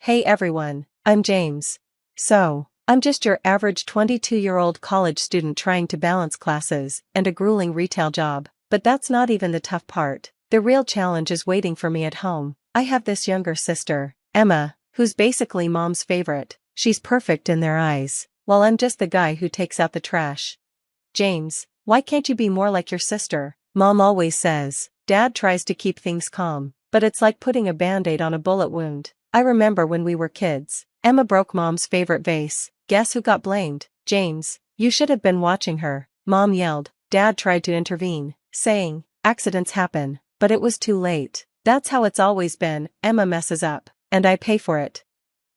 Hey everyone, I'm James. So, I'm just your average 22-year-old college student trying to balance classes and a grueling retail job. But that's not even the tough part. The real challenge is waiting for me at home. I have this younger sister, Emma, who's basically mom's favorite. She's perfect in their eyes, while I'm just the guy who takes out the trash. James, why can't you be more like your sister? Mom always says. Dad tries to keep things calm, but it's like putting a band-aid on a bullet wound. I remember when we were kids, Emma broke mom's favorite vase. Guess who got blamed? James, you should have been watching her. Mom yelled. Dad tried to intervene, saying, accidents happen, but it was too late. That's how it's always been. Emma messes up, and I pay for it.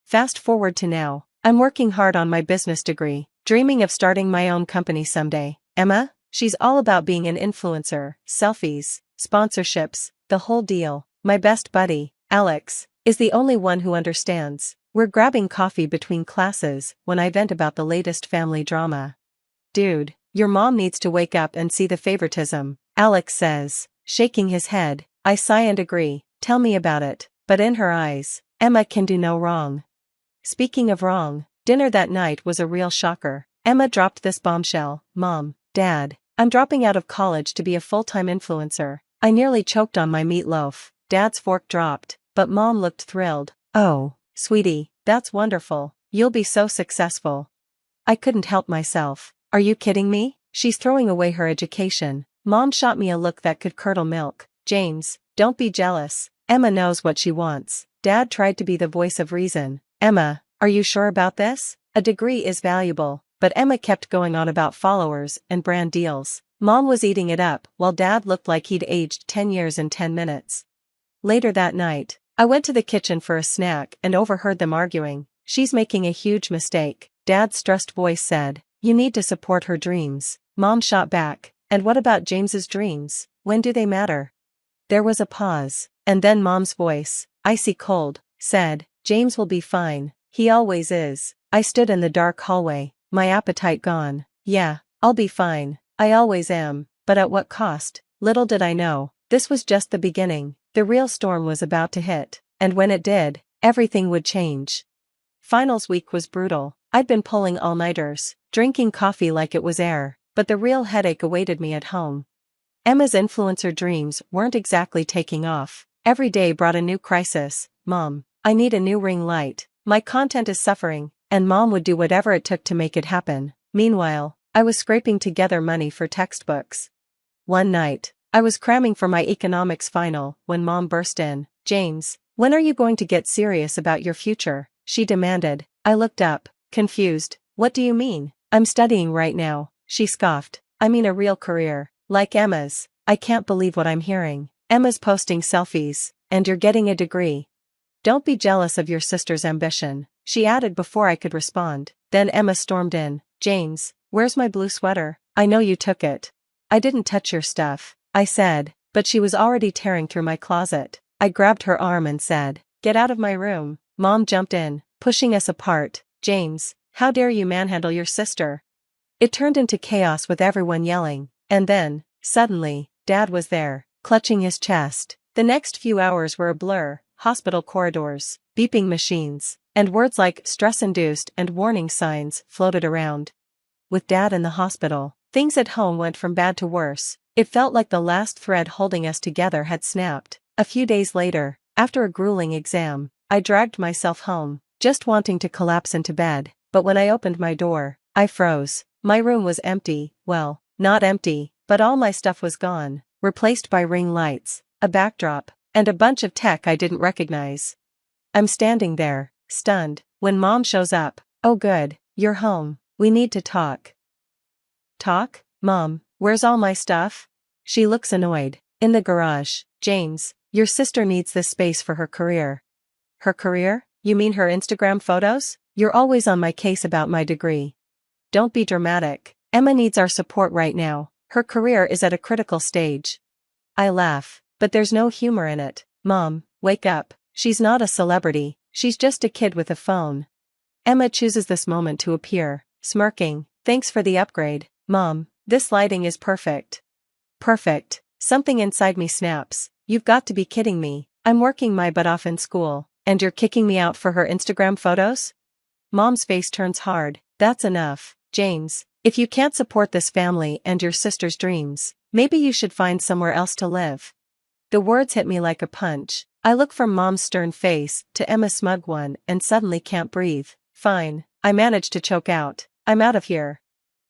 Fast forward to now, I'm working hard on my business degree, dreaming of starting my own company someday. Emma? She's all about being an influencer, selfies, sponsorships, the whole deal. My best buddy, Alex, is the only one who understands. We're grabbing coffee between classes when I vent about the latest family drama. Dude, your mom needs to wake up and see the favoritism, Alex says, shaking his head. I sigh and agree. Tell me about it. But in her eyes, Emma can do no wrong. Speaking of wrong, dinner that night was a real shocker. Emma dropped this bombshell. Mom, Dad, I'm dropping out of college to be a full-time influencer. I nearly choked on my meatloaf. Dad's fork dropped, but Mom looked thrilled. Oh, sweetie, that's wonderful. You'll be so successful. I couldn't help myself. Are you kidding me? She's throwing away her education. Mom shot me a look that could curdle milk. James, don't be jealous. Emma knows what she wants. Dad tried to be the voice of reason. Emma, are you sure about this? A degree is valuable, but Emma kept going on about followers and brand deals. Mom was eating it up, while Dad looked like he'd aged 10 years in 10 minutes. Later that night, I went to the kitchen for a snack and overheard them arguing. She's making a huge mistake, Dad's stressed voice said. You need to support her dreams. Mom shot back. And what about James's dreams? When do they matter? There was a pause, and then Mom's voice, icy cold, said, James will be fine. He always is. I stood in the dark hallway, my appetite gone. Yeah, I'll be fine. I always am. But at what cost? Little did I know, this was just the beginning. The real storm was about to hit, and when it did, everything would change. Finals week was brutal. I'd been pulling all-nighters, drinking coffee like it was air, but the real headache awaited me at home. Emma's influencer dreams weren't exactly taking off. Every day brought a new crisis. Mom, I need a new ring light. My content is suffering, and Mom would do whatever it took to make it happen. Meanwhile, I was scraping together money for textbooks. One night, I was cramming for my economics final when Mom burst in. James, when are you going to get serious about your future? She demanded. I looked up, confused. What do you mean? I'm studying right now, she scoffed. I mean a real career, like Emma's. I can't believe what I'm hearing. Emma's posting selfies, and you're getting a degree. Don't be jealous of your sister's ambition, she added before I could respond. Then Emma stormed in. James, where's my blue sweater? I know you took it. I didn't touch your stuff, I said, but she was already tearing through my closet. I grabbed her arm and said, get out of my room. Mom jumped in, pushing us apart. James, how dare you manhandle your sister? It turned into chaos with everyone yelling, and then, suddenly, Dad was there, clutching his chest. The next few hours were a blur, hospital corridors, beeping machines, and words like stress-induced and warning signs floated around. With Dad in the hospital, things at home went from bad to worse. It felt like the last thread holding us together had snapped. A few days later, after a grueling exam, I dragged myself home, just wanting to collapse into bed, but when I opened my door, I froze. My room was empty, well, not empty, but all my stuff was gone, replaced by ring lights, a backdrop, and a bunch of tech I didn't recognize. I'm standing there, stunned, when Mom shows up. Oh good, you're home, we need to talk. Talk? Mom, where's all my stuff? She looks annoyed. In the garage. James, your sister needs this space for her career. Her career? You mean her Instagram photos? You're always on my case about my degree. Don't be dramatic. Emma needs our support right now. Her career is at a critical stage. I laugh, but there's no humor in it. Mom, wake up. She's not a celebrity, she's just a kid with a phone. Emma chooses this moment to appear, smirking. Thanks for the upgrade, Mom. This lighting is perfect. Perfect. Something inside me snaps. You've got to be kidding me. I'm working my butt off in school. and you're kicking me out for her Instagram photos? Mom's face turns hard. That's enough, James. If you can't support this family and your sister's dreams, maybe you should find somewhere else to live. The words hit me like a punch. I look from Mom's stern face to Emma's smug one and suddenly can't breathe. Fine, I manage to choke out. I'm out of here.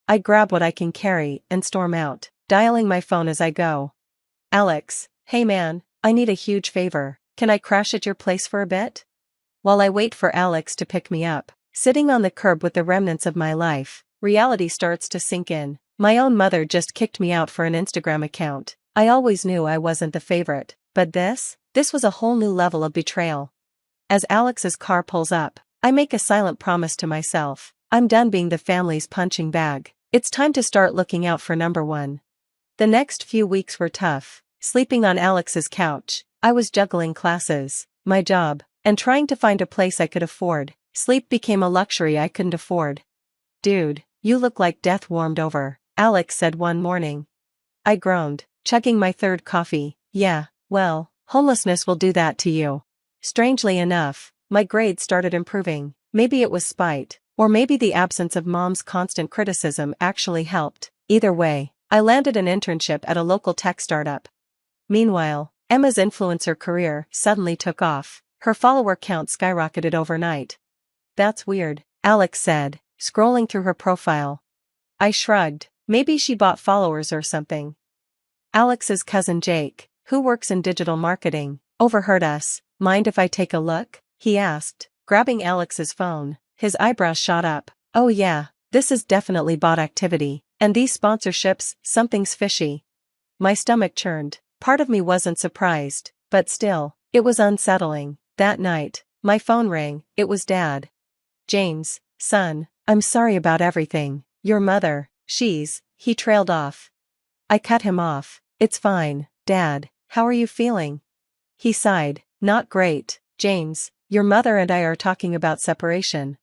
I grab what I can carry and storm out, dialing my phone as I go. Alex, hey man, I need a huge favor. Can I crash at your place for a bit? While I wait for Alex to pick me up, sitting on the curb with the remnants of my life, reality starts to sink in. My own mother just kicked me out for an Instagram account. I always knew I wasn't the favorite, but this was a whole new level of betrayal. As Alex's car pulls up, I make a silent promise to myself. I'm done being the family's punching bag. It's time to start looking out for number one. The next few weeks were tough. Sleeping on Alex's couch, I was juggling classes, my job, and trying to find a place I could afford. Sleep became a luxury I couldn't afford. Dude, you look like death warmed over, Alex said one morning. I groaned, chugging my third coffee. Yeah, well, homelessness will do that to you. Strangely enough, my grades started improving. Maybe it was spite, or maybe the absence of Mom's constant criticism actually helped. Either way, I landed an internship at a local tech startup. Meanwhile, Emma's influencer career suddenly took off. Her follower count skyrocketed overnight. That's weird, Alex said, scrolling through her profile. I shrugged. Maybe she bought followers or something. Alex's cousin Jake, who works in digital marketing, overheard us. Mind if I take a look? He asked, grabbing Alex's phone. His eyebrows shot up. Oh yeah, this is definitely bot activity. And these sponsorships, something's fishy. My stomach churned. Part of me wasn't surprised, but still, it was unsettling. That night, my phone rang. It was Dad. James, son, I'm sorry about everything. Your mother, he trailed off. I cut him off. It's fine, Dad, how are you feeling? He sighed. Not great, James, your mother and I are talking about separation.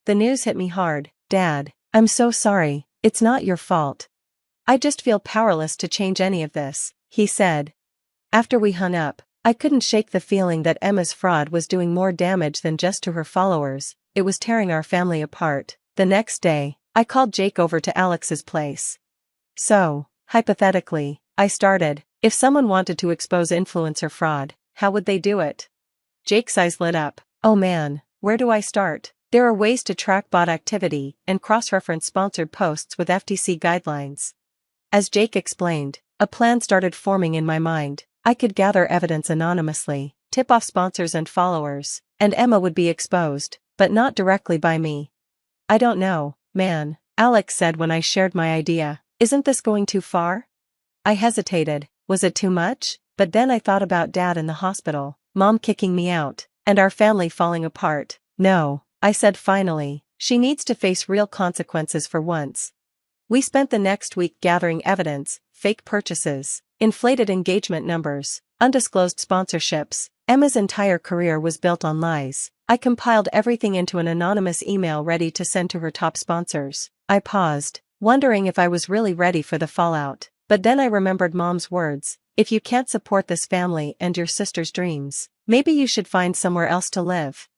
The news hit me hard. Dad, I'm so sorry, it's not your fault. I just feel powerless to change any of this, he said. After we hung up, I couldn't shake the feeling that Emma's fraud was doing more damage than just to her followers. It was tearing our family apart. The next day, I called Jake over to Alex's place. So, hypothetically, I started, if someone wanted to expose influencer fraud, how would they do it? Jake's eyes lit up. Oh man, where do I start? There are ways to track bot activity and cross-reference sponsored posts with FTC guidelines. As Jake explained, a plan started forming in my mind. I could gather evidence anonymously, tip off sponsors and followers, and Emma would be exposed, but not directly by me. I don't know, man, Alex said when I shared my idea. Isn't this going too far? I hesitated. Was it too much? But then I thought about Dad in the hospital, Mom kicking me out, and our family falling apart. No, I said finally, she needs to face real consequences for once. We spent the next week gathering evidence, fake purchases, inflated engagement numbers, undisclosed sponsorships. Emma's entire career was built on lies. I compiled everything into an anonymous email ready to send to her top sponsors. I paused, wondering if I was really ready for the fallout. But then I remembered Mom's words. If you can't support this family and your sister's dreams, maybe you should find somewhere else to live.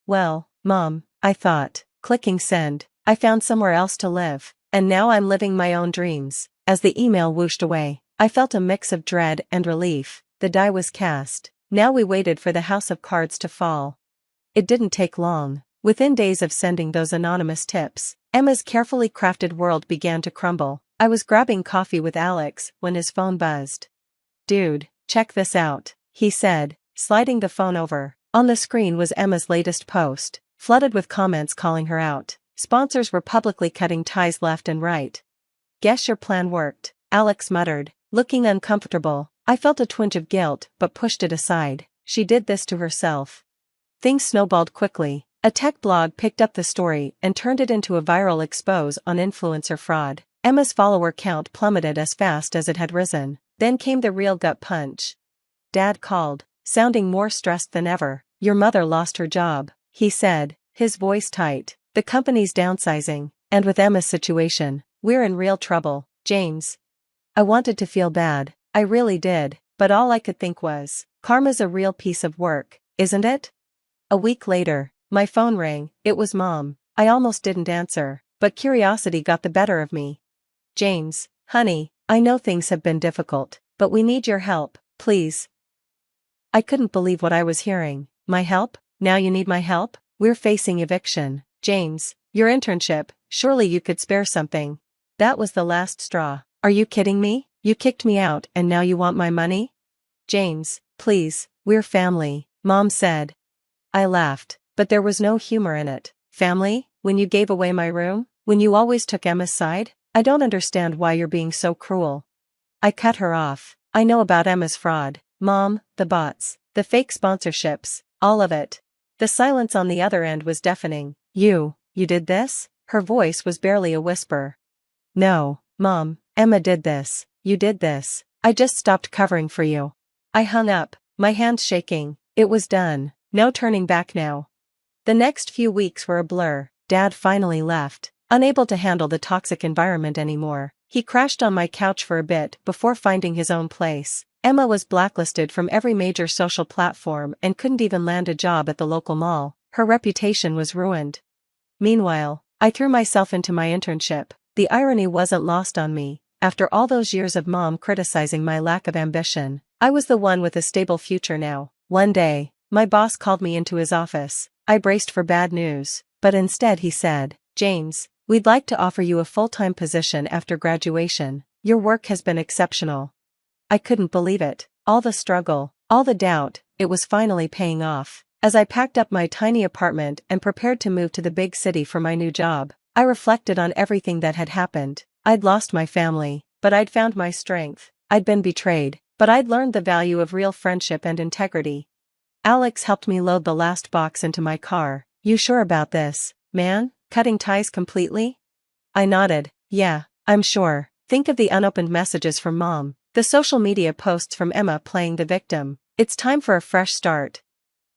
Well, Mom, I thought, clicking send, I found somewhere else to live, and now I'm living my own dreams. As the email whooshed away, I felt a mix of dread and relief. The die was cast. Now we waited for the house of cards to fall. It didn't take long. Within days of sending those anonymous tips, Emma's carefully crafted world began to crumble. I was grabbing coffee with Alex when his phone buzzed. Dude, check this out, he said, sliding the phone over. On the screen was Emma's latest post, flooded with comments calling her out. Sponsors were publicly cutting ties left and right. Guess your plan worked, Alex muttered, looking uncomfortable. I felt a twinge of guilt but pushed it aside. She did this to herself. Things snowballed quickly. A tech blog picked up the story and turned it into a viral expose on influencer fraud. Emma's follower count plummeted as fast as it had risen. Then came the real gut punch. Dad called, sounding more stressed than ever. Your mother lost her job, he said, his voice tight. The company's downsizing, and with Emma's situation, we're in real trouble, James. I wanted to feel bad, I really did, but all I could think was, karma's a real piece of work, isn't it? A week later, my phone rang. It was Mom. I almost didn't answer, but curiosity got the better of me. James, honey, I know things have been difficult, but we need your help, please. I couldn't believe what I was hearing. My help? Now you need my help? We're facing eviction. James, your internship, surely you could spare something. That was the last straw. Are you kidding me? You kicked me out and now you want my money? James, please, we're family, Mom said. I laughed, but there was no humor in it. Family? When you gave away my room? When you always took Emma's side? I don't understand why you're being so cruel. I cut her off. I know about Emma's fraud. Mom, the bots, the fake sponsorships, all of it. The silence on the other end was deafening. You did this? Her voice was barely a whisper. No, Mom, Emma did this. You did this. I just stopped covering for you. I hung up, my hands shaking. It was done. No turning back now. The next few weeks were a blur. Dad finally left, unable to handle the toxic environment anymore. He crashed on my couch for a bit before finding his own place. Emma was blacklisted from every major social platform and couldn't even land a job at the local mall. Her reputation was ruined. Meanwhile, I threw myself into my internship. The irony wasn't lost on me. After all those years of Mom criticizing my lack of ambition, I was the one with a stable future now. One day, my boss called me into his office. I braced for bad news, but instead he said, James, we'd like to offer you a full-time position after graduation. Your work has been exceptional. I couldn't believe it. All the struggle, all the doubt, it was finally paying off. As I packed up my tiny apartment and prepared to move to the big city for my new job, I reflected on everything that had happened. I'd lost my family, but I'd found my strength. I'd been betrayed, but I'd learned the value of real friendship and integrity. Alex helped me load the last box into my car. You sure about this, man? Cutting ties completely? I nodded. Yeah, I'm sure. Think of the unopened messages from Mom, the social media posts from Emma playing the victim. It's time for a fresh start.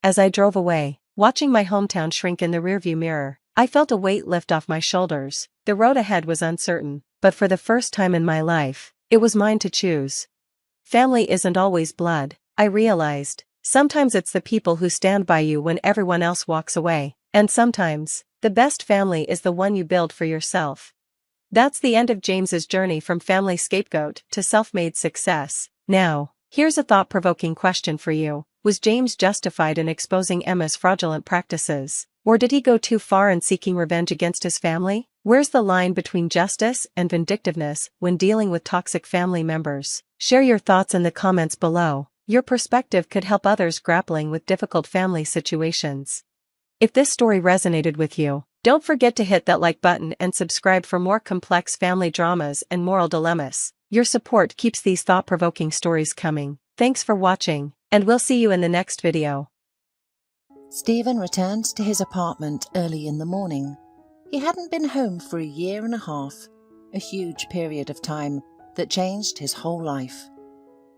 As I drove away, watching my hometown shrink in the rearview mirror, I felt a weight lift off my shoulders. The road ahead was uncertain, but for the first time in my life, it was mine to choose. Family isn't always blood, I realized. Sometimes it's the people who stand by you when everyone else walks away, and sometimes, the best family is the one you build for yourself. That's the end of James's journey from family scapegoat to self-made success. Now, here's a thought-provoking question for you. Was James justified in exposing Emma's fraudulent practices? Or did he go too far in seeking revenge against his family? Where's the line between justice and vindictiveness when dealing with toxic family members? Share your thoughts in the comments below. Your perspective could help others grappling with difficult family situations. If this story resonated with you, don't forget to hit that like button and subscribe for more complex family dramas and moral dilemmas. Your support keeps these thought-provoking stories coming. Thanks for watching, and we'll see you in the next video. Stephen returned to his apartment early in the morning. He hadn't been home for 1.5 years, a huge period of time that changed his whole life.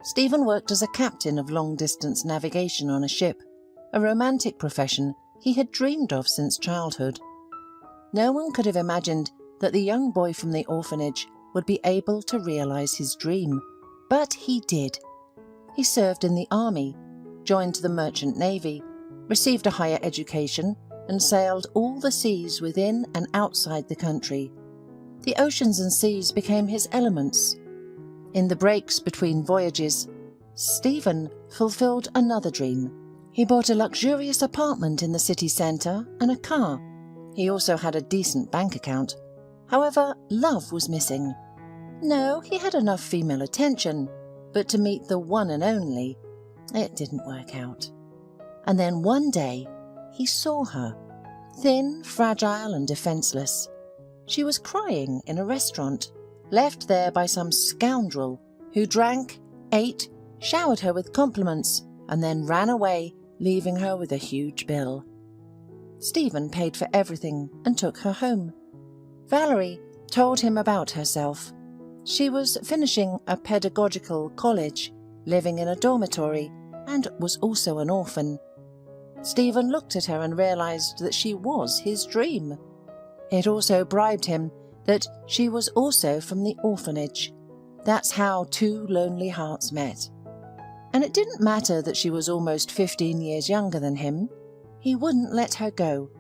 Stephen worked as a captain of long-distance navigation on a ship, a romantic profession he had dreamed of since childhood. No one could have imagined that the young boy from the orphanage would be able to realize his dream, but he did. He served in the army, joined the merchant navy, received a higher education, and sailed all the seas within and outside the country. The oceans and seas became his elements. In the breaks between voyages, Stephen fulfilled another dream. He bought a luxurious apartment in the city centre and a car. He also had a decent bank account. However, love was missing. No, he had enough female attention, but to meet the one and only, it didn't work out. And then one day, he saw her, thin, fragile and defenceless. She was crying in a restaurant, left there by some scoundrel who drank, ate, showered her with compliments, and then ran away, leaving her with a huge bill. Stephen paid for everything and took her home. Valerie told him about herself. She was finishing a pedagogical college, living in a dormitory, and was also an orphan. Stephen looked at her and realized that she was his dream. It also bribed him that she was also from the orphanage. That's how two lonely hearts met. And it didn't matter that she was almost 15 years younger than him. He wouldn't let her go.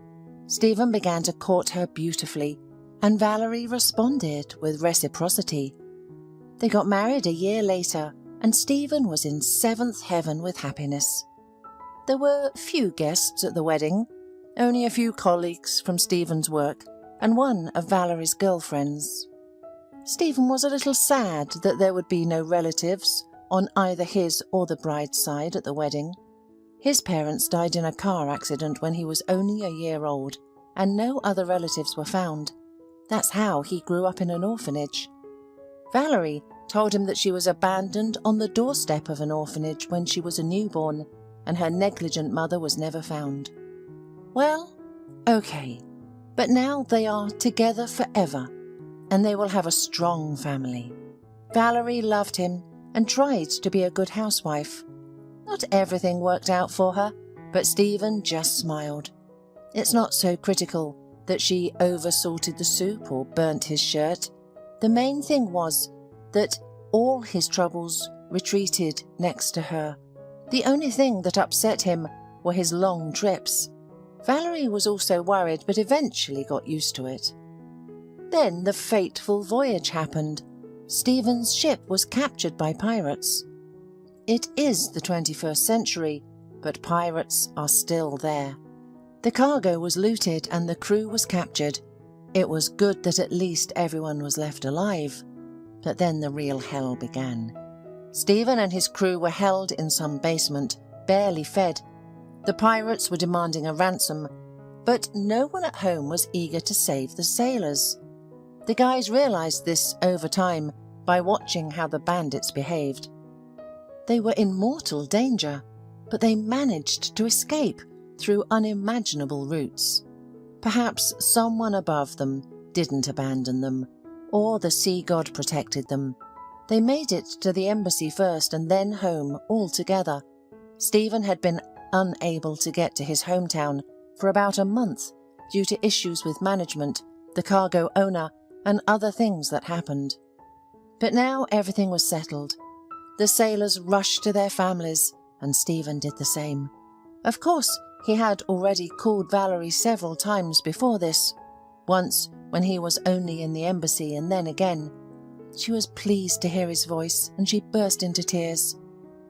Stephen began to court her beautifully, and Valerie responded with reciprocity. They got married a year later, and Stephen was in seventh heaven with happiness. There were few guests at the wedding, only a few colleagues from Stephen's work and one of Valerie's girlfriends. Stephen was a little sad that there would be no relatives on either his or the bride's side at the wedding. His parents died in a car accident when he was only a year old, and no other relatives were found. That's how he grew up in an orphanage. Valerie told him that she was abandoned on the doorstep of an orphanage when she was a newborn, and her negligent mother was never found. Well, okay, but now they are together forever, and they will have a strong family. Valerie loved him and tried to be a good housewife. Not everything worked out for her, but Stephen just smiled. It's not so critical that she over-salted the soup or burnt his shirt. The main thing was that all his troubles retreated next to her. The only thing that upset him were his long trips. Valerie was also worried, but eventually got used to it. Then the fateful voyage happened. Stephen's ship was captured by pirates. It is the 21st century, but pirates are still there. The cargo was looted and the crew was captured. It was good that at least everyone was left alive. But then the real hell began. Stephen and his crew were held in some basement, barely fed. The pirates were demanding a ransom, but no one at home was eager to save the sailors. The guys realized this over time by watching how the bandits behaved. They were in mortal danger, but they managed to escape through unimaginable routes. Perhaps someone above them didn't abandon them, or the sea god protected them. They made it to the embassy first and then home all together. Stephen had been unable to get to his hometown for about a month due to issues with management, the cargo owner, and other things that happened. But now everything was settled. The sailors rushed to their families, and Stephen did the same. Of course, he had already called Valerie several times before this, once when he was only in the embassy and then again. She was pleased to hear his voice, and she burst into tears.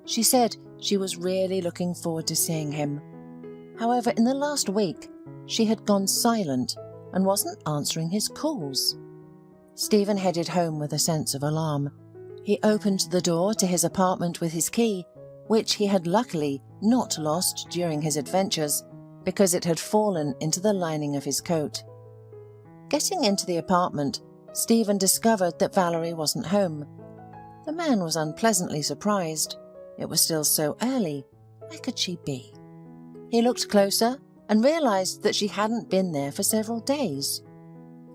She said she was really looking forward to seeing him. However, in the last week, she had gone silent and wasn't answering his calls. Stephen headed home with a sense of alarm. He opened the door to his apartment with his key, which he had luckily not lost during his adventures because it had fallen into the lining of his coat. Getting into the apartment, Stephen discovered that Valerie wasn't home. The man was unpleasantly surprised. It was still so early. Where could she be? He looked closer and realized that she hadn't been there for several days.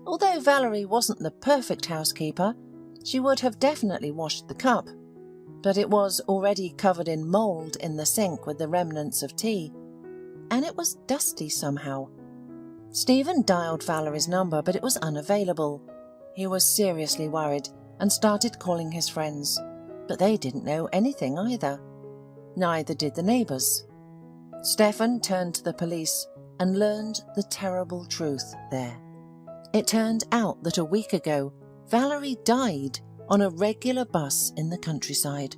Although Valerie wasn't the perfect housekeeper, she would have definitely washed the cup, but it was already covered in mould in the sink with the remnants of tea, and it was dusty somehow. Stephen dialed Valerie's number, but it was unavailable. He was seriously worried and started calling his friends, but they didn't know anything either. Neither did the neighbours. Stefan turned to the police and learned the terrible truth there. It turned out that a week ago, Valerie died on a regular bus in the countryside.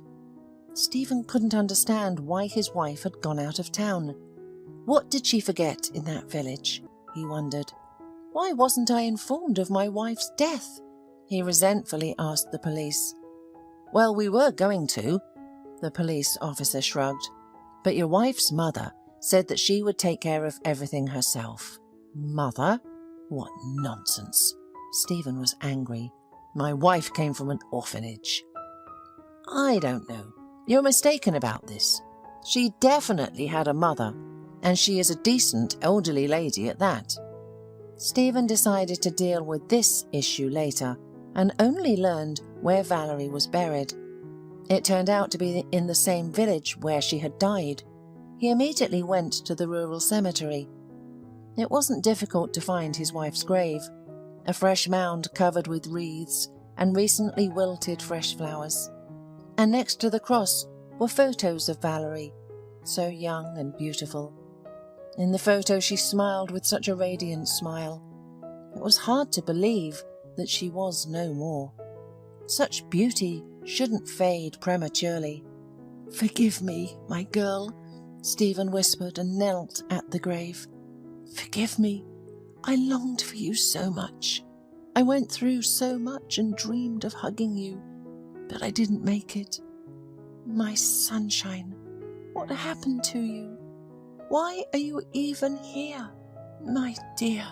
Stephen couldn't understand why his wife had gone out of town. What did she forget in that village? He wondered. Why wasn't I informed of my wife's death? He resentfully asked the police. Well, we were going to, the police officer shrugged, but your wife's mother said that she would take care of everything herself. Mother? What nonsense. Stephen was angry. My wife came from an orphanage. I don't know. You're mistaken about this. She definitely had a mother, and she is a decent elderly lady at that. Stephen decided to deal with this issue later and only learned where Valerie was buried. It turned out to be in the same village where she had died. He immediately went to the rural cemetery. It wasn't difficult to find his wife's grave, a fresh mound covered with wreaths and recently wilted fresh flowers. And next to the cross were photos of Valerie, so young and beautiful. In the photo, she smiled with such a radiant smile. It was hard to believe that she was no more. Such beauty shouldn't fade prematurely. "Forgive me, my girl," Stephen whispered and knelt at the grave. "Forgive me. I longed for you so much. I went through so much and dreamed of hugging you, but I didn't make it. My sunshine, what happened to you? Why are you even here, my dear?"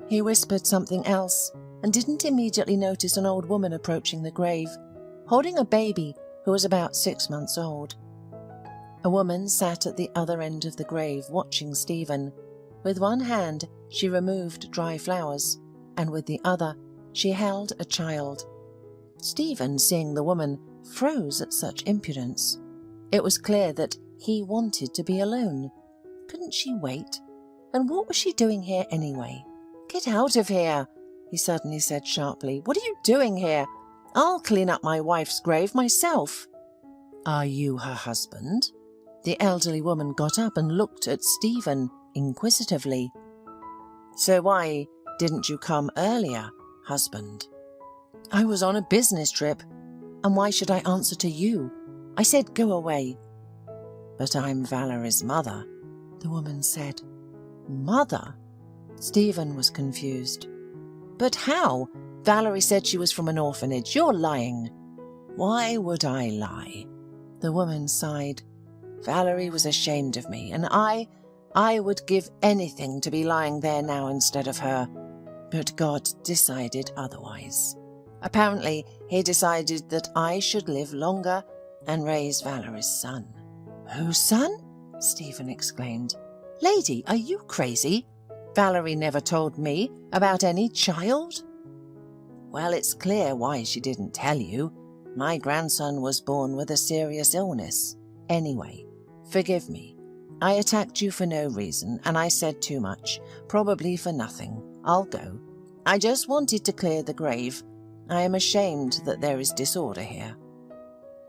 He whispered something else and didn't immediately notice an old woman approaching the grave, holding a baby who was about 6 months old. A woman sat at the other end of the grave watching Stephen. With one hand, she removed dry flowers, and with the other, she held a child. Stephen, seeing the woman, froze at such impudence. It was clear that he wanted to be alone. Couldn't she wait? And what was she doing here anyway? "Get out of here," he suddenly said sharply. "What are you doing here? I'll clean up my wife's grave myself." "Are you her husband?" The elderly woman got up and looked at Stephen inquisitively. "So why didn't you come earlier, husband?" "I was on a business trip, and why should I answer to you? I said go away." "But I'm Valerie's mother," the woman said. "Mother?" Stephen was confused. "But how? Valerie said she was from an orphanage. You're lying." "Why would I lie?" The woman sighed. "Valerie was ashamed of me, and I would give anything to be lying there now instead of her. But God decided otherwise. Apparently, he decided that I should live longer and raise Valerie's son." "Whose son?" Stephen exclaimed. "Lady, are you crazy? Valerie never told me about any child." "Well, it's clear why she didn't tell you. My grandson was born with a serious illness. Anyway, forgive me. I attacked you for no reason, and I said too much, probably for nothing. I'll go. I just wanted to clear the grave. I am ashamed that there is disorder here."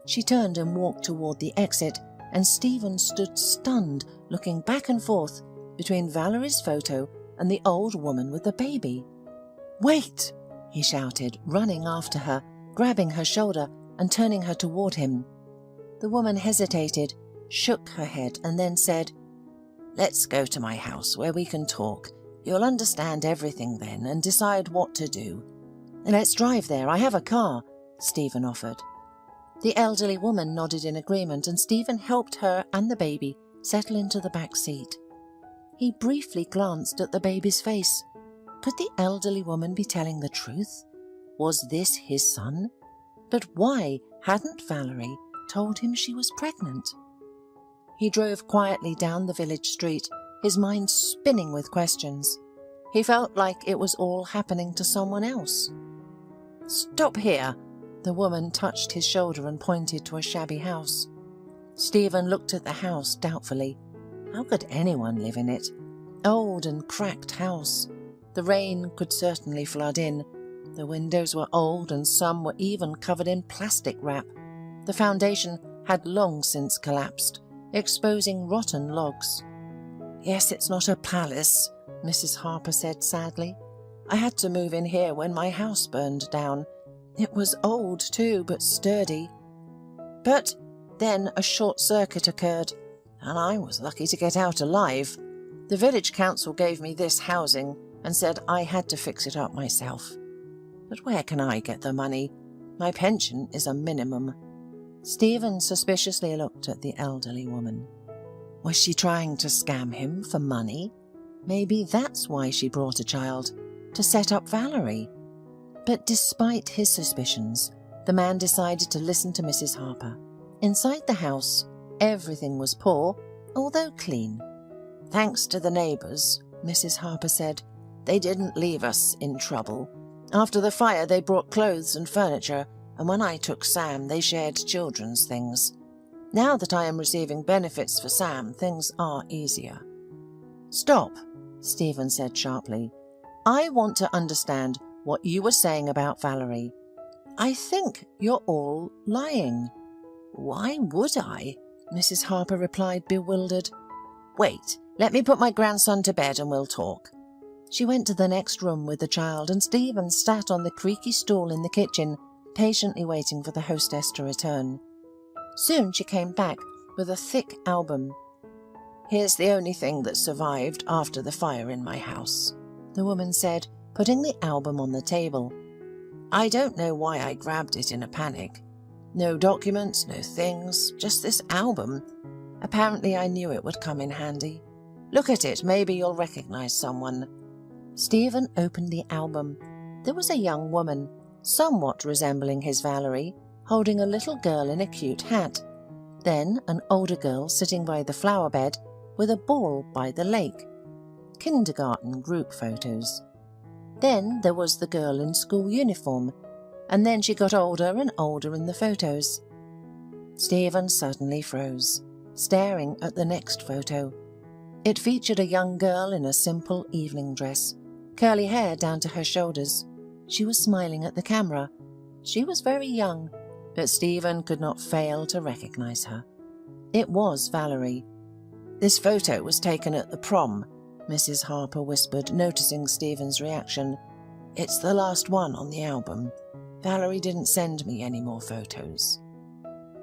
She turned and walked toward the exit, and Stephen stood stunned, looking back and forth between Valerie's photo and the old woman with the baby. "Wait!" he shouted, running after her, grabbing her shoulder and turning her toward him. The woman hesitated, shook her head, and then said, "Let's go to my house where we can talk. You'll understand everything then and decide what to do." "Let's drive there. I have a car," Stephen offered. The elderly woman nodded in agreement, and Stephen helped her and the baby settle into the back seat. He briefly glanced at the baby's face. Could the elderly woman be telling the truth? Was this his son? But why hadn't Valerie told him she was pregnant? He drove quietly down the village street, his mind spinning with questions. He felt like it was all happening to someone else. "Stop here!" The woman touched his shoulder and pointed to a shabby house. Stephen looked at the house doubtfully. How could anyone live in it? Old and cracked house. The rain could certainly flood in. The windows were old and some were even covered in plastic wrap. The foundation had long since collapsed, exposing rotten logs. "Yes, it's not a palace," Mrs. Harper said sadly. "I had to move in here when my house burned down. It was old too, but sturdy. But then a short circuit occurred, and I was lucky to get out alive. The village council gave me this housing and said I had to fix it up myself. But where can I get the money? My pension is a minimum." Stephen suspiciously looked at the elderly woman. Was she trying to scam him for money? Maybe that's why she brought a child, to set up Valerie. But despite his suspicions, the man decided to listen to Mrs. Harper. Inside the house, everything was poor, although clean. "Thanks to the neighbours," Mrs. Harper said, "they didn't leave us in trouble. After the fire, they brought clothes and furniture, and when I took Sam, they shared children's things. Now that I am receiving benefits for Sam, things are easier." "Stop," Stephen said sharply. "I want to understand what you were saying about Valerie. I think you're all lying." "Why would I?" Mrs. Harper replied, bewildered. "Wait, Let me put my grandson to bed and we'll talk." She went to the next room with the child, and Stephen sat on the creaky stool in the kitchen, patiently waiting for the hostess to return. Soon she came back with a thick album. "Here's the only thing that survived after the fire in my house," the woman said, putting the album on the table. "I don't know why I grabbed it in a panic. No documents, no things, just this album. Apparently I knew it would come in handy. Look at it, maybe you'll recognize someone." Stephen opened the album. There was a young woman, somewhat resembling his Valerie, holding a little girl in a cute hat. Then an older girl sitting by the flower bed with a ball by the lake. Kindergarten group photos. Then there was the girl in school uniform, and then she got older and older in the photos. Stephen suddenly froze, staring at the next photo. It featured a young girl in a simple evening dress, curly hair down to her shoulders. She was smiling at the camera. She was very young, but Stephen could not fail to recognize her. It was Valerie. "This photo was taken at the prom," Mrs. Harper whispered, noticing Stephen's reaction. "It's the last one on the album. Valerie didn't send me any more photos."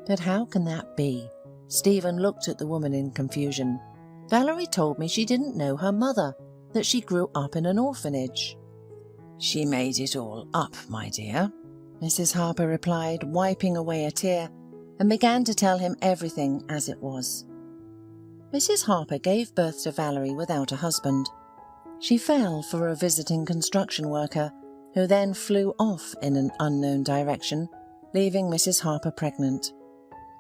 But how can that be? Stephen looked at the woman in confusion. "Valerie told me she didn't know her mother, that she grew up in an orphanage." "She made it all up, my dear," Mrs. Harper replied, wiping away a tear, and began to tell him everything as it was. Mrs. Harper gave birth to Valerie without a husband. She fell for a visiting construction worker, who then flew off in an unknown direction, leaving Mrs. Harper pregnant.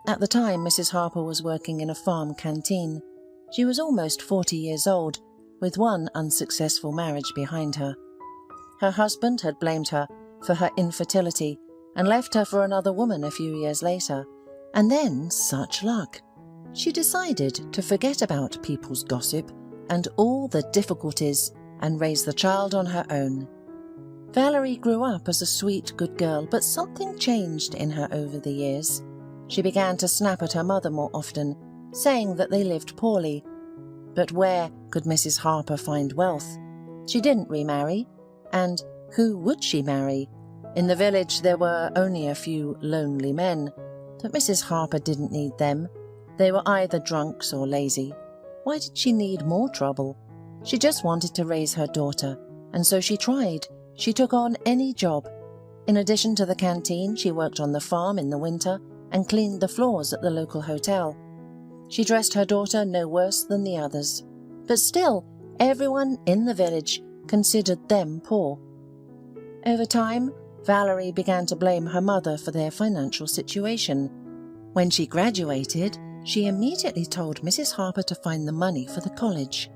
At the time, Mrs. Harper was working in a farm canteen. She was almost 40 years old, with one unsuccessful marriage behind her. Her husband had blamed her for her infertility and left her for another woman a few years later. And then, such luck. She decided to forget about people's gossip and all the difficulties and raise the child on her own. Valerie grew up as a sweet, good girl, but something changed in her over the years. She began to snap at her mother more often, saying that they lived poorly. But where could Mrs. Harper find wealth? She didn't remarry, and who would she marry? In the village there were only a few lonely men, but Mrs. Harper didn't need them. They were either drunks or lazy. Why did she need more trouble? She just wanted to raise her daughter, and so she tried. She took on any job. In addition to the canteen, she worked on the farm in the winter and cleaned the floors at the local hotel. She dressed her daughter no worse than the others. But still, everyone in the village considered them poor. Over time, Valerie began to blame her mother for their financial situation. When she graduated, she immediately told Mrs. Harper to find the money for the college.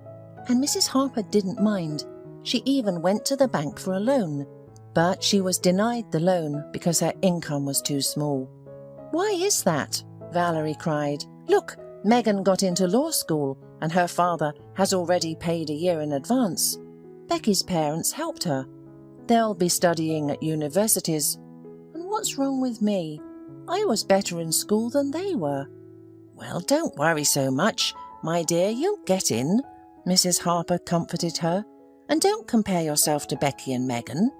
And Mrs. Harper didn't mind. She even went to the bank for a loan. But she was denied the loan because her income was too small. "Why is that?" Valerie cried. "Look, Megan got into law school and her father has already paid a year in advance. Becky's parents helped her. They'll be studying at universities. And what's wrong with me? I was better in school than they were." "Well, don't worry so much, my dear, you'll get in," Mrs. Harper comforted her. "And don't compare yourself to Becky and Megan.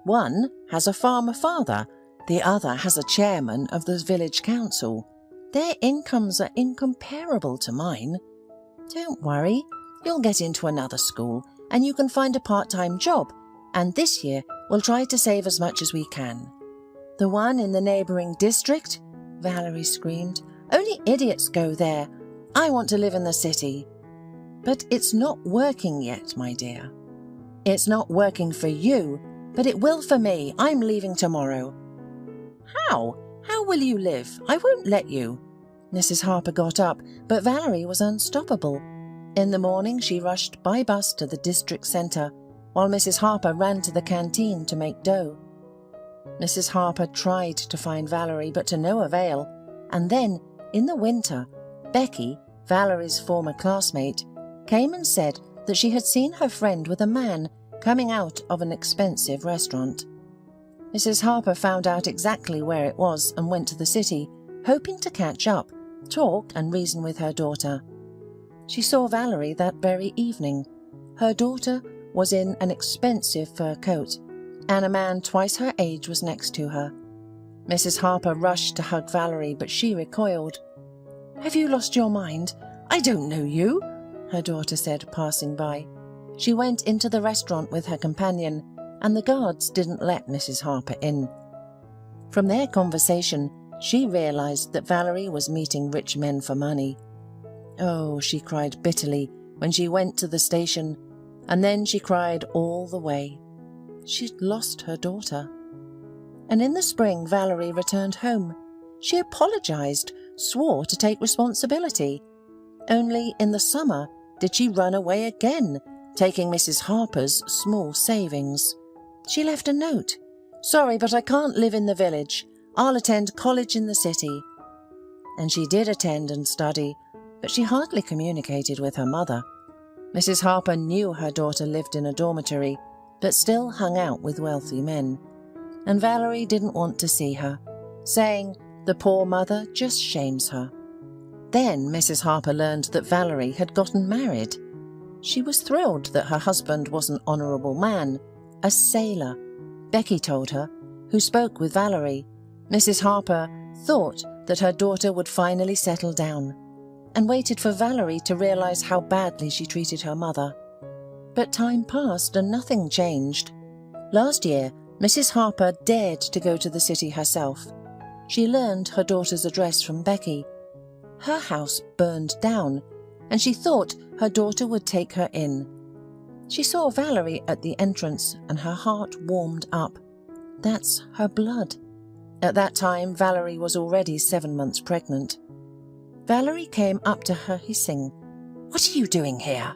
One has a farmer father, the other has a chairman of the village council. Their incomes are incomparable to mine. Don't worry, you'll get into another school and you can find a part-time job, and this year we'll try to save as much as we can." "The one in the neighbouring district?" Valerie screamed. "Only idiots go there. I want to live in the city." "But it's not working yet, my dear." "It's not working for you, but it will for me. I'm leaving tomorrow." "How? How will you live? I won't let you." Mrs. Harper got up, but Valerie was unstoppable. In the morning she rushed by bus to the district centre, while Mrs. Harper ran to the canteen to make dough. Mrs. Harper tried to find Valerie, but to no avail. And then, in the winter, Becky, Valerie's former classmate, came and said that she had seen her friend with a man coming out of an expensive restaurant. Mrs. Harper found out exactly where it was and went to the city, hoping to catch up, talk and reason with her daughter. She saw Valerie that very evening. Her daughter was in an expensive fur coat, and a man twice her age was next to her. Mrs. Harper rushed to hug Valerie, but she recoiled. "Have you lost your mind? I don't know you," her daughter said, passing by. She went into the restaurant with her companion, and the guards didn't let Mrs. Harper in. From their conversation, she realized that Valerie was meeting rich men for money. Oh, she cried bitterly when she went to the station, and then she cried all the way. She'd lost her daughter. And in the spring, Valerie returned home. She apologized, swore to take responsibility. Only in the summer did she run away again, taking Mrs. Harper's small savings. She left a note. "Sorry, but I can't live in the village. I'll attend college in the city." And she did attend and study, but she hardly communicated with her mother. Mrs. Harper knew her daughter lived in a dormitory, but still hung out with wealthy men. And Valerie didn't want to see her, saying the poor mother just shames her. Then Mrs. Harper learned that Valerie had gotten married. She was thrilled that her husband was an honourable man, a sailor. Becky told her, who spoke with Valerie. Mrs. Harper thought that her daughter would finally settle down, and waited for Valerie to realise how badly she treated her mother. But time passed and nothing changed. Last year, Mrs. Harper dared to go to the city herself. She learned her daughter's address from Becky. Her house burned down, and she thought her daughter would take her in. She saw Valerie at the entrance, and her heart warmed up. That's her blood. At that time, Valerie was already 7 months pregnant. Valerie came up to her hissing, "What are you doing here?"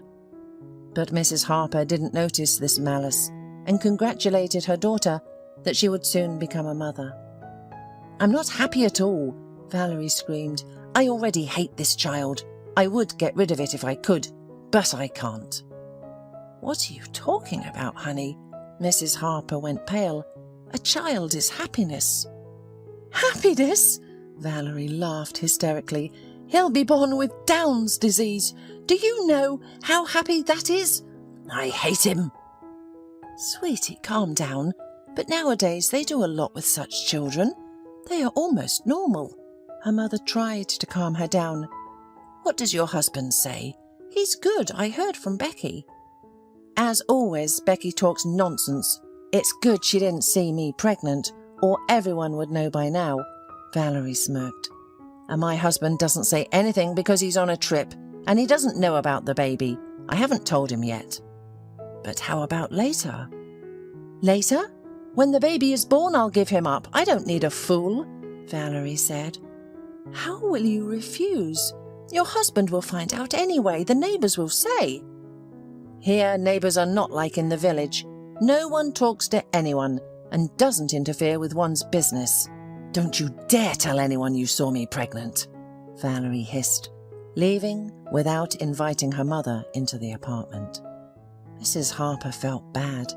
But Mrs. Harper didn't notice this malice and congratulated her daughter that she would soon become a mother. "I'm not happy at all," Valerie screamed. "I already hate this child. I would get rid of it if I could, but I can't." "What are you talking about, honey?" Mrs. Harper went pale. "A child is happiness." "Happiness?" Valerie laughed hysterically. "He'll be born with Down's disease. Do you know how happy that is? I hate him." "Sweetie, calm down. But nowadays they do a lot with such children. They are almost normal." Her mother tried to calm her down. "What does your husband say?" "He's good, I heard from Becky." "As always, Becky talks nonsense. It's good she didn't see me pregnant, or everyone would know by now." Valerie smirked. "And my husband doesn't say anything because he's on a trip, and he doesn't know about the baby. I haven't told him yet." "But how about later?" "Later? When the baby is born, I'll give him up. I don't need a fool," Valerie said. "How will you refuse? Your husband will find out anyway. The neighbours will say." "Here, neighbours are not like in the village. No one talks to anyone and doesn't interfere with one's business. Don't you dare tell anyone you saw me pregnant," Valerie hissed, leaving without inviting her mother into the apartment. Mrs. Harper felt bad.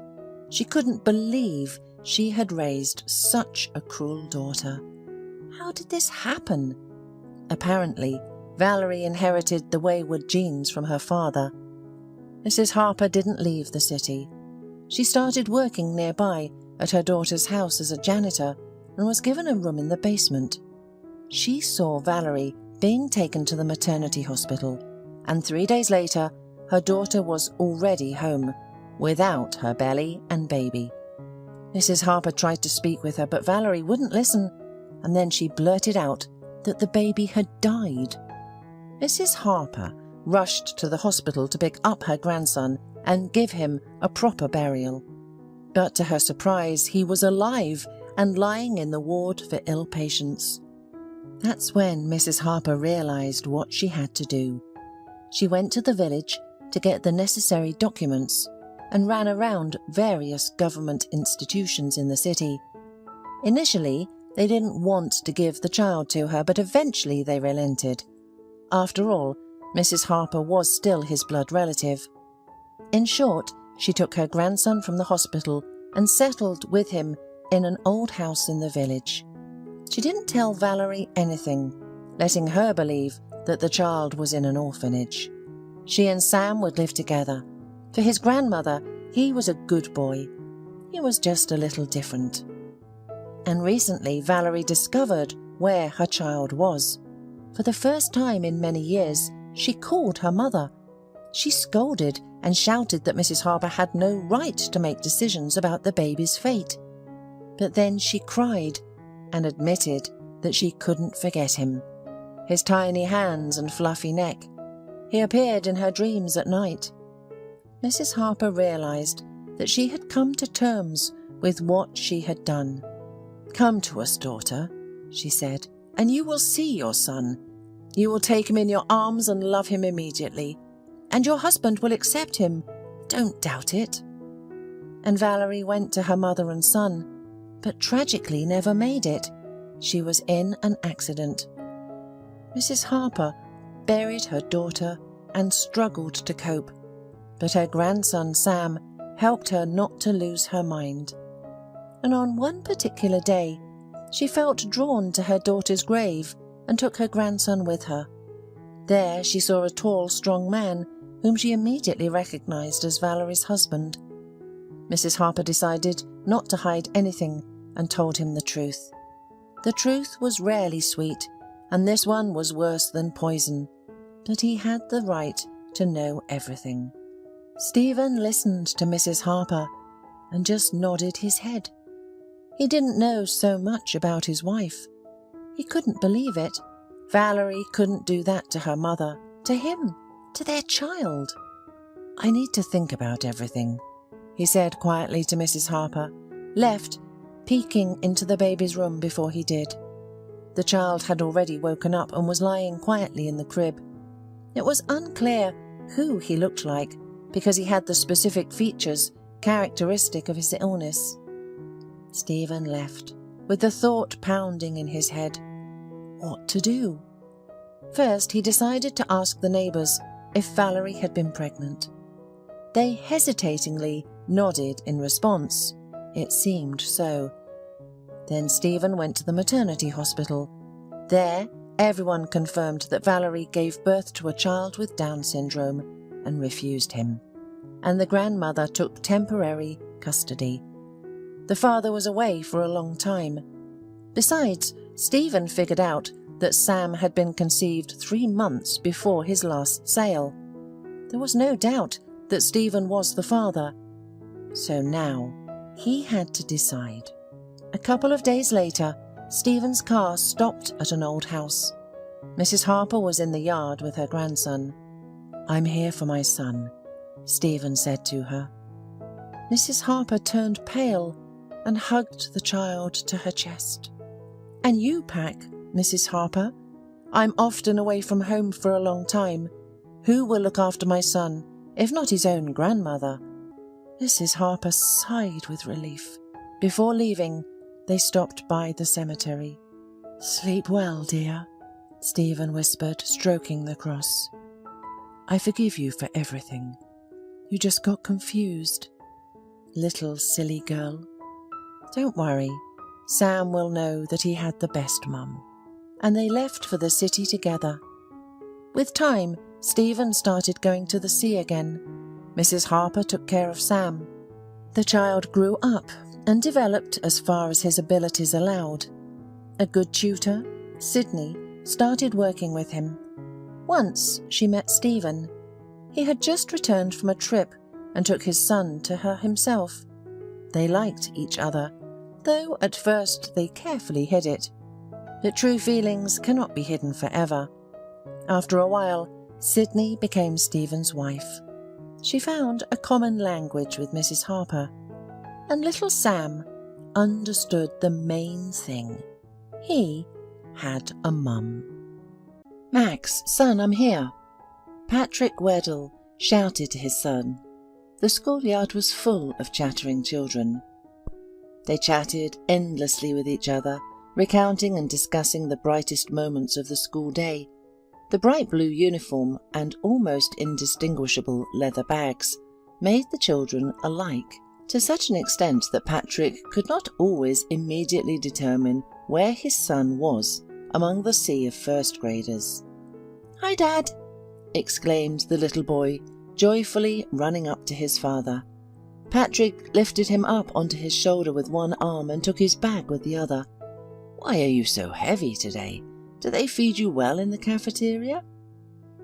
She couldn't believe she had raised such a cruel daughter. How did this happen? Apparently, Valerie inherited the wayward genes from her father. Mrs. Harper didn't leave the city. She started working nearby at her daughter's house as a janitor and was given a room in the basement. She saw Valerie being taken to the maternity hospital, and 3 days later, her daughter was already home, without her belly and baby. Mrs. Harper tried to speak with her, but Valerie wouldn't listen, and then she blurted out that the baby had died. Mrs. Harper rushed to the hospital to pick up her grandson and give him a proper burial. But to her surprise, he was alive and lying in the ward for ill patients. That's when Mrs. Harper realised what she had to do. She went to the village to get the necessary documents and ran around various government institutions in the city. Initially, they didn't want to give the child to her, but eventually they relented. After all, Mrs. Harper was still his blood relative. In short, she took her grandson from the hospital and settled with him in an old house in the village. She didn't tell Valerie anything, letting her believe that the child was in an orphanage. She and Sam would live together. For his grandmother, he was a good boy. He was just a little different. And recently, Valerie discovered where her child was. For the first time in many years, she called her mother. She scolded and shouted that Mrs. Harper had no right to make decisions about the baby's fate. But then she cried and admitted that she couldn't forget him. His tiny hands and fluffy neck. He appeared in her dreams at night. Mrs. Harper realized that she had come to terms with what she had done. "Come to us, daughter," she said, "and you will see your son. You will take him in your arms and love him immediately. And your husband will accept him. Don't doubt it." And Valerie went to her mother and son, but tragically never made it. She was in an accident. Mrs. Harper buried her daughter and struggled to cope, but her grandson Sam helped her not to lose her mind. And on one particular day, she felt drawn to her daughter's grave and took her grandson with her. There she saw a tall, strong man whom she immediately recognized as Valerie's husband. Mrs. Harper decided not to hide anything and told him the truth. The truth was rarely sweet, and this one was worse than poison, but he had the right to know everything. Stephen listened to Mrs. Harper and just nodded his head. He didn't know so much about his wife. He couldn't believe it. Valerie couldn't do that to her mother, to him, to their child. "I need to think about everything," he said quietly to Mrs. Harper, left, peeking into the baby's room before he did. The child had already woken up and was lying quietly in the crib. It was unclear who he looked like because he had the specific features characteristic of his illness. Stephen left, with the thought pounding in his head. What to do? First, he decided to ask the neighbours if Valerie had been pregnant. They hesitatingly nodded in response. It seemed so. Then Stephen went to the maternity hospital. There, everyone confirmed that Valerie gave birth to a child with Down syndrome and refused him. And the grandmother took temporary custody. The father was away for a long time. Besides, Stephen figured out that Sam had been conceived 3 months before his last sale. There was no doubt that Stephen was the father. So now, he had to decide. A couple of days later, Stephen's car stopped at an old house. Mrs. Harper was in the yard with her grandson. "I'm here for my son," Stephen said to her. Mrs. Harper turned pale and hugged the child to her chest. "And you pack, Mrs. Harper. I'm often away from home for a long time. Who will look after my son, if not his own grandmother?" Mrs. Harper sighed with relief. Before leaving, they stopped by the cemetery. "Sleep well, dear," Stephen whispered, stroking the cross. "I forgive you for everything. You just got confused. Little silly girl. Don't worry, Sam will know that he had the best mum." And they left for the city together. With time, Stephen started going to the sea again. Mrs. Harper took care of Sam. The child grew up and developed as far as his abilities allowed. A good tutor, Sydney, started working with him. Once she met Stephen. He had just returned from a trip and took his son to her himself. They liked each other, though at first they carefully hid it. But true feelings cannot be hidden forever. After a while, Sydney became Stephen's wife. She found a common language with Mrs. Harper, and little Sam understood the main thing. He had a mum. "Max, son, I'm here." Patrick Weddell shouted to his son. The schoolyard was full of chattering children. They chatted endlessly with each other, recounting and discussing the brightest moments of the school day. The bright blue uniform and almost indistinguishable leather bags made the children alike, to such an extent that Patrick could not always immediately determine where his son was among the sea of first graders. "Hi, Dad," exclaimed the little boy, joyfully running up to his father. Patrick lifted him up onto his shoulder with one arm and took his bag with the other. "Why are you so heavy today? Do they feed you well in the cafeteria?"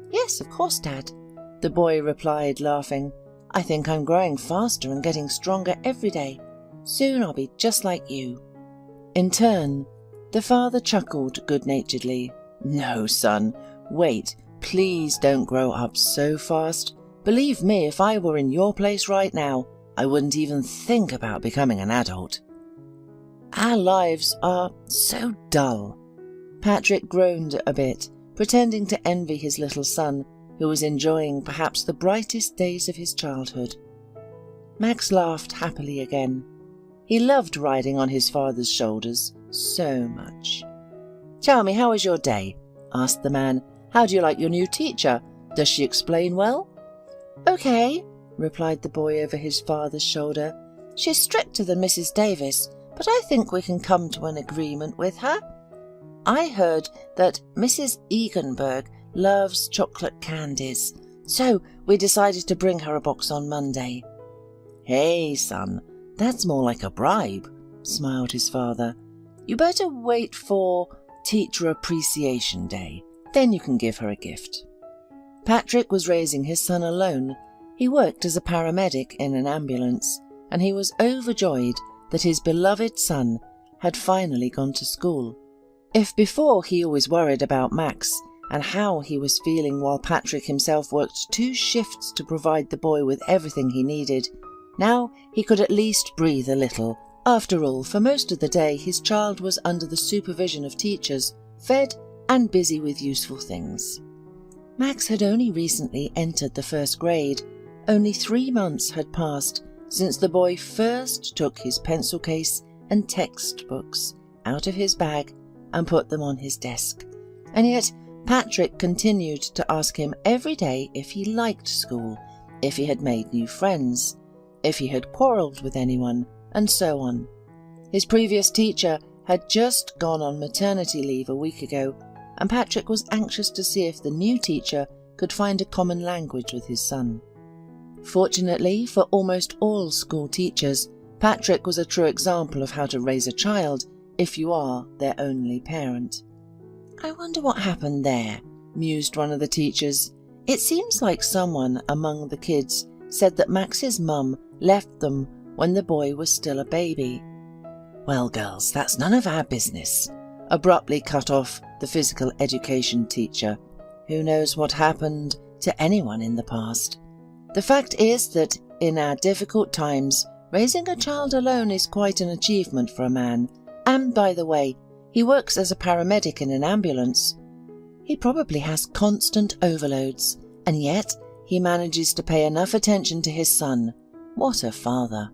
"Yes, of course, Dad," the boy replied, laughing. "I think I'm growing faster and getting stronger every day. Soon I'll be just like you." In turn, the father chuckled good-naturedly. "No, son, wait. Please don't grow up so fast. Believe me, if I were in your place right now, I wouldn't even think about becoming an adult." "Our lives are so dull." Patrick groaned a bit, pretending to envy his little son, who was enjoying perhaps the brightest days of his childhood. Max laughed happily again. He loved riding on his father's shoulders so much. "Tell me, how is your day?" asked the man. "How do you like your new teacher? Does she explain well?" "Okay," replied the boy over his father's shoulder. "She's stricter than Mrs. Davis, but I think we can come to an agreement with her. I heard that Mrs. Eganberg loves chocolate candies, so we decided to bring her a box on Monday." "Hey, son, that's more like a bribe," smiled his father. "You better wait for Teacher Appreciation Day. Then you can give her a gift." Patrick was raising his son alone. He worked as a paramedic in an ambulance, and he was overjoyed that his beloved son had finally gone to school. If before he always worried about Max and how he was feeling while Patrick himself worked 2 shifts to provide the boy with everything he needed, now he could at least breathe a little. After all, for most of the day his child was under the supervision of teachers, fed and busy with useful things. Max had only recently entered the 1st grade. Only 3 months had passed since the boy first took his pencil case and textbooks out of his bag and put them on his desk. And yet Patrick continued to ask him every day if he liked school, if he had made new friends, if he had quarrelled with anyone, and so on. His previous teacher had just gone on maternity leave a week ago, and Patrick was anxious to see if the new teacher could find a common language with his son. Fortunately for almost all school teachers, Patrick was a true example of how to raise a child if you are their only parent. "I wonder what happened there," mused one of the teachers. "It seems like someone among the kids said that Max's mum left them when the boy was still a baby." "Well, girls, that's none of our business," abruptly cut off the physical education teacher. "Who knows what happened to anyone in the past? The fact is that in our difficult times, raising a child alone is quite an achievement for a man. And by the way, he works as a paramedic in an ambulance. He probably has constant overloads, and yet he manages to pay enough attention to his son. What a father."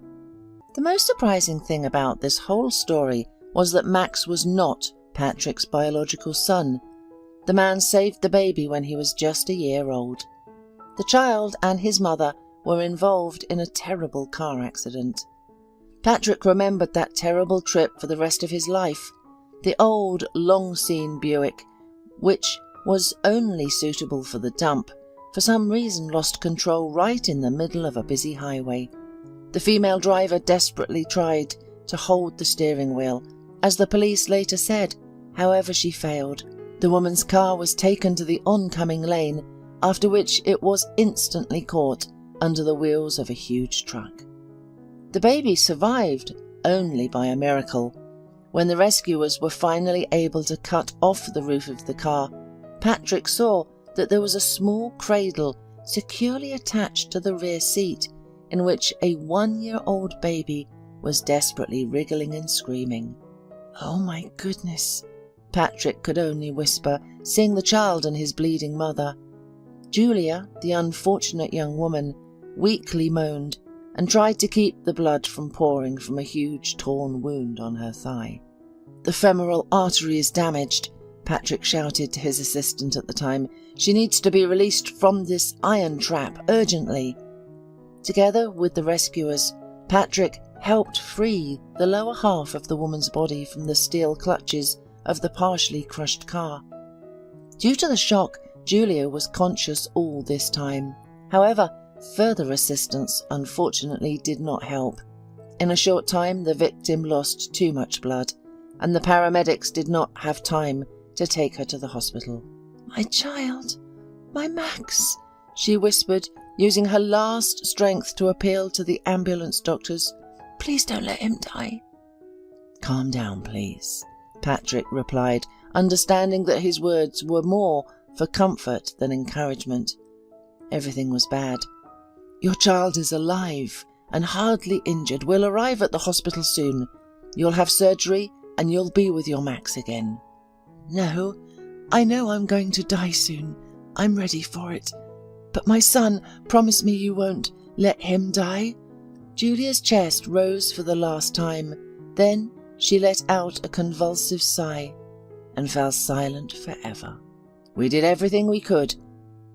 The most surprising thing about this whole story was that Max was not Patrick's biological son. The man saved the baby when he was just a year old. The child and his mother were involved in a terrible car accident. Patrick remembered that terrible trip for the rest of his life. The old, long-seen Buick, which was only suitable for the dump, for some reason lost control right in the middle of a busy highway. The female driver desperately tried to hold the steering wheel, as the police later said. However, she failed. The woman's car was taken to the oncoming lane, after which it was instantly caught under the wheels of a huge truck. The baby survived only by a miracle. When the rescuers were finally able to cut off the roof of the car, Patrick saw that there was a small cradle securely attached to the rear seat, in which a 1-year-old baby was desperately wriggling and screaming. "Oh my goodness," Patrick could only whisper, seeing the child and his bleeding mother. Julia, the unfortunate young woman, weakly moaned and tried to keep the blood from pouring from a huge torn wound on her thigh. "The femoral artery is damaged," Patrick shouted to his assistant at the time. "She needs to be released from this iron trap urgently." Together with the rescuers, Patrick helped free the lower half of the woman's body from the steel clutches of the partially crushed car. Due to the shock, Julia was conscious all this time. However, further assistance unfortunately did not help. In a short time, the victim lost too much blood, and the paramedics did not have time to take her to the hospital. "My child, my Max," she whispered, using her last strength to appeal to the ambulance doctors. "Please don't let him die." "Calm down, please," Patrick replied, understanding that his words were more for comfort than encouragement. Everything was bad. "Your child is alive and hardly injured. We'll arrive at the hospital soon. You'll have surgery and you'll be with your Max again." "No, I know I'm going to die soon. I'm ready for it. But my son, promise me you won't let him die." Julia's chest rose for the last time. Then she let out a convulsive sigh and fell silent forever. "We did everything we could,"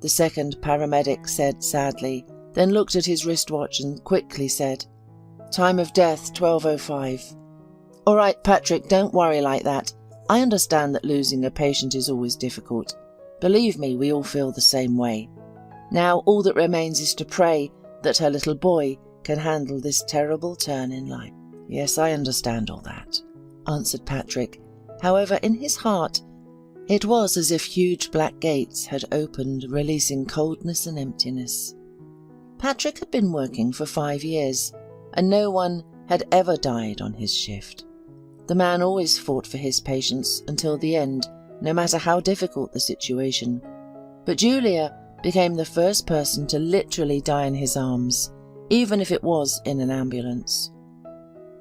the second paramedic said sadly, then looked at his wristwatch and quickly said, "Time of death 12:05. "All right, Patrick, don't worry like that. I understand that losing a patient is always difficult. Believe me, we all feel the same way. Now all that remains is to pray that her little boy can handle this terrible turn in life." "Yes, I understand all that," answered Patrick. However, in his heart, it was as if huge black gates had opened, releasing coldness and emptiness. Patrick had been working for 5 years, and no one had ever died on his shift. The man always fought for his patients until the end, no matter how difficult the situation. But Julia became the first person to literally die in his arms, even if it was in an ambulance.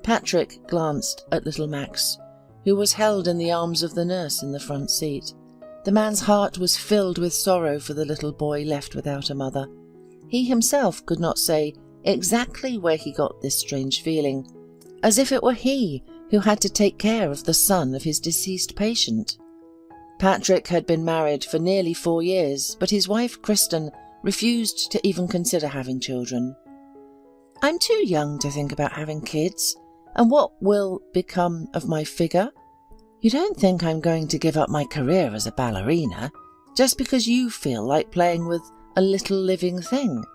Patrick glanced at little Max, who was held in the arms of the nurse in the front seat. The man's heart was filled with sorrow for the little boy left without a mother. He himself could not say exactly where he got this strange feeling, as if it were he who had to take care of the son of his deceased patient. Patrick had been married for nearly 4 years, but his wife Kristen refused to even consider having children. "I'm too young to think about having kids, and what will become of my figure? You don't think I'm going to give up my career as a ballerina just because you feel like playing with a little living thing?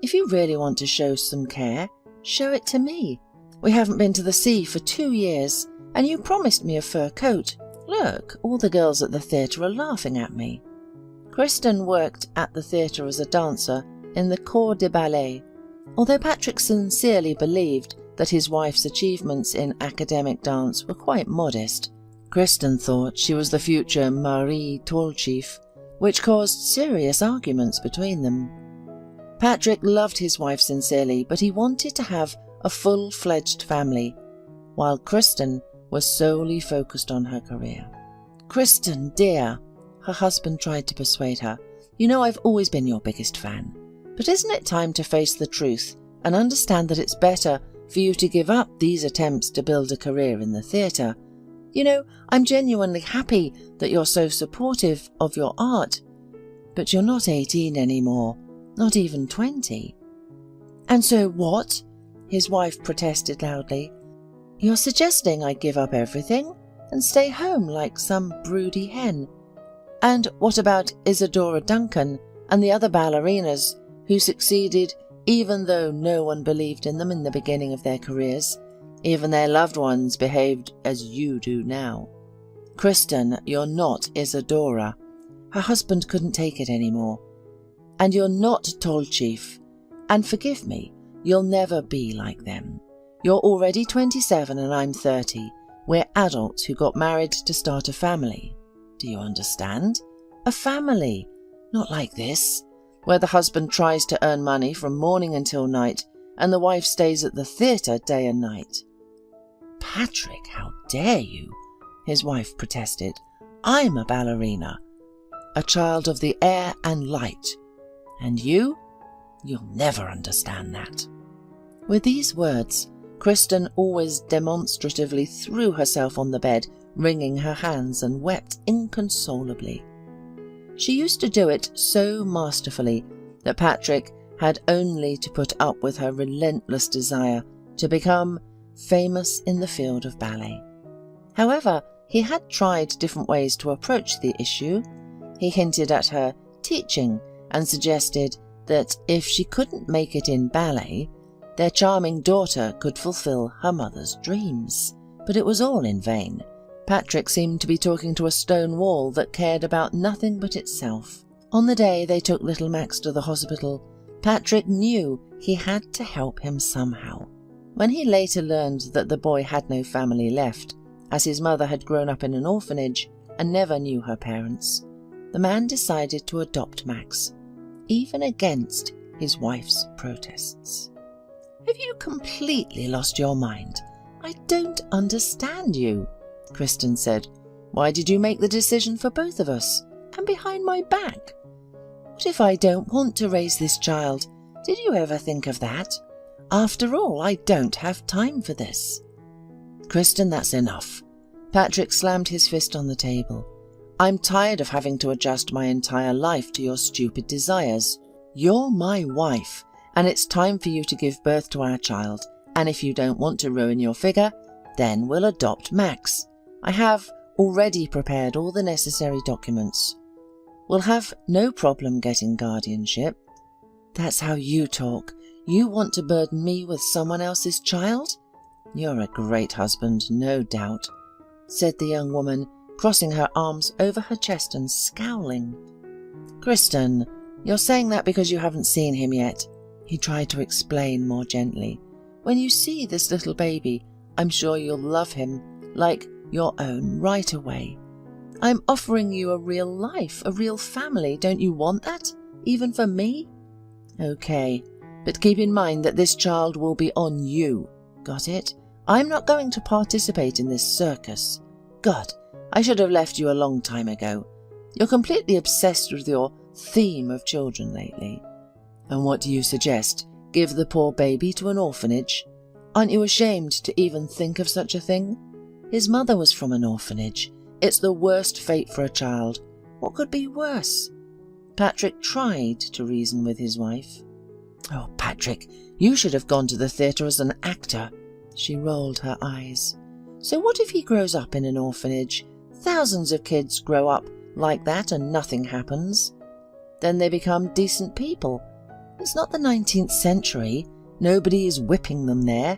If you really want to show some care, show it to me. We haven't been to the sea for 2 years, and you promised me a fur coat. Look, all the girls at the theatre are laughing at me." Kristen worked at the theatre as a dancer in the corps de ballet. Although Patrick sincerely believed that his wife's achievements in academic dance were quite modest, Kristen thought she was the future Marie Tolchief, which caused serious arguments between them. Patrick loved his wife sincerely, but he wanted to have a full-fledged family, while Kristen was solely focused on her career. "Kristen, dear," her husband tried to persuade her, "you know I've always been your biggest fan. But isn't it time to face the truth and understand that it's better for you to give up these attempts to build a career in the theatre? You know, I'm genuinely happy that you're so supportive of your art, but you're not 18 anymore, not even 20. "And so what?" his wife protested loudly. "You're suggesting I give up everything and stay home like some broody hen? And what about Isadora Duncan and the other ballerinas who succeeded even though no one believed in them in the beginning of their careers? Even their loved ones behaved as you do now. Kristen, you're not Isadora." Her husband couldn't take it anymore. "And you're not Tolchief. And forgive me, you'll never be like them. You're already 27 and I'm 30. We're adults who got married to start a family. Do you understand? A family. Not like this, where the husband tries to earn money from morning until night and the wife stays at the theatre day and night." "Patrick, how dare you?" his wife protested. "I'm a ballerina, a child of the air and light. And you'll never understand that." With these words, Kristen always demonstratively threw herself on the bed, wringing her hands, and wept inconsolably. She used to do it so masterfully that Patrick had only to put up with her relentless desire to become famous in the field of ballet. However, he had tried different ways to approach the issue. He hinted at her teaching, and suggested that if she couldn't make it in ballet, their charming daughter could fulfill her mother's dreams. But it was all in vain. Patrick seemed to be talking to a stone wall that cared about nothing but itself. On the day they took little Max to the hospital, Patrick knew he had to help him somehow. When he later learned that the boy had no family left, as his mother had grown up in an orphanage and never knew her parents, the man decided to adopt Max, even against his wife's protests. "Have you completely lost your mind? I don't understand you," Kristen said. "Why did you make the decision for both of us, and behind my back? What if I don't want to raise this child? Did you ever think of that? After all, I don't have time for this." "Kristen, that's enough." Patrick slammed his fist on the table. "I'm tired of having to adjust my entire life to your stupid desires. You're my wife, and it's time for you to give birth to our child, and if you don't want to ruin your figure, then we'll adopt Max. I have already prepared all the necessary documents. We'll have no problem getting guardianship." "That's how you talk. You want to burden me with someone else's child? You're a great husband, no doubt," said the young woman, crossing her arms over her chest and scowling. "Kristen, you're saying that because you haven't seen him yet," he tried to explain more gently. "When you see this little baby, I'm sure you'll love him like your own right away. I'm offering you a real life, a real family. Don't you want that, even for me? Okay, but keep in mind that this child will be on you. Got it? I'm not going to participate in this circus. God, I should have left you a long time ago. You're completely obsessed with your theme of children lately. And what do you suggest? Give the poor baby to an orphanage? Aren't you ashamed to even think of such a thing? His mother was from an orphanage. It's the worst fate for a child. What could be worse?" Patrick tried to reason with his wife. "Oh, Patrick, you should have gone to the theatre as an actor." She rolled her eyes. "So what if he grows up in an orphanage? Thousands of kids grow up like that and nothing happens. Then they become decent people. It's not the 19th century. Nobody is whipping them there."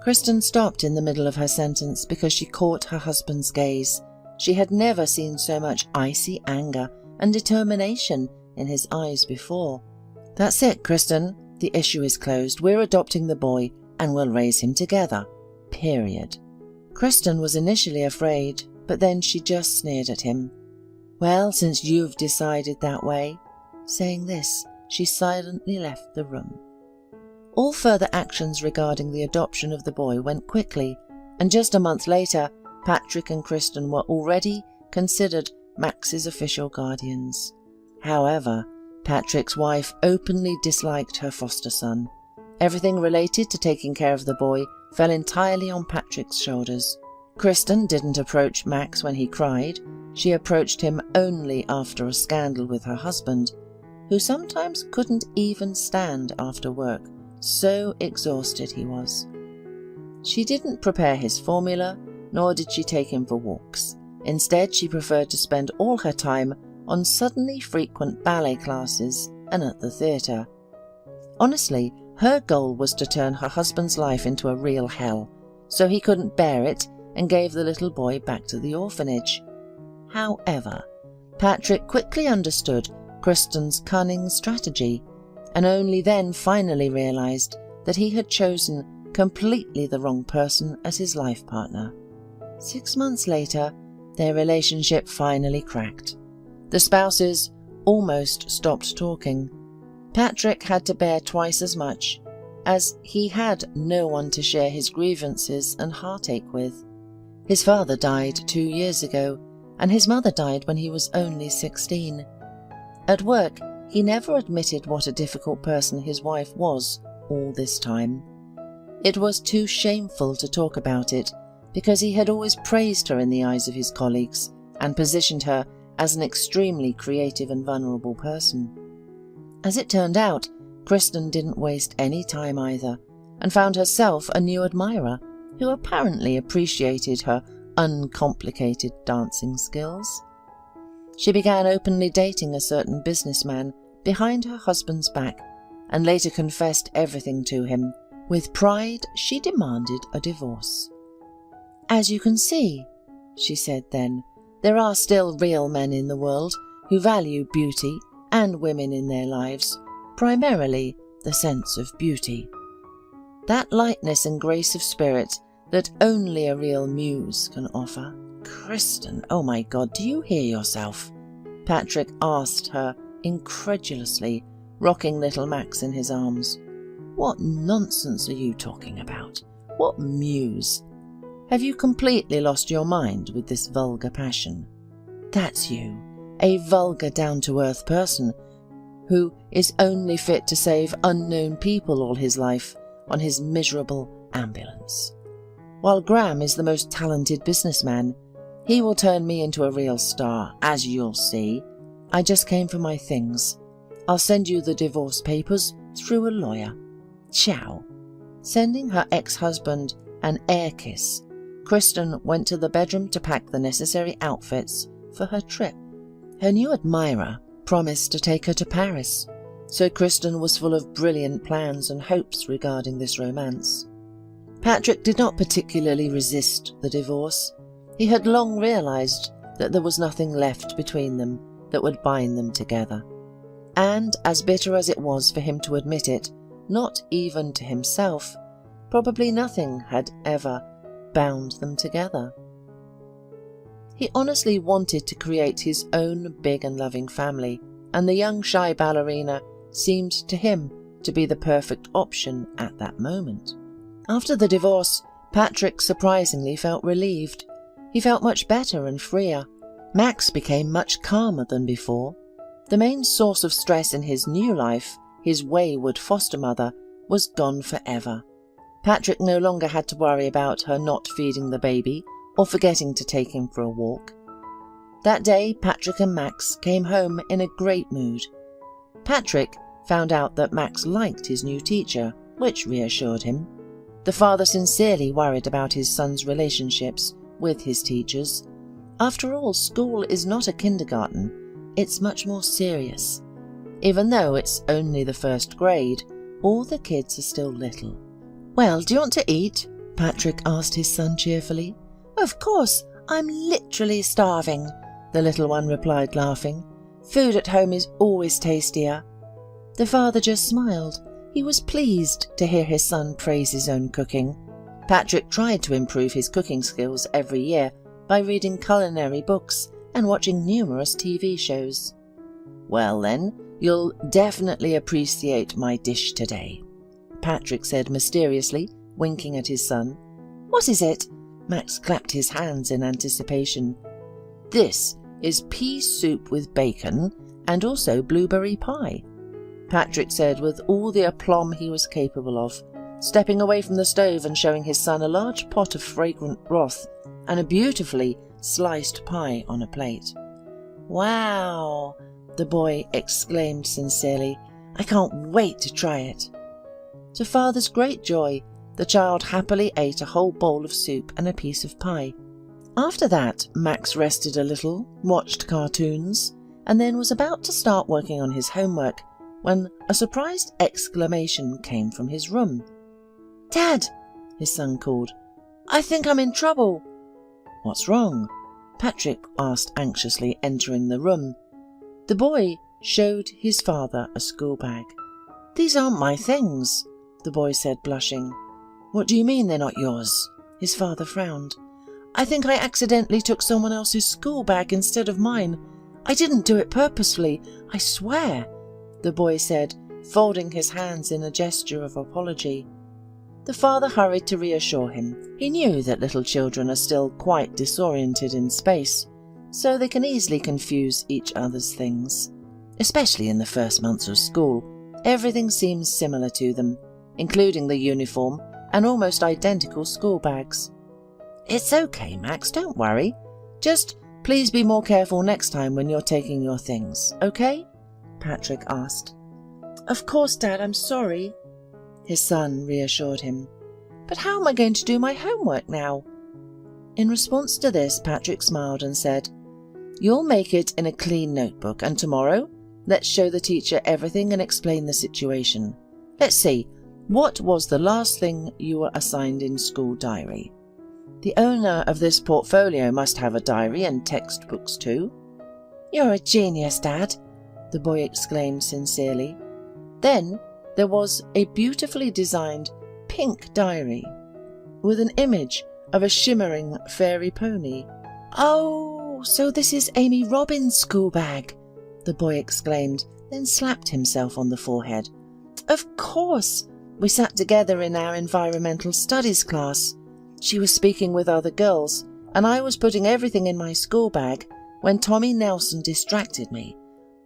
Kristen stopped in the middle of her sentence because she caught her husband's gaze. She had never seen so much icy anger and determination in his eyes before. "That's it, Kristen. The issue is closed. We're adopting the boy and we'll raise him together. Period." Kristen was initially afraid, but then she just sneered at him. "Well, since you've decided that way." Saying this, she silently left the room. All further actions regarding the adoption of the boy went quickly, and just a month later, Patrick and Kristen were already considered Max's official guardians. However, Patrick's wife openly disliked her foster son. Everything related to taking care of the boy fell entirely on Patrick's shoulders. Kristen didn't approach Max when he cried. She approached him only after a scandal with her husband, who sometimes couldn't even stand after work, so exhausted he was. She didn't prepare his formula, nor did she take him for walks. Instead, she preferred to spend all her time on suddenly frequent ballet classes and at the theatre. Honestly, her goal was to turn her husband's life into a real hell, so he couldn't bear it and gave the little boy back to the orphanage. However, Patrick quickly understood Kristen's cunning strategy, and only then finally realized that he had chosen completely the wrong person as his life partner. 6 months later, their relationship finally cracked. The spouses almost stopped talking. Patrick had to bear twice as much, as he had no one to share his grievances and heartache with. His father died 2 years ago, and his mother died when he was only 16. At work, he never admitted what a difficult person his wife was all this time. It was too shameful to talk about it, because he had always praised her in the eyes of his colleagues and positioned her as an extremely creative and vulnerable person. As it turned out, Kristen didn't waste any time either, and found herself a new admirer who apparently appreciated her uncomplicated dancing skills. She began openly dating a certain businessman behind her husband's back and later confessed everything to him. With pride, she demanded a divorce. "As you can see," she said then, "there are still real men in the world who value beauty and women in their lives, primarily the sense of beauty. That lightness and grace of spirit that only a real muse can offer." "Kristen, oh my God, do you hear yourself?" Patrick asked her incredulously, rocking little Max in his arms. "What nonsense are you talking about? What muse? Have you completely lost your mind with this vulgar passion? That's you, a vulgar, down-to-earth person who is only fit to save unknown people all his life on his miserable ambulance. While Graham is the most talented businessman, he will turn me into a real star, as you'll see. I just came for my things. I'll send you the divorce papers through a lawyer. Ciao." Sending her ex-husband an air kiss, Kristen went to the bedroom to pack the necessary outfits for her trip. Her new admirer promised to take her to Paris, so Kristen was full of brilliant plans and hopes regarding this romance. Patrick did not particularly resist the divorce. He had long realized that there was nothing left between them that would bind them together. And as bitter as it was for him to admit it, not even to himself, probably nothing had ever bound them together. He honestly wanted to create his own big and loving family, and the young shy ballerina seemed to him to be the perfect option at that moment. After the divorce, Patrick surprisingly felt relieved. He felt much better and freer. Max became much calmer than before. The main source of stress in his new life, his wayward foster mother, was gone forever. Patrick no longer had to worry about her not feeding the baby or forgetting to take him for a walk. That day, Patrick and Max came home in a great mood. Patrick found out that Max liked his new teacher, which reassured him. The father sincerely worried about his son's relationships with his teachers. After all, school is not a kindergarten. It's much more serious. Even though it's only the first grade, all the kids are still little. "Well, do you want to eat?" Patrick asked his son cheerfully. "Of course, I'm literally starving," the little one replied, laughing. "Food at home is always tastier." The father just smiled. He was pleased to hear his son praise his own cooking. Patrick tried to improve his cooking skills every year by reading culinary books and watching numerous TV shows. "Well then, you'll definitely appreciate my dish today," Patrick said mysteriously, winking at his son. "What is it?" Max clapped his hands in anticipation. "This is pea soup with bacon and also blueberry pie," Patrick said with all the aplomb he was capable of, stepping away from the stove and showing his son a large pot of fragrant broth and a beautifully sliced pie on a plate. "Wow!" the boy exclaimed sincerely. "I can't wait to try it." To father's great joy, the child happily ate a whole bowl of soup and a piece of pie. After that, Max rested a little, watched cartoons, and then was about to start working on his homework when a surprised exclamation came from his room. "Dad!" his son called. "I think I'm in trouble." "What's wrong?" Patrick asked anxiously, entering the room. The boy showed his father a school bag. "These aren't my things," the boy said, blushing. "What do you mean they're not yours?" His father frowned. "I think I accidentally took someone else's school bag instead of mine. I didn't do it purposefully, I swear," the boy said, folding his hands in a gesture of apology. The father hurried to reassure him. He knew that little children are still quite disoriented in space, so they can easily confuse each other's things. Especially in the first months of school, everything seems similar to them, including the uniform and almost identical school bags. "It's okay, Max, don't worry. Just please be more careful next time when you're taking your things, okay?" Patrick asked. "Of course, Dad, I'm sorry," his son reassured him. "But how am I going to do my homework now?" In response to this, Patrick smiled and said, You'll make it in a clean notebook, and tomorrow, let's show the teacher everything and explain the situation. Let's see, what was the last thing you were assigned in school diary? The owner of this portfolio must have a diary and textbooks too. You're a genius, Dad, the boy exclaimed sincerely. Then there was a beautifully designed pink diary with an image of a shimmering fairy pony. Oh, so this is Amy Robin's school bag, the boy exclaimed, then slapped himself on the forehead. Of course, we sat together in our environmental studies class. She was speaking with other girls, and I was putting everything in my school bag when Tommy Nelson distracted me.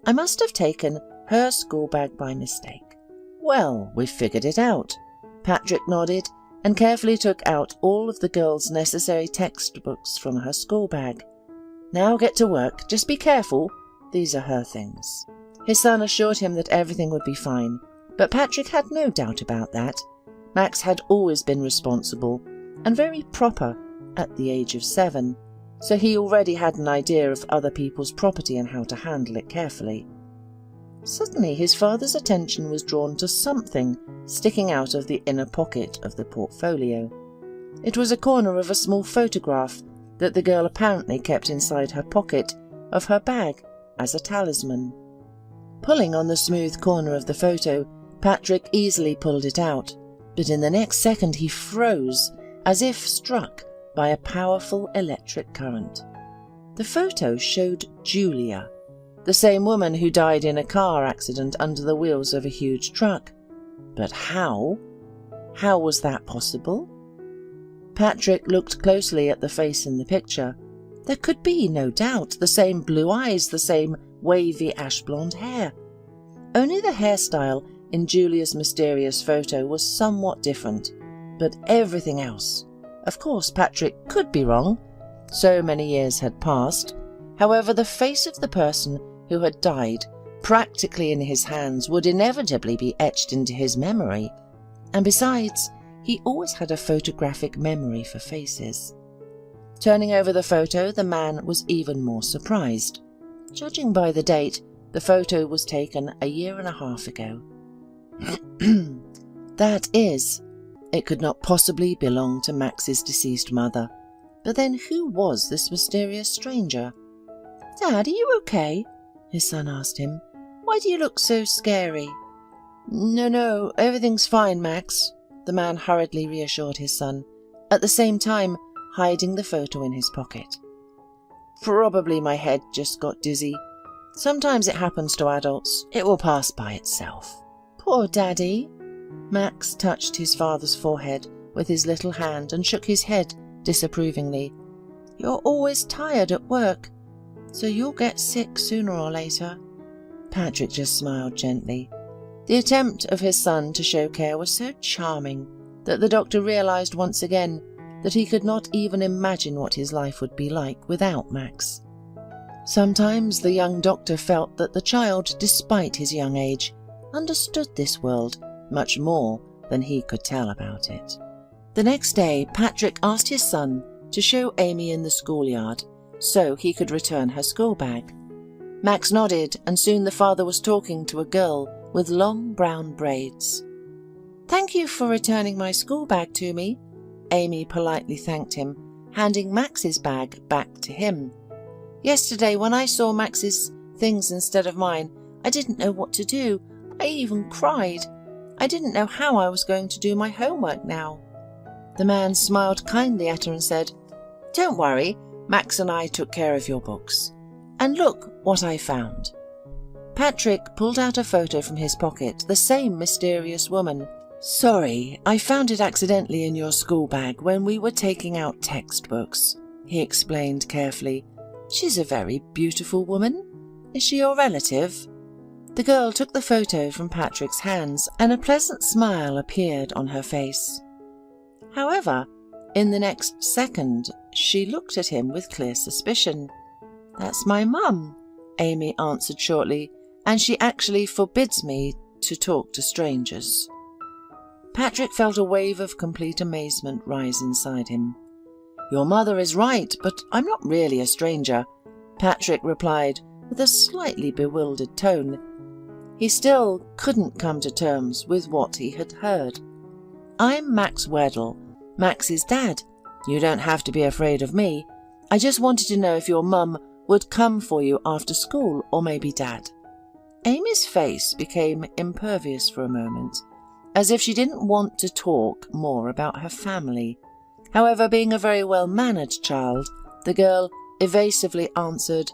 I must have taken her school bag by mistake. Well, we figured it out. Patrick nodded and carefully took out all of the girls' necessary textbooks from her school bag. Now get to work. Just be careful. These are her things. His son assured him that everything would be fine, but Patrick had no doubt about that. Max had always been responsible and very proper at the age of 7, so he already had an idea of other people's property and how to handle it carefully. Suddenly his father's attention was drawn to something sticking out of the inner pocket of the portfolio. It was a corner of a small photograph that the girl apparently kept inside her pocket of her bag as a talisman. Pulling on the smooth corner of the photo, Patrick easily pulled it out, but in the next second he froze, as if struck by a powerful electric current. The photo showed Julia, the same woman who died in a car accident under the wheels of a huge truck. But how? How was that possible? Patrick looked closely at the face in the picture. There could be no doubt the same blue eyes, the same wavy ash-blonde hair. Only the hairstyle in Julia's mysterious photo was somewhat different, but everything else. Of course, Patrick could be wrong. So many years had passed. However, the face of the person who had died practically in his hands would inevitably be etched into his memory. And besides, he always had a photographic memory for faces. Turning over the photo, the man was even more surprised. Judging by the date, the photo was taken a year and a half ago. That is, it could not possibly belong to Max's deceased mother. But then who was this mysterious stranger? Dad, are you okay? His son asked him. Why do you look so scary? No, everything's fine, Max, the man hurriedly reassured his son, at the same time hiding the photo in his pocket. Probably my head just got dizzy. Sometimes it happens to adults. It will pass by itself. Poor Daddy. Max touched his father's forehead with his little hand and shook his head disapprovingly. You're always tired at work, so you'll get sick sooner or later. Patrick just smiled gently. The attempt of his son to show care was so charming that the doctor realized once again that he could not even imagine what his life would be like without Max. Sometimes the young doctor felt that the child, despite his young age, understood this world much more than he could tell about it. The next day, Patrick asked his son to show Amy in the schoolyard so he could return her school bag. Max nodded, and soon the father was talking to a girl with long brown braids. Thank you for returning my school bag to me, Amy politely thanked him, handing Max's bag back to him. Yesterday, when I saw Max's things instead of mine, I didn't know what to do. I even cried. I didn't know how I was going to do my homework now. The man smiled kindly at her and said, Don't worry, Max and I took care of your books. And look what I found. Patrick pulled out a photo from his pocket, the same mysterious woman. Sorry, I found it accidentally in your school bag when we were taking out textbooks, he explained carefully. She's a very beautiful woman. Is she your relative? The girl took the photo from Patrick's hands, and a pleasant smile appeared on her face. However, in the next second, she looked at him with clear suspicion. That's my mum, Amy answered shortly, and she actually forbids me to talk to strangers. Patrick felt a wave of complete amazement rise inside him. Your mother is right, but I'm not really a stranger. Patrick replied with a slightly bewildered tone. He still couldn't come to terms with what he had heard. "I'm Max Weddle, Max's dad. You don't have to be afraid of me. I just wanted to know if your mum would come for you after school, or maybe dad." Amy's face became impervious for a moment, as if she didn't want to talk more about her family. However, being a very well-mannered child, the girl evasively answered,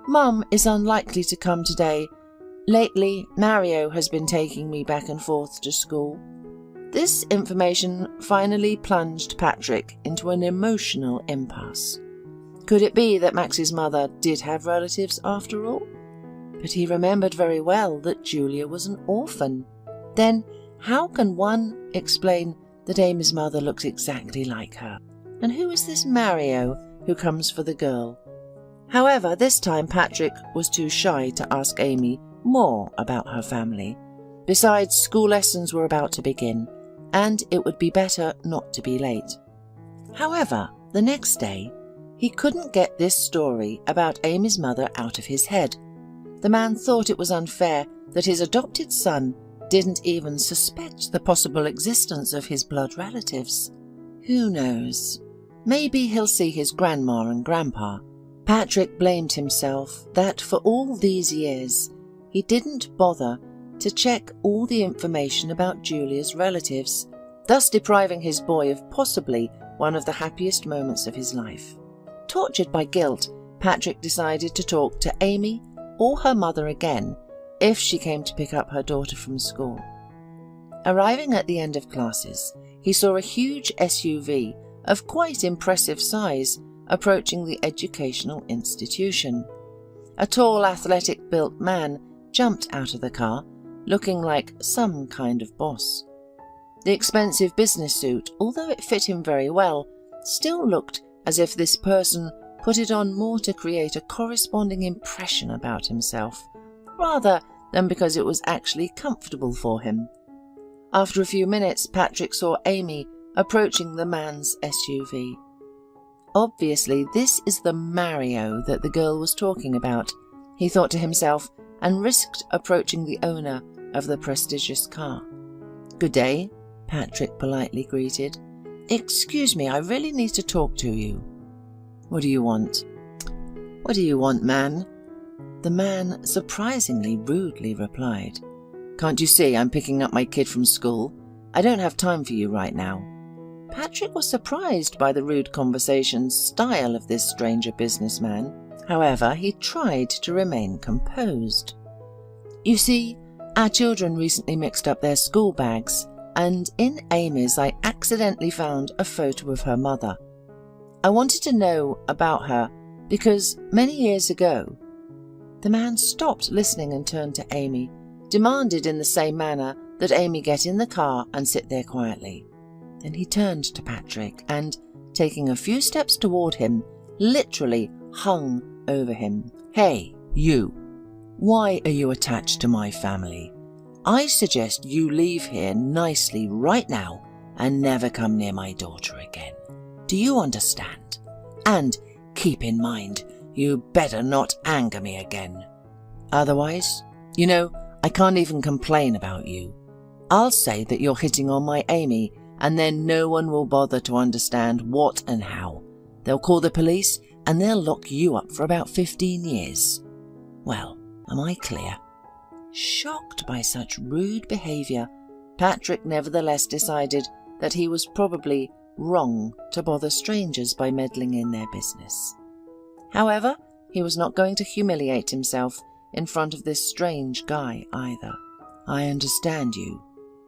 "Mum is unlikely to come today. Lately, Mario has been taking me back and forth to school." This information finally plunged Patrick into an emotional impasse. Could it be that Max's mother did have relatives after all? But he remembered very well that Julia was an orphan. Then how can one explain that Amy's mother looks exactly like her? And who is this Mario who comes for the girl? However, this time Patrick was too shy to ask Amy more about her family. Besides, school lessons were about to begin, and it would be better not to be late. However, the next day, he couldn't get this story about Amy's mother out of his head. The man thought it was unfair that his adopted son didn't even suspect the possible existence of his blood relatives. Who knows? Maybe he'll see his grandma and grandpa. Patrick blamed himself that for all these years, he didn't bother to check all the information about Julia's relatives, thus depriving his boy of possibly one of the happiest moments of his life. Tortured by guilt, Patrick decided to talk to Amy or her mother again if she came to pick up her daughter from school. Arriving at the end of classes, he saw a huge SUV of quite impressive size approaching the educational institution. A tall, athletic-built man jumped out of the car, looking like some kind of boss. The expensive business suit, although it fit him very well, still looked as if this person put it on more to create a corresponding impression about himself, rather than because it was actually comfortable for him. After a few minutes, Patrick saw Amy approaching the man's SUV. Obviously, this is the Mario that the girl was talking about, he thought to himself, and risked approaching the owner of the prestigious car. "Good day," Patrick politely greeted. "Excuse me, I really need to talk to you." "What do you want?" "What do you want, man?" The man surprisingly rudely replied. "Can't you see I'm picking up my kid from school? I don't have time for you right now." Patrick was surprised by the rude conversation style of this stranger businessman. However, he tried to remain composed. "You see, our children recently mixed up their school bags, and in Amy's I accidentally found a photo of her mother. I wanted to know about her because many years ago—" The man stopped listening and turned to Amy, demanded in the same manner that Amy get in the car and sit there quietly. Then he turned to Patrick and, taking a few steps toward him, literally hung over him. "Hey, you! Why are you attached to my family? I suggest you leave here nicely right now and never come near my daughter again. Do you understand? And keep in mind, you better not anger me again. Otherwise, I can't even complain about you. I'll say that you're hitting on my Amy, and then no one will bother to understand what and how. They'll call the police and they'll lock you up for about 15 years. Well, am I clear?" Shocked by such rude behaviour, Patrick nevertheless decided that he was probably wrong to bother strangers by meddling in their business. However, he was not going to humiliate himself in front of this strange guy either. "I understand you,"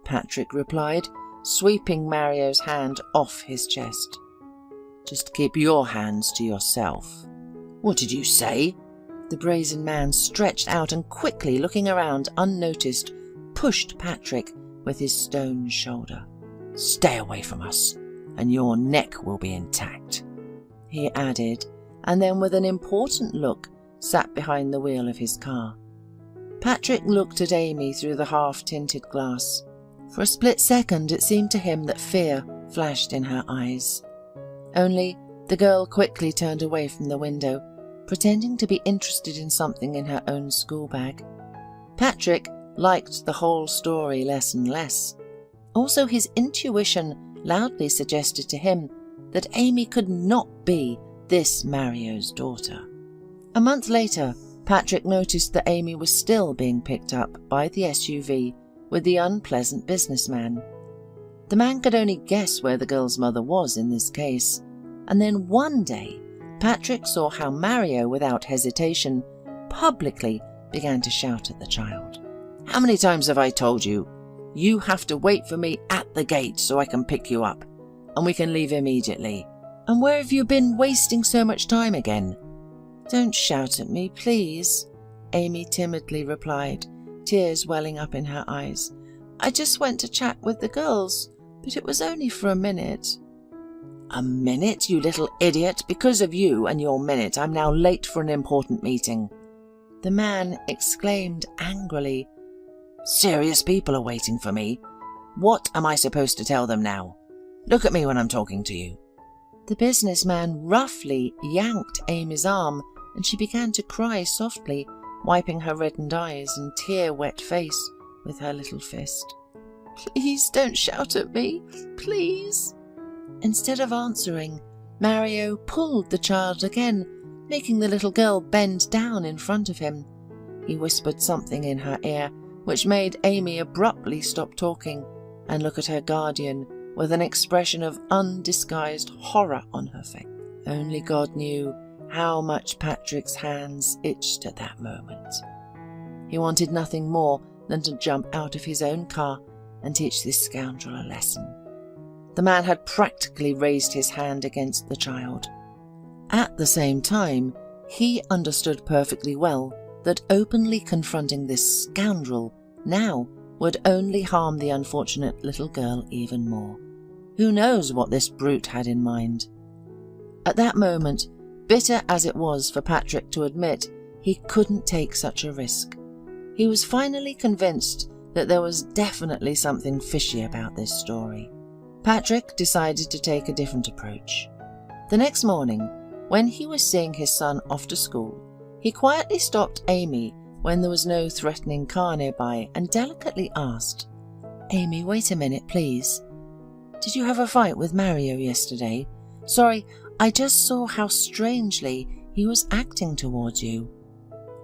Patrick replied, sweeping Mario's hand off his chest. "Just keep your hands to yourself." "What did you say?" The brazen man stretched out and, quickly looking around unnoticed, pushed Patrick with his stone shoulder. "Stay away from us, and your neck will be intact," he added, and then with an important look sat behind the wheel of his car. Patrick looked at Amy through the half-tinted glass. For a split second it seemed to him that fear flashed in her eyes. Only the girl quickly turned away from the window, pretending to be interested in something in her own school bag. Patrick liked the whole story less and less. Also, his intuition loudly suggested to him that Amy could not be this Mario's daughter. A month later, Patrick noticed that Amy was still being picked up by the SUV with the unpleasant businessman. The man could only guess where the girl's mother was in this case, and then one day, Patrick saw how Mario, without hesitation, publicly began to shout at the child. "How many times have I told you? You have to wait for me at the gate so I can pick you up, and we can leave immediately. And where have you been wasting so much time again?" "Don't shout at me, please," Amy timidly replied, tears welling up in her eyes. "I just went to chat with the girls, but it was only for a minute." "A minute, you little idiot! Because of you and your minute, I'm now late for an important meeting," the man exclaimed angrily. "Serious people are waiting for me. What am I supposed to tell them now? Look at me when I'm talking to you." The businessman roughly yanked Amy's arm, and she began to cry softly, wiping her reddened eyes and tear-wet face with her little fist. "Please don't shout at me, please." Instead of answering, Mario pulled the child again, making the little girl bend down in front of him. He whispered something in her ear, which made Amy abruptly stop talking and look at her guardian with an expression of undisguised horror on her face. Only God knew how much Patrick's hands itched at that moment. He wanted nothing more than to jump out of his own car and teach this scoundrel a lesson. The man had practically raised his hand against the child. At the same time, he understood perfectly well that openly confronting this scoundrel now would only harm the unfortunate little girl even more. Who knows what this brute had in mind? At that moment, bitter as it was for Patrick to admit, he couldn't take such a risk. He was finally convinced that there was definitely something fishy about this story. Patrick decided to take a different approach. The next morning, when he was seeing his son off to school, he quietly stopped Amy when there was no threatening car nearby and delicately asked, "Amy, wait a minute, please. Did you have a fight with Mario yesterday? Sorry, I just saw how strangely he was acting towards you."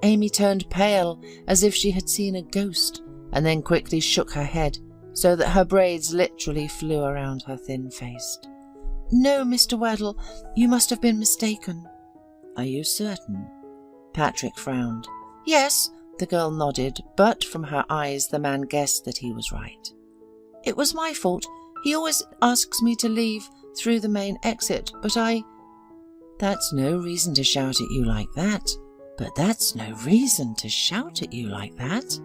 Amy turned pale as if she had seen a ghost and then quickly shook her head so that her braids literally flew around her thin face. "No, Mr. Weddle, you must have been mistaken." "Are you certain?" Patrick frowned. "Yes," the girl nodded, but from her eyes the man guessed that he was right. "It was my fault. He always asks me to leave through the main exit, but I—" "That's no reason to shout at you like that. But that's no reason to shout at you like that,"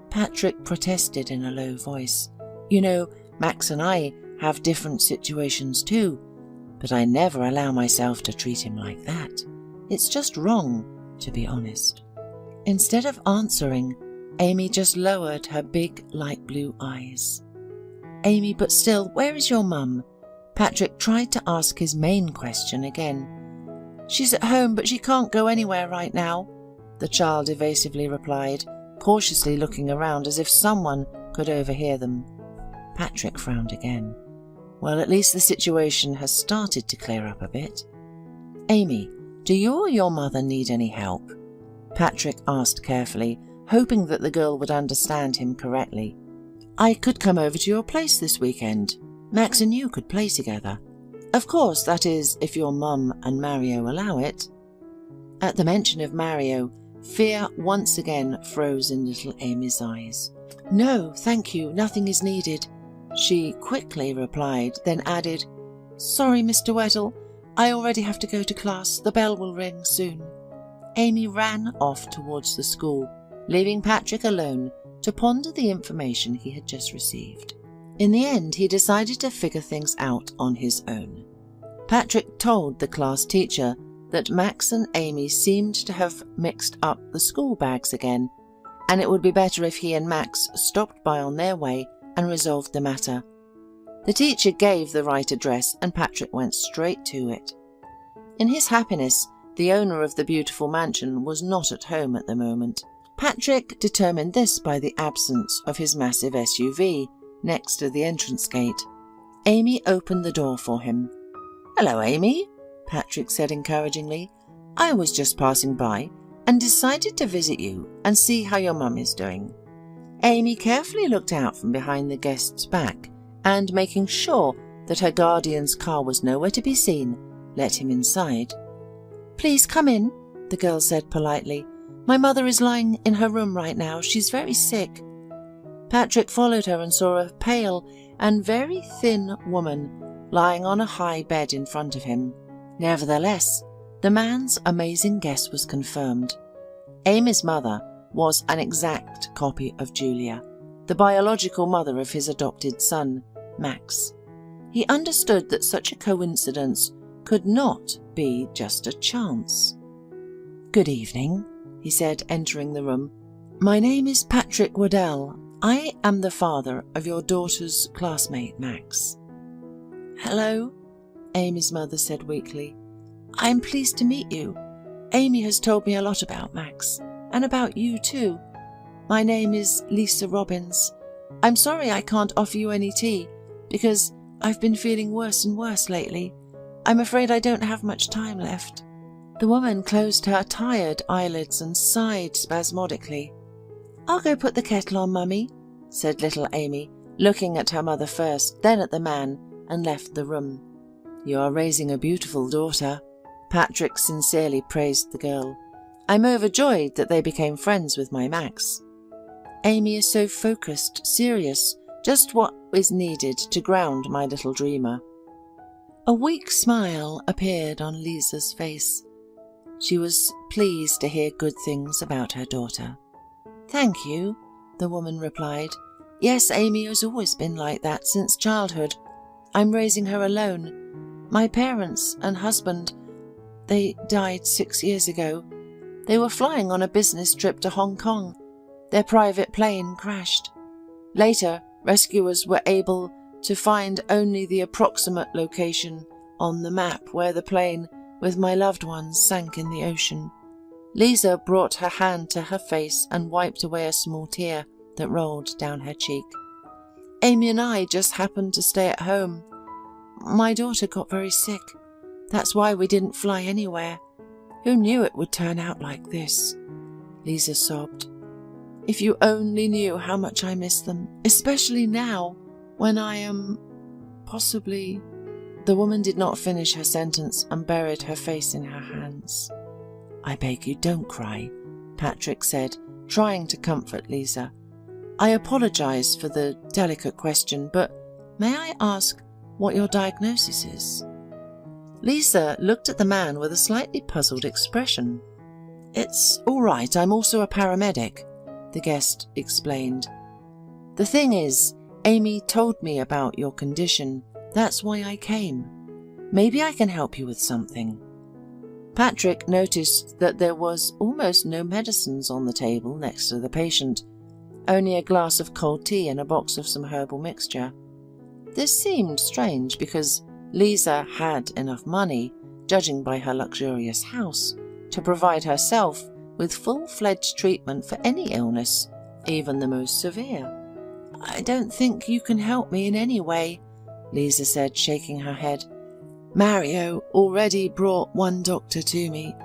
Patrick protested in a low voice. "You know, Max and I have different situations too, but I never allow myself to treat him like that. It's just wrong, to be honest." Instead of answering, Amy just lowered her big light blue eyes. "Amy, but still, where is your mum?" Patrick tried to ask his main question again. "She's at home, but she can't go anywhere right now," the child evasively replied, cautiously looking around as if someone could overhear them. Patrick frowned again. Well, at least the situation has started to clear up a bit. "Amy, do you or your mother need any help?" Patrick asked carefully, hoping that the girl would understand him correctly. "I could come over to your place this weekend. Max and you could play together. Of course, that is, if your mum and Mario allow it." At the mention of Mario, fear once again froze in little Amy's eyes. "No, thank you, nothing is needed," she quickly replied, then added, "Sorry, Mr. Weddle, I already have to go to class. The bell will ring soon." Amy ran off towards the school, leaving Patrick alone to ponder the information he had just received. In the end, he decided to figure things out on his own. Patrick told the class teacher that Max and Amy seemed to have mixed up the school bags again, and it would be better if he and Max stopped by on their way and resolved the matter. The teacher gave the right address and Patrick went straight to it. In his happiness, the owner of the beautiful mansion, was not at home at the moment. Patrick determined this by the absence of his massive SUV next to the entrance gate. Amy opened the door for him. "Hello, Amy," Patrick said encouragingly. "I was just passing by and decided to visit you and see how your mum is doing." Amy carefully looked out from behind the guest's back and, making sure that her guardian's car was nowhere to be seen, let him inside. "Please come in," the girl said politely. "My mother is lying in her room right now. She's very sick." Patrick followed her and saw a pale and very thin woman lying on a high bed in front of him. Nevertheless, the man's amazing guess was confirmed. Amy's mother was an exact copy of Julia, the biological mother of his adopted son, Max. He understood that such a coincidence could not be just a chance. "Good evening," he said, entering the room. "My name is Patrick Waddell. I am the father of your daughter's classmate, Max." "Hello," Amy's mother said weakly. "I'm pleased to meet you. Amy has told me a lot about Max, and about you too. My name is Lisa Robbins. I'm sorry I can't offer you any tea, because I've been feeling worse and worse lately. I'm afraid I don't have much time left." The woman closed her tired eyelids and sighed spasmodically. "I'll go put the kettle on, Mummy," said little Amy, looking at her mother first, then at the man, and left the room. "You are raising a beautiful daughter," Patrick sincerely praised the girl. "I'm overjoyed that they became friends with my Max. Amy is so focused, serious, just what is needed to ground my little dreamer." A weak smile appeared on Lisa's face. She was pleased to hear good things about her daughter. "Thank you," the woman replied. "Yes, Amy has always been like that since childhood. I'm raising her alone. My parents and husband, they died 6 years ago. They were flying on a business trip to Hong Kong. Their private plane crashed. Later, rescuers were able to find only the approximate location on the map where the plane with my loved ones sank in the ocean." Lisa brought her hand to her face and wiped away a small tear that rolled down her cheek. "Amy and I just happened to stay at home. My daughter got very sick. That's why we didn't fly anywhere. Who knew it would turn out like this?" Lisa sobbed. "If you only knew how much I miss them, especially now, when I am possibly—" The woman did not finish her sentence and buried her face in her hands. "I beg you, don't cry," Patrick said, trying to comfort Lisa. "I apologize for the delicate question, but may I ask what your diagnosis is?" Lisa looked at the man with a slightly puzzled expression. "It's all right, I'm also a paramedic," the guest explained. "The thing is, Amy told me about your condition. That's why I came. Maybe I can help you with something." Patrick noticed that there was almost no medicines on the table next to the patient, only a glass of cold tea and a box of some herbal mixture. This seemed strange because Lisa had enough money, judging by her luxurious house, to provide herself with full-fledged treatment for any illness, even the most severe. "I don't think you can help me in any way," Lisa said, shaking her head. "Mario already brought one doctor to me.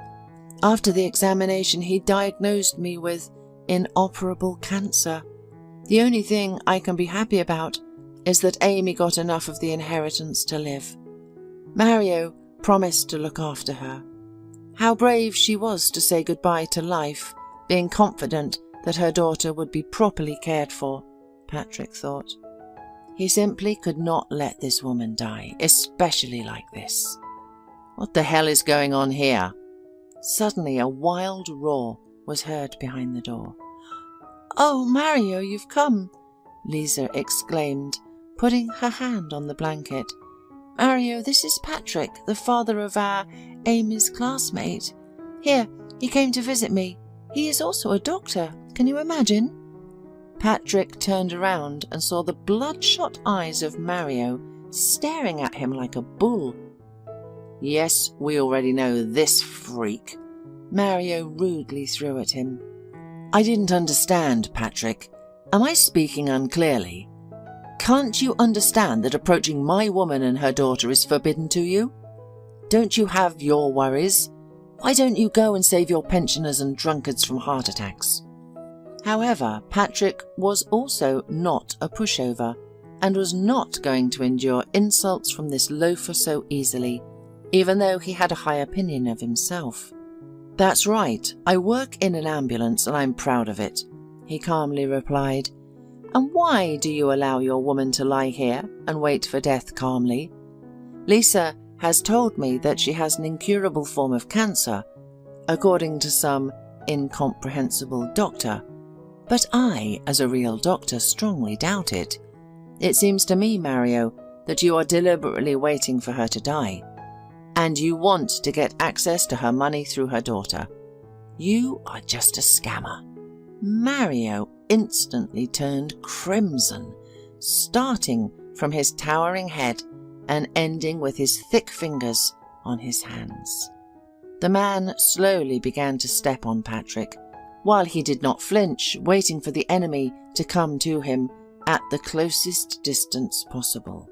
After the examination, he diagnosed me with inoperable cancer. The only thing I can be happy about is that Amy got enough of the inheritance to live. Mario promised to look after her." How brave she was to say goodbye to life, being confident that her daughter would be properly cared for, Patrick thought. He simply could not let this woman die, especially like this. "What the hell is going on here?" Suddenly a wild roar was heard behind the door. "Oh, Mario, you've come!" Lisa exclaimed, putting her hand on the blanket. "Mario, this is Patrick, the father of Amy's classmate. Here, he came to visit me. He is also a doctor. Can you imagine?" Patrick turned around and saw the bloodshot eyes of Mario staring at him like a bull. "Yes, we already know this freak," Mario rudely threw at him. "I didn't understand, Patrick. Am I speaking unclearly? Can't you understand that approaching my woman and her daughter is forbidden to you? Don't you have your worries? Why don't you go and save your pensioners and drunkards from heart attacks?" However, Patrick was also not a pushover and was not going to endure insults from this loafer so easily, even though he had a high opinion of himself. "That's right, I work in an ambulance and I'm proud of it," he calmly replied. "And why do you allow your woman to lie here and wait for death calmly? Lisa has told me that she has an incurable form of cancer, according to some incomprehensible doctor. But I, as a real doctor, strongly doubt it. It seems to me, Mario, that you are deliberately waiting for her to die. And you want to get access to her money through her daughter. You are just a scammer." Mario instantly turned crimson, starting from his towering head and ending with his thick fingers on his hands. The man slowly began to step on Patrick, while he did not flinch, waiting for the enemy to come to him at the closest distance possible.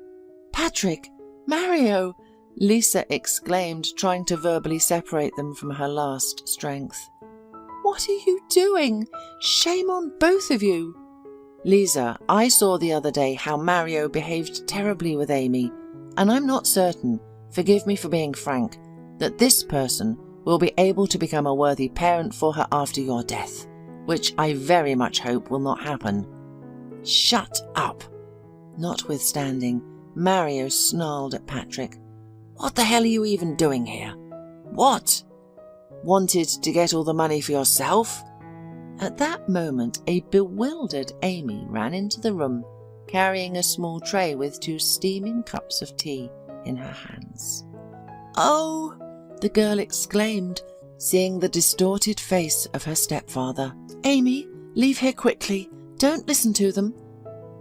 "Patrick! Mario!" Lisa exclaimed, trying to verbally separate them from her last strength. "What are you doing? Shame on both of you!" "Lisa, I saw the other day how Mario behaved terribly with Amy, and I'm not certain, forgive me for being frank, that this person will be able to become a worthy parent for her after your death, which I very much hope will not happen." "Shut up!" Notwithstanding, Mario snarled at Patrick. "What the hell are you even doing here? What? Wanted to get all the money for yourself?" At that moment, a bewildered Amy ran into the room, carrying a small tray with 2 steaming cups of tea in her hands. "Oh!" the girl exclaimed, seeing the distorted face of her stepfather. "Amy, leave here quickly. Don't listen to them,"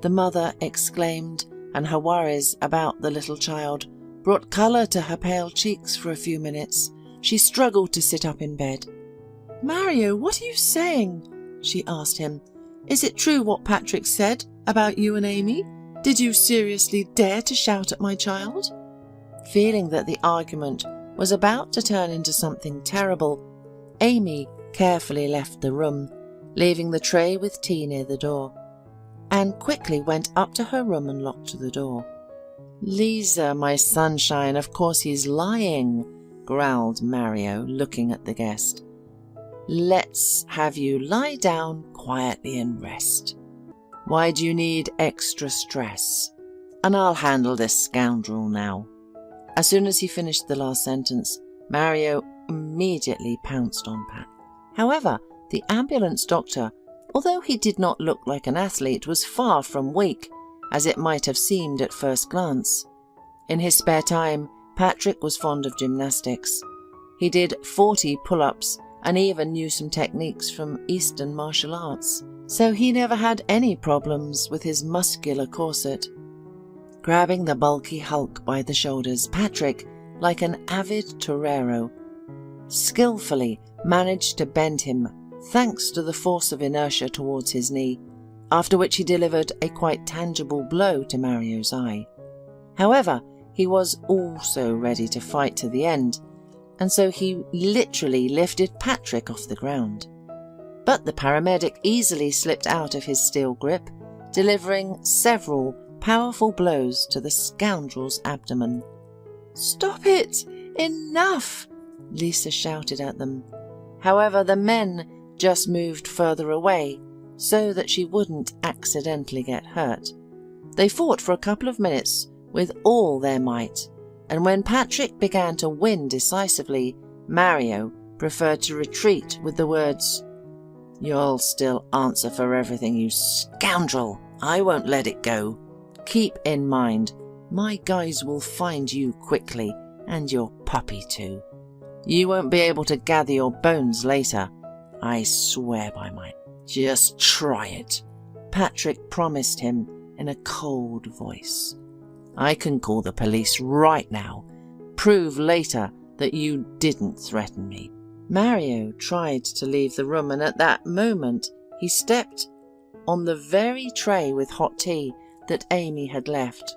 the mother exclaimed, and her worries about the little child brought colour to her pale cheeks for a few minutes. She struggled to sit up in bed. "Mario, what are you saying?" she asked him. "Is it true what Patrick said about you and Amy? Did you seriously dare to shout at my child?" Feeling that the argument was about to turn into something terrible, Amy carefully left the room, leaving the tray with tea near the door, and quickly went up to her room and locked the door. "Lisa, my sunshine, of course he's lying," growled Mario, looking at the guest. "Let's have you lie down quietly and rest. Why do you need extra stress? And I'll handle this scoundrel now." As soon as he finished the last sentence, Mario immediately pounced on Pat. However, the ambulance doctor, although he did not look like an athlete, was far from weak, as it might have seemed at first glance. In his spare time, Patrick was fond of gymnastics. He did 40 pull-ups and even knew some techniques from Eastern martial arts, so he never had any problems with his muscular corset. Grabbing the bulky hulk by the shoulders, Patrick, like an avid torero, skillfully managed to bend him thanks to the force of inertia towards his knee, after which he delivered a quite tangible blow to Mario's eye. However, he was also ready to fight to the end, and so he literally lifted Patrick off the ground. But the paramedic easily slipped out of his steel grip, delivering several powerful blows to the scoundrel's abdomen. "Stop it! Enough!" Lisa shouted at them. However, the men just moved further away so that she wouldn't accidentally get hurt. They fought for a couple of minutes with all their might, and when Patrick began to win decisively, Mario preferred to retreat with the words, "You'll still answer for everything, you scoundrel. I won't let it go. Keep in mind, my guys will find you quickly, and your puppy too. You won't be able to gather your bones later. I swear by mine. Just try it," Patrick promised him in a cold voice. "I can call the police right now, prove later that you didn't threaten me." Mario tried to leave the room, and at that moment he stepped on the very tray with hot tea that Amy had left.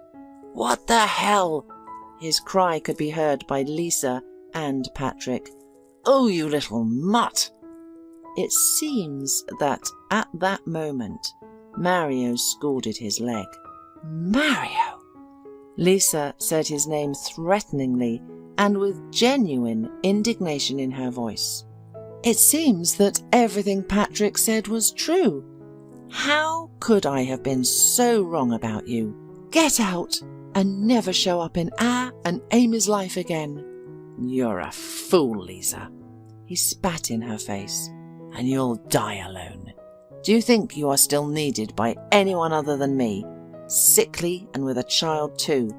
"What the hell?" His cry could be heard by Lisa and Patrick. "Oh, you little mutt!" It seems that at that moment, Mario scalded his leg. "Mario!" Lisa said his name threateningly and with genuine indignation in her voice. "It seems that everything Patrick said was true. How could I have been so wrong about you? Get out and never show up in our and Amy's life again." "You're a fool, Lisa." He spat in her face. "And you'll die alone. Do you think you are still needed by anyone other than me? Sickly and with a child too.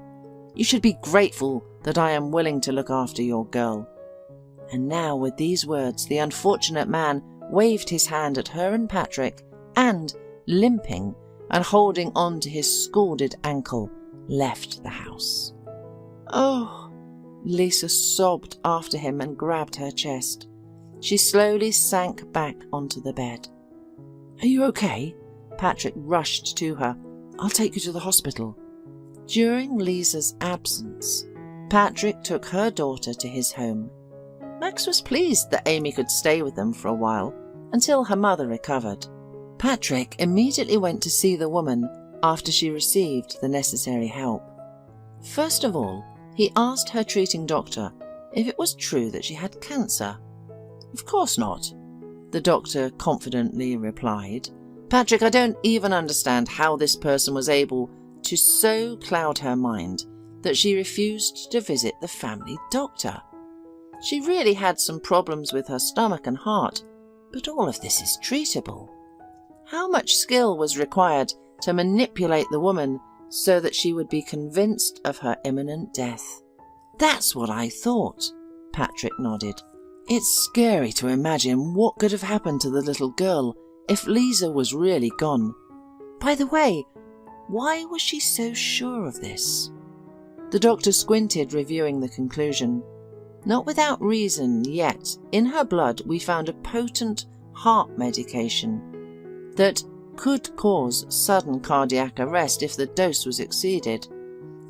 You should be grateful that I am willing to look after your girl." And now with these words the unfortunate man waved his hand at her and Patrick and, limping and holding on to his scalded ankle, left the house. "Oh!" Lisa sobbed after him and grabbed her chest. She slowly sank back onto the bed. "Are you okay?" Patrick rushed to her. "I'll take you to the hospital." During Lisa's absence, Patrick took her daughter to his home. Max was pleased that Amy could stay with them for a while until her mother recovered. Patrick immediately went to see the woman after she received the necessary help. First of all, he asked her treating doctor if it was true that she had cancer. "Of course not," the doctor confidently replied. "Patrick, I don't even understand how this person was able to so cloud her mind that she refused to visit the family doctor. She really had some problems with her stomach and heart, but all of this is treatable. How much skill was required to manipulate the woman so that she would be convinced of her imminent death?" "That's what I thought," Patrick nodded. "It's scary to imagine what could have happened to the little girl if Lisa was really gone. By the way, why was she so sure of this?" The doctor squinted, reviewing the conclusion. "Not without reason, yet in her blood we found a potent heart medication that could cause sudden cardiac arrest if the dose was exceeded.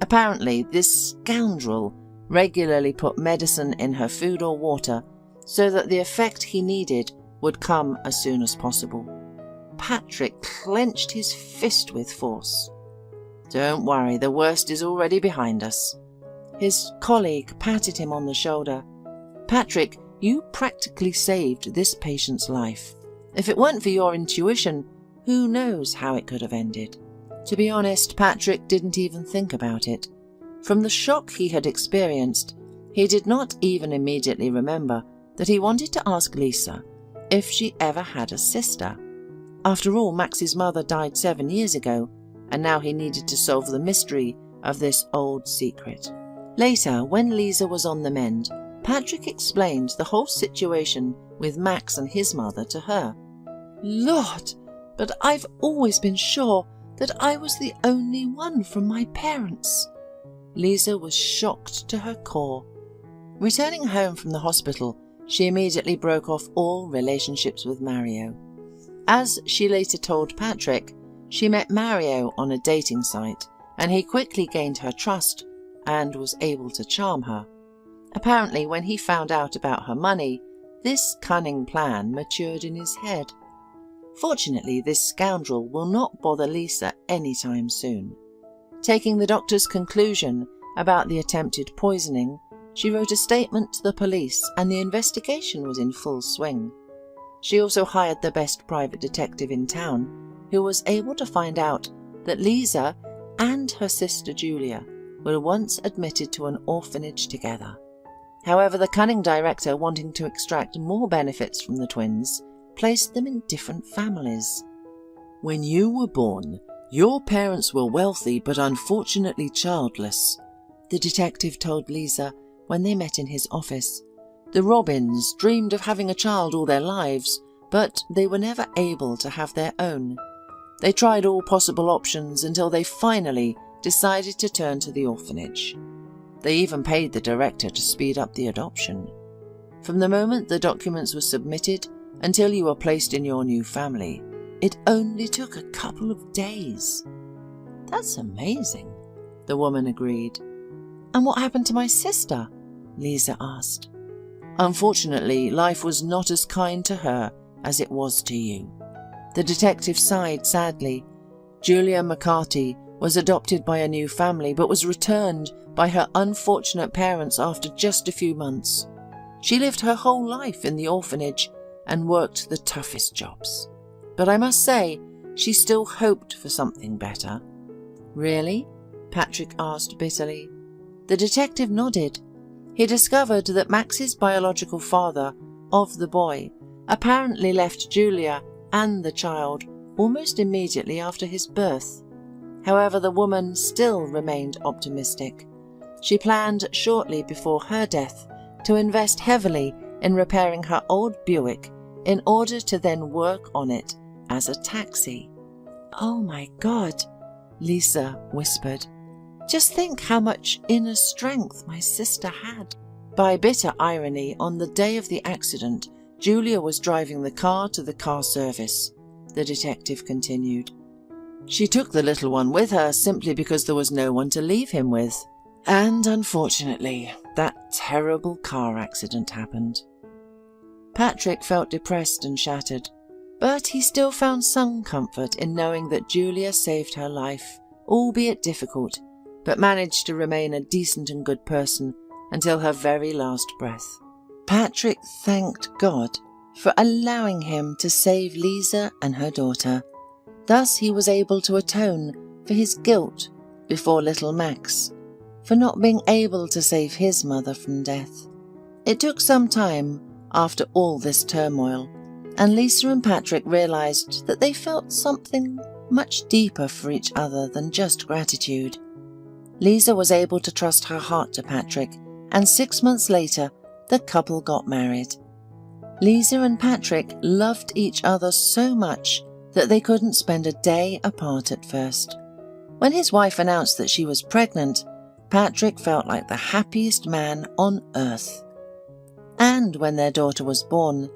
Apparently, this scoundrel regularly put medicine in her food or water so that the effect he needed would come as soon as possible." Patrick clenched his fist with force. "Don't worry, the worst is already behind us." His colleague patted him on the shoulder. "Patrick, you practically saved this patient's life. If it weren't for your intuition, who knows how it could have ended?" To be honest, Patrick didn't even think about it. From the shock he had experienced, he did not even immediately remember that he wanted to ask Lisa if she ever had a sister. After all, Max's mother died 7 years ago, and now he needed to solve the mystery of this old secret. Later, when Lisa was on the mend, Patrick explained the whole situation with Max and his mother to her. "Lord, but I've always been sure that I was the only one from my parents." Lisa was shocked to her core. Returning home from the hospital, she immediately broke off all relationships with Mario. As she later told Patrick, she met Mario on a dating site, and he quickly gained her trust and was able to charm her. Apparently, when he found out about her money, this cunning plan matured in his head. Fortunately, this scoundrel will not bother Lisa anytime soon. Taking the doctor's conclusion about the attempted poisoning, she wrote a statement to the police, and the investigation was in full swing. She also hired the best private detective in town, who was able to find out that Lisa and her sister Julia were once admitted to an orphanage together. However, the cunning director, wanting to extract more benefits from the twins, placed them in different families. "When you were born, your parents were wealthy but unfortunately childless," the detective told Lisa when they met in his office. "The Robins dreamed of having a child all their lives, but they were never able to have their own. They tried all possible options until they finally decided to turn to the orphanage. They even paid the director to speed up the adoption. From the moment the documents were submitted until you were placed in your new family, it only took a couple of days. That's amazing, the woman agreed. And what happened to my sister? Lisa asked. Unfortunately, life was not as kind to her as it was to you. The detective sighed sadly. Julia McCarty was adopted by a new family but was returned by her unfortunate parents after just a few months. She lived her whole life in the orphanage and worked the toughest jobs. But I must say, she still hoped for something better. Really? Patrick asked bitterly. The detective nodded. He discovered that Max's biological father of the boy apparently left Julia and the child almost immediately after his birth. However, the woman still remained optimistic. She planned shortly before her death to invest heavily in repairing her old Buick in order to then work on it as a taxi. Oh my God, Lisa whispered. Just think how much inner strength my sister had. By bitter irony, on the day of the accident, Julia was driving the car to the car service, the detective continued. She took the little one with her simply because there was no one to leave him with. And unfortunately, that terrible car accident happened. Patrick felt depressed and shattered, but he still found some comfort in knowing that Julia saved her life, albeit difficult, but managed to remain a decent and good person until her very last breath. Patrick thanked God for allowing him to save Lisa and her daughter. Thus he was able to atone for his guilt before little Max, for not being able to save his mother from death. It took some time after all this turmoil, and Lisa and Patrick realized that they felt something much deeper for each other than just gratitude. Lisa was able to trust her heart to Patrick, and 6 months later, the couple got married. Lisa and Patrick loved each other so much that they couldn't spend a day apart at first. When his wife announced that she was pregnant, Patrick felt like the happiest man on earth. And when their daughter was born,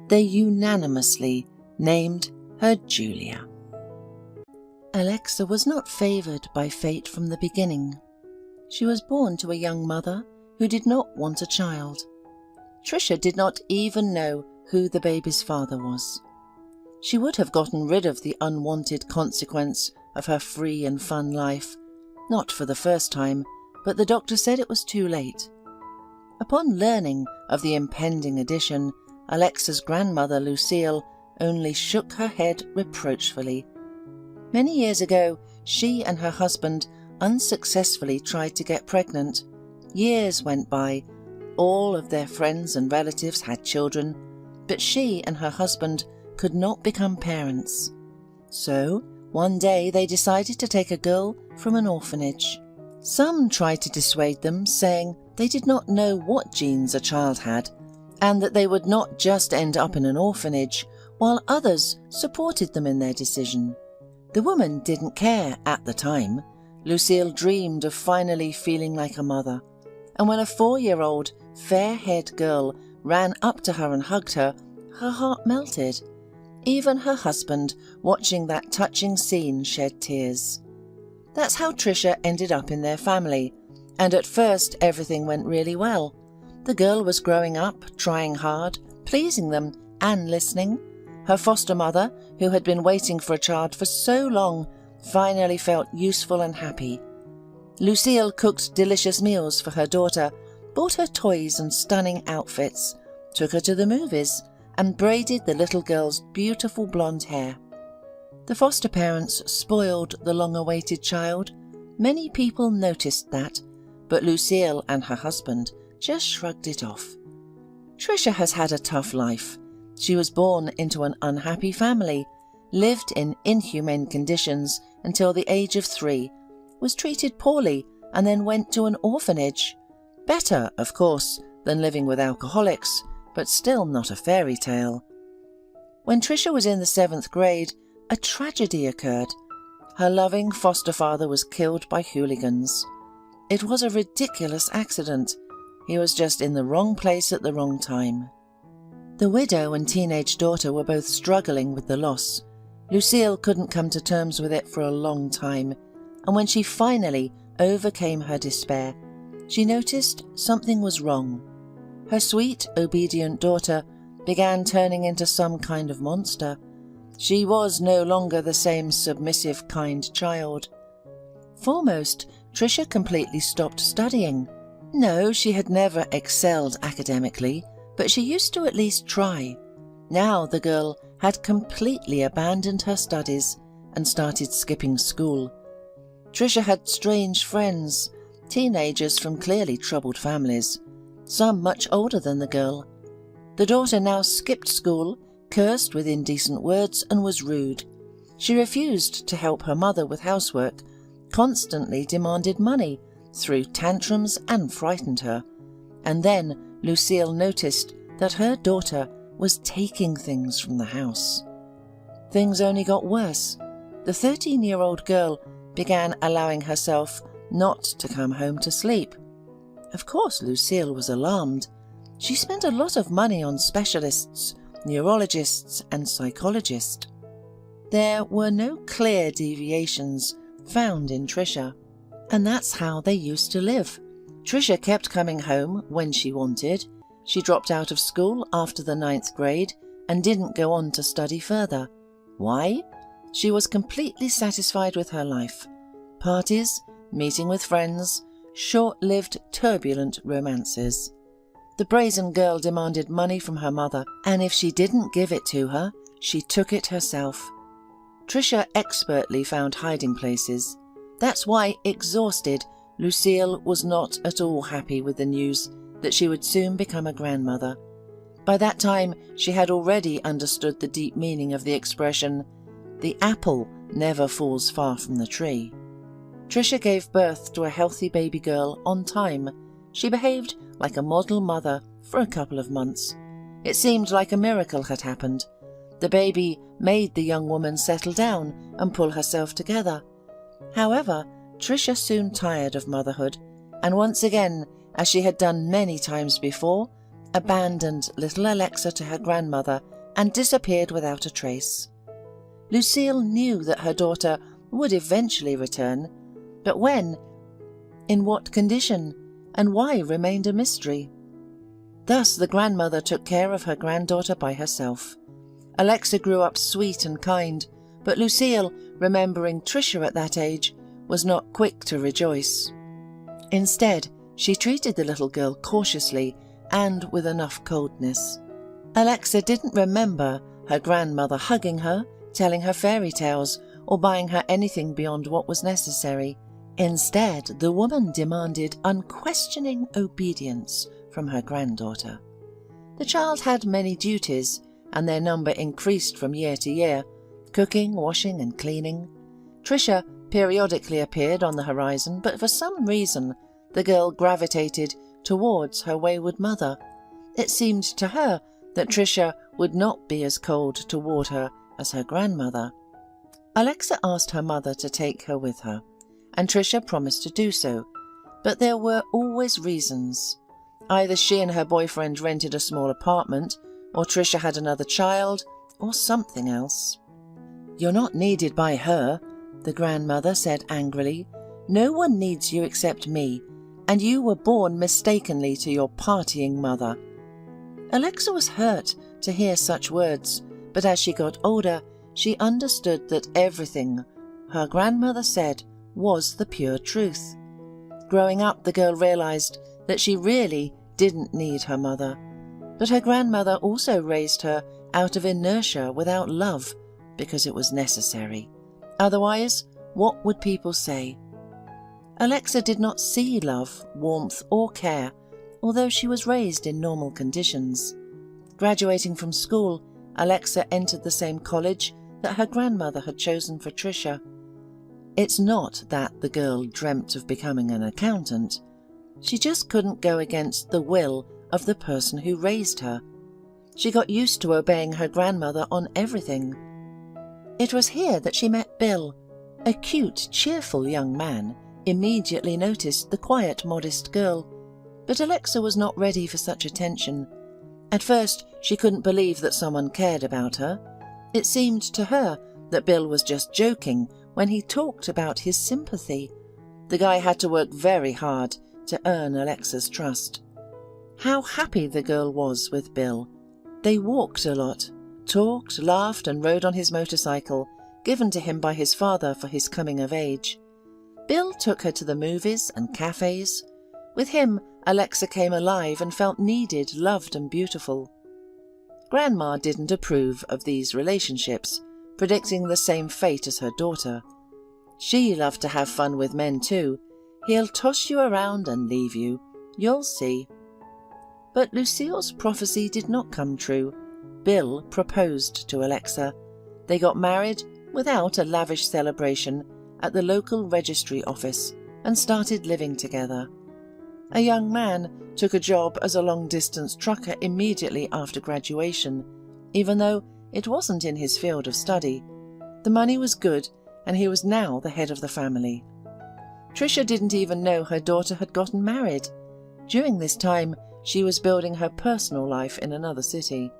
they unanimously named her Julia. Alexa was not favoured by fate from the beginning. She was born to a young mother who did not want a child. Tricia did not even know who the baby's father was. She would have gotten rid of the unwanted consequence of her free and fun life, not for the first time, but the doctor said it was too late. Upon learning of the impending addition, Alexa's grandmother, Lucille, only shook her head reproachfully. Many years ago, she and her husband unsuccessfully tried to get pregnant. Years went by. All of their friends and relatives had children, but she and her husband could not become parents. So, one day they decided to take a girl from an orphanage. Some tried to dissuade them, saying they did not know what genes a child had, and that they would not just end up in an orphanage, while others supported them in their decision. The woman didn't care at the time. Lucille dreamed of finally feeling like a mother, and when a 4-year-old, fair-haired girl ran up to her and hugged her, her heart melted. Even her husband, watching that touching scene, shed tears. That's how Tricia ended up in their family, and at first everything went really well. The girl was growing up, trying hard, pleasing them and listening. Her foster mother, who had been waiting for a child for so long, finally felt useful and happy. Lucille cooked delicious meals for her daughter, bought her toys and stunning outfits, took her to the movies, and braided the little girl's beautiful blonde hair. The foster parents spoiled the long-awaited child. Many people noticed that, but Lucille and her husband just shrugged it off. Tricia has had a tough life. She was born into an unhappy family, lived in inhumane conditions until the age of 3, was treated poorly, and then went to an orphanage. Better, of course, than living with alcoholics, but still not a fairy tale. When Tricia was in the 7th grade, a tragedy occurred. Her loving foster father was killed by hooligans. It was a ridiculous accident. He was just in the wrong place at the wrong time. The widow and teenage daughter were both struggling with the loss. Lucille couldn't come to terms with it for a long time, and when she finally overcame her despair, she noticed something was wrong. Her sweet, obedient daughter began turning into some kind of monster. She was no longer the same submissive, kind child. Foremost, Tricia completely stopped studying. No, she had never excelled academically, but she used to at least try. Now the girl had completely abandoned her studies and started skipping school. Tricia had strange friends, teenagers from clearly troubled families, some much older than the girl. The daughter now skipped school, cursed with indecent words, and was rude. She refused to help her mother with housework, constantly demanded money, threw tantrums, and frightened her. And then Lucille noticed that her daughter was taking things from the house. Things only got worse. The 13-year-old girl began allowing herself not to come home to sleep. Of course, Lucille was alarmed. She spent a lot of money on specialists, neurologists, and psychologists. There were no clear deviations found in Tricia, and that's how they used to live. Tricia kept coming home when she wanted. She dropped out of school after the 9th grade and didn't go on to study further. Why? She was completely satisfied with her life. Parties, meeting with friends, short-lived, turbulent romances. The brazen girl demanded money from her mother, and if she didn't give it to her, she took it herself. Tricia expertly found hiding places. That's why, exhausted, Lucille was not at all happy with the news that she would soon become a grandmother. By that time, she had already understood the deep meaning of the expression, "The apple never falls far from the tree." Tricia gave birth to a healthy baby girl on time. She behaved like a model mother for a couple of months. It seemed like a miracle had happened. The baby made the young woman settle down and pull herself together. However, Tricia soon tired of motherhood, and once again, as she had done many times before, abandoned little Alexa to her grandmother and disappeared without a trace. Lucille knew that her daughter would eventually return, but when, in what condition, and why remained a mystery. Thus the grandmother took care of her granddaughter by herself. Alexa grew up sweet and kind, but Lucille, remembering Tricia at that age, was not quick to rejoice. Instead, she treated the little girl cautiously and with enough coldness. Alexa didn't remember her grandmother hugging her, telling her fairy tales, or buying her anything beyond what was necessary. Instead, the woman demanded unquestioning obedience from her granddaughter. The child had many duties, and their number increased from year to year, cooking, washing, and cleaning. Tricia periodically appeared on the horizon, but for some reason the girl gravitated towards her wayward mother. It seemed to her that Tricia would not be as cold toward her as her grandmother. Alexa asked her mother to take her with her, and Tricia promised to do so, but there were always reasons. Either she and her boyfriend rented a small apartment, or Tricia had another child, or something else. "You're not needed by her," the grandmother said angrily. "No one needs you except me, and you were born mistakenly to your partying mother." Alexa was hurt to hear such words, but as she got older, she understood that everything her grandmother said was the pure truth. Growing up, the girl realized that she really didn't need her mother, but her grandmother also raised her out of inertia without love because it was necessary. Otherwise, what would people say? Alexa did not see love, warmth, or care, although she was raised in normal conditions. Graduating from school, Alexa entered the same college that her grandmother had chosen for Tricia. It's not that the girl dreamt of becoming an accountant. She just couldn't go against the will of the person who raised her. She got used to obeying her grandmother on everything. It was here that she met Bill, a cute, cheerful young man immediately noticed the quiet, modest girl, but Alexa was not ready for such attention. At first, she couldn't believe that someone cared about her. It seemed to her that Bill was just joking when he talked about his sympathy. The guy had to work very hard to earn Alexa's trust. How happy the girl was with Bill. They walked a lot, talked, laughed, and rode on his motorcycle, given to him by his father for his coming of age. Bill took her to the movies and cafes. With him, Alexa came alive and felt needed, loved, and beautiful. Grandma didn't approve of these relationships, predicting the same fate as her daughter. She loved to have fun with men too. He'll toss you around and leave you. You'll see. But Lucille's prophecy did not come true. Bill proposed to Alexa. They got married without a lavish celebration at the local registry office and started living together. A young man took a job as a long-distance trucker immediately after graduation, even though it wasn't in his field of study. The money was good, and he was now the head of the family. Tricia didn't even know her daughter had gotten married. During this time, she was building her personal life in another city.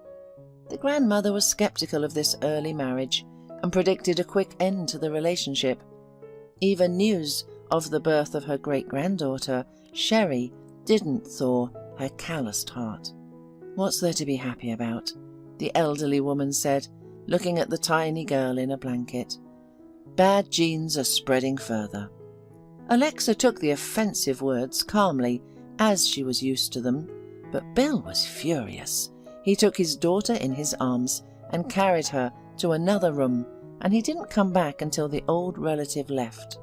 The grandmother was skeptical of this early marriage and predicted a quick end to the relationship. Even news of the birth of her great-granddaughter, Sherry, didn't thaw her calloused heart. "What's there to be happy about?" the elderly woman said, looking at the tiny girl in a blanket. "Bad genes are spreading further." Alexa took the offensive words calmly, as she was used to them, but Bill was furious. He took his daughter in his arms and carried her to another room, and he didn't come back until the old relative left.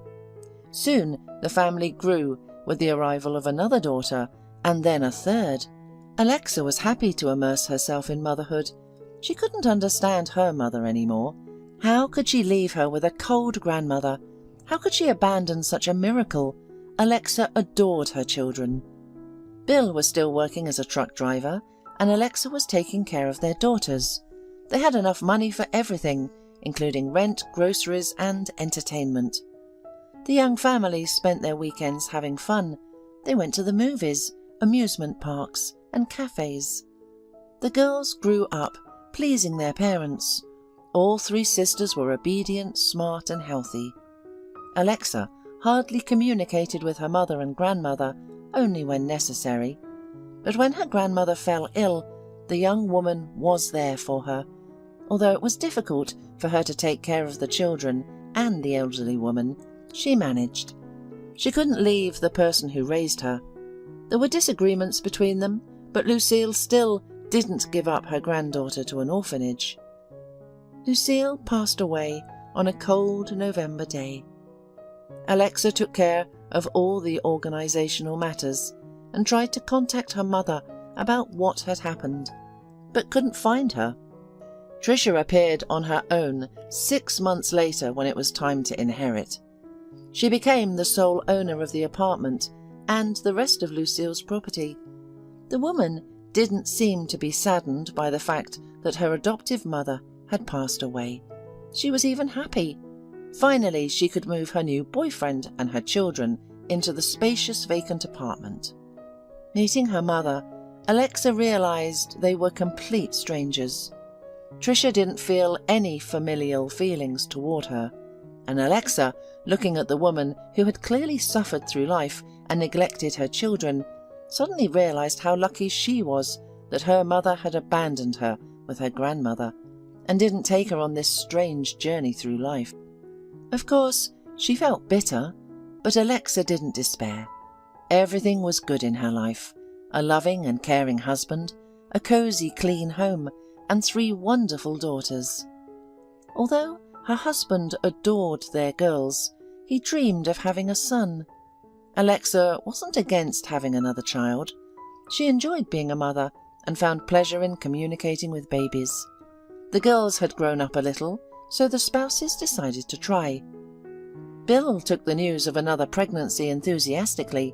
Soon the family grew with the arrival of another daughter, and then a third. Alexa was happy to immerse herself in motherhood. She couldn't understand her mother anymore. How could she leave her with a cold grandmother? How could she abandon such a miracle? Alexa adored her children. Bill was still working as a truck driver, and Alexa was taking care of their daughters. They had enough money for everything, including rent, groceries, and entertainment. The young family spent their weekends having fun. They went to the movies, amusement parks, and cafes. The girls grew up, pleasing their parents. All three sisters were obedient, smart, and healthy. Alexa hardly communicated with her mother and grandmother, only when necessary. But when her grandmother fell ill, the young woman was there for her, although it was difficult for her to take care of the children and the elderly woman. She managed. She couldn't leave the person who raised her. There were disagreements between them, but Lucille still didn't give up her granddaughter to an orphanage. Lucille passed away on a cold November day. Alexa took care of all the organizational matters and tried to contact her mother about what had happened, but couldn't find her. Tricia appeared on her own 6 months later when it was time to inherit. She became the sole owner of the apartment and the rest of Lucille's property. The woman didn't seem to be saddened by the fact that her adoptive mother had passed away. She was even happy. Finally, she could move her new boyfriend and her children into the spacious vacant apartment. Meeting her mother, Alexa realized they were complete strangers. Tricia didn't feel any familial feelings toward her, and Alexa, looking at the woman who had clearly suffered through life and neglected her children, suddenly realized how lucky she was that her mother had abandoned her with her grandmother and didn't take her on this strange journey through life. Of course, she felt bitter, but Alexa didn't despair. Everything was good in her life: a loving and caring husband, a cozy, clean home, and 3 wonderful daughters. Although her husband adored their girls, he dreamed of having a son. Alexa wasn't against having another child. She enjoyed being a mother and found pleasure in communicating with babies. The girls had grown up a little, so the spouses decided to try. Bill took the news of another pregnancy enthusiastically.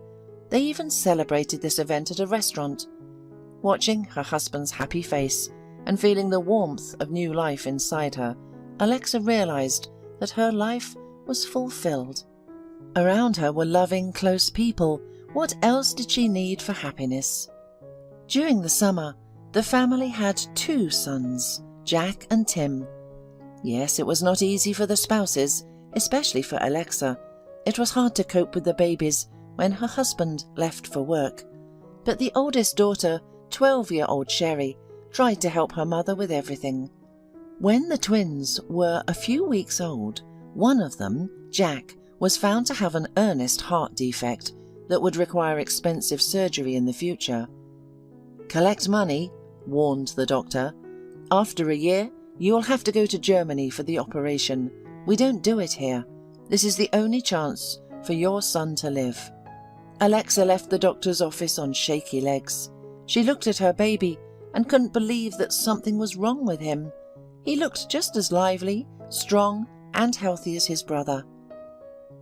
They even celebrated this event at a restaurant. Watching her husband's happy face and feeling the warmth of new life inside her, Alexa realized that her life was fulfilled. Around her were loving, close people. What else did she need for happiness? During the summer, the family had 2 sons, Jack and Tim. Yes, it was not easy for the spouses, especially for Alexa. It was hard to cope with the babies when her husband left for work. But the oldest daughter, 12-year-old Sherry, tried to help her mother with everything. When the twins were a few weeks old, one of them, Jack, was found to have an earnest heart defect that would require expensive surgery in the future. "Collect money," warned the doctor. "After a year, you will have to go to Germany for the operation. We don't do it here. This is the only chance for your son to live." Alexa left the doctor's office on shaky legs. She looked at her baby and couldn't believe that something was wrong with him. He looked just as lively, strong, and healthy as his brother.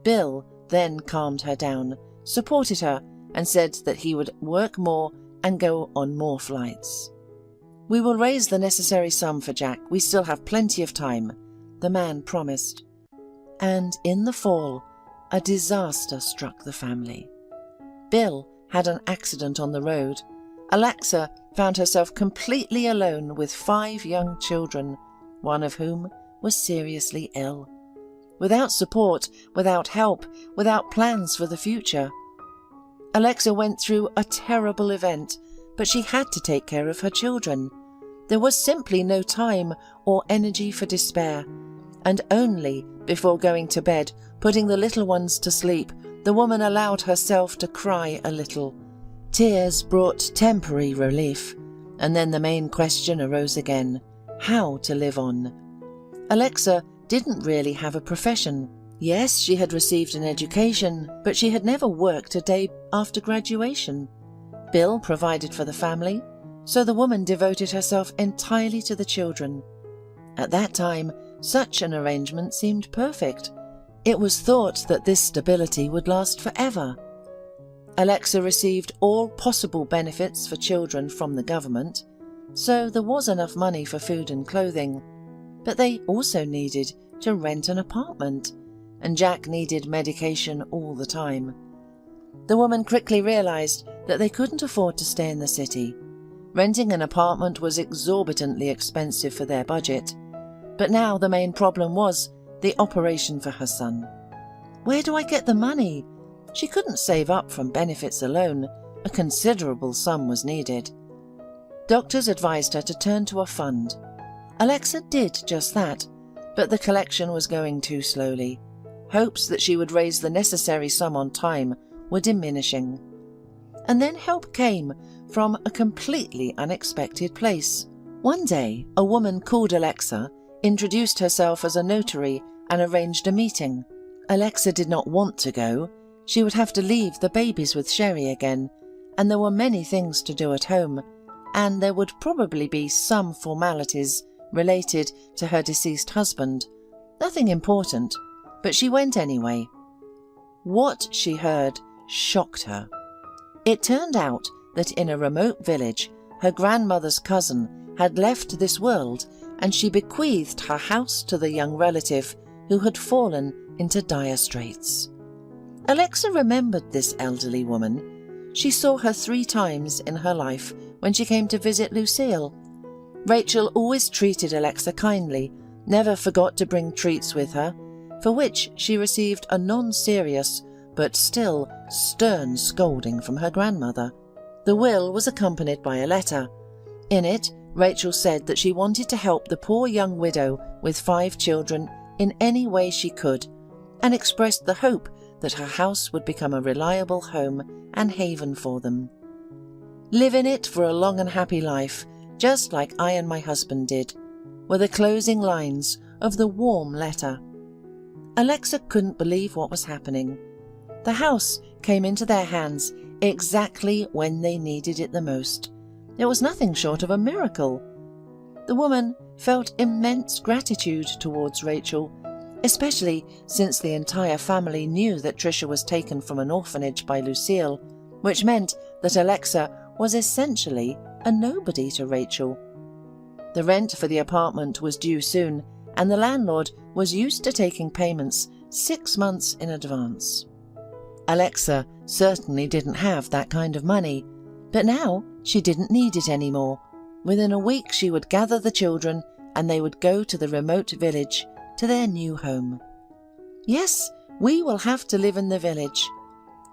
Bill then calmed her down, supported her, and said that he would work more and go on more flights. "We will raise the necessary sum for Jack. We still have plenty of time," the man promised. And in the fall, a disaster struck the family. Bill had an accident on the road. Alexa found herself completely alone with 5 young children, one of whom was seriously ill. Without support, without help, without plans for the future. Alexa went through a terrible event, but she had to take care of her children. There was simply no time or energy for despair, and only before going to bed, putting the little ones to sleep, the woman allowed herself to cry a little. Tears brought temporary relief, and then the main question arose again: how to live on. Alexa didn't really have a profession. Yes, she had received an education, but she had never worked a day after graduation. Bill provided for the family, so the woman devoted herself entirely to the children. At that time, such an arrangement seemed perfect. It was thought that this stability would last forever. Alexa received all possible benefits for children from the government, so there was enough money for food and clothing. But they also needed to rent an apartment, and Jack needed medication all the time. The woman quickly realized that they couldn't afford to stay in the city. Renting an apartment was exorbitantly expensive for their budget. But now the main problem was the operation for her son. Where do I get the money? She couldn't save up from benefits alone. A considerable sum was needed. Doctors advised her to turn to a fund. Alexa did just that, but the collection was going too slowly. Hopes that she would raise the necessary sum on time were diminishing. And then help came from a completely unexpected place. One day, a woman called Alexa, introduced herself as a notary, and arranged a meeting. Alexa did not want to go. She would have to leave the babies with Sherry again, and there were many things to do at home, and there would probably be some formalities related to her deceased husband. Nothing important, but she went anyway. What she heard shocked her. It turned out that in a remote village, her grandmother's cousin had left this world, and she bequeathed her house to the young relative who had fallen into dire straits. Alexa remembered this elderly woman. She saw her 3 times in her life when she came to visit Lucille. Rachel always treated Alexa kindly, never forgot to bring treats with her, for which she received a non-serious but still stern scolding from her grandmother. The will was accompanied by a letter. In it, Rachel said that she wanted to help the poor young widow with 5 children in any way she could, and expressed the hope that her house would become a reliable home and haven for them. "Live in it for a long and happy life, just like I and my husband did," were the closing lines of the warm letter. Alexa couldn't believe what was happening. The house came into their hands exactly when they needed it the most. It was nothing short of a miracle. The woman felt immense gratitude towards Rachel, especially since the entire family knew that Tricia was taken from an orphanage by Lucille, which meant that Alexa was essentially a nobody to Rachel. The rent for the apartment was due soon, and the landlord was used to taking payments 6 months in advance. Alexa certainly didn't have that kind of money, but now she didn't need it anymore. Within a week she would gather the children and they would go to the remote village, to their new home. Yes, we will have to live in the village.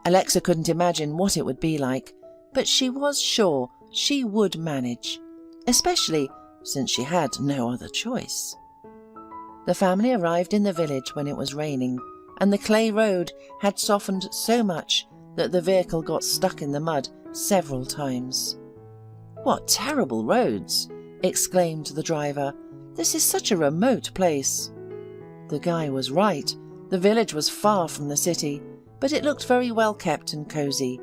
Alexa couldn't imagine what it would be like, but she was sure she would manage, especially since she had no other choice. The family arrived in the village when it was raining, and the clay road had softened so much that the vehicle got stuck in the mud several times. "What terrible roads!" exclaimed the driver. "This is such a remote place." The guy was right. The village was far from the city, but it looked very well kept and cosy.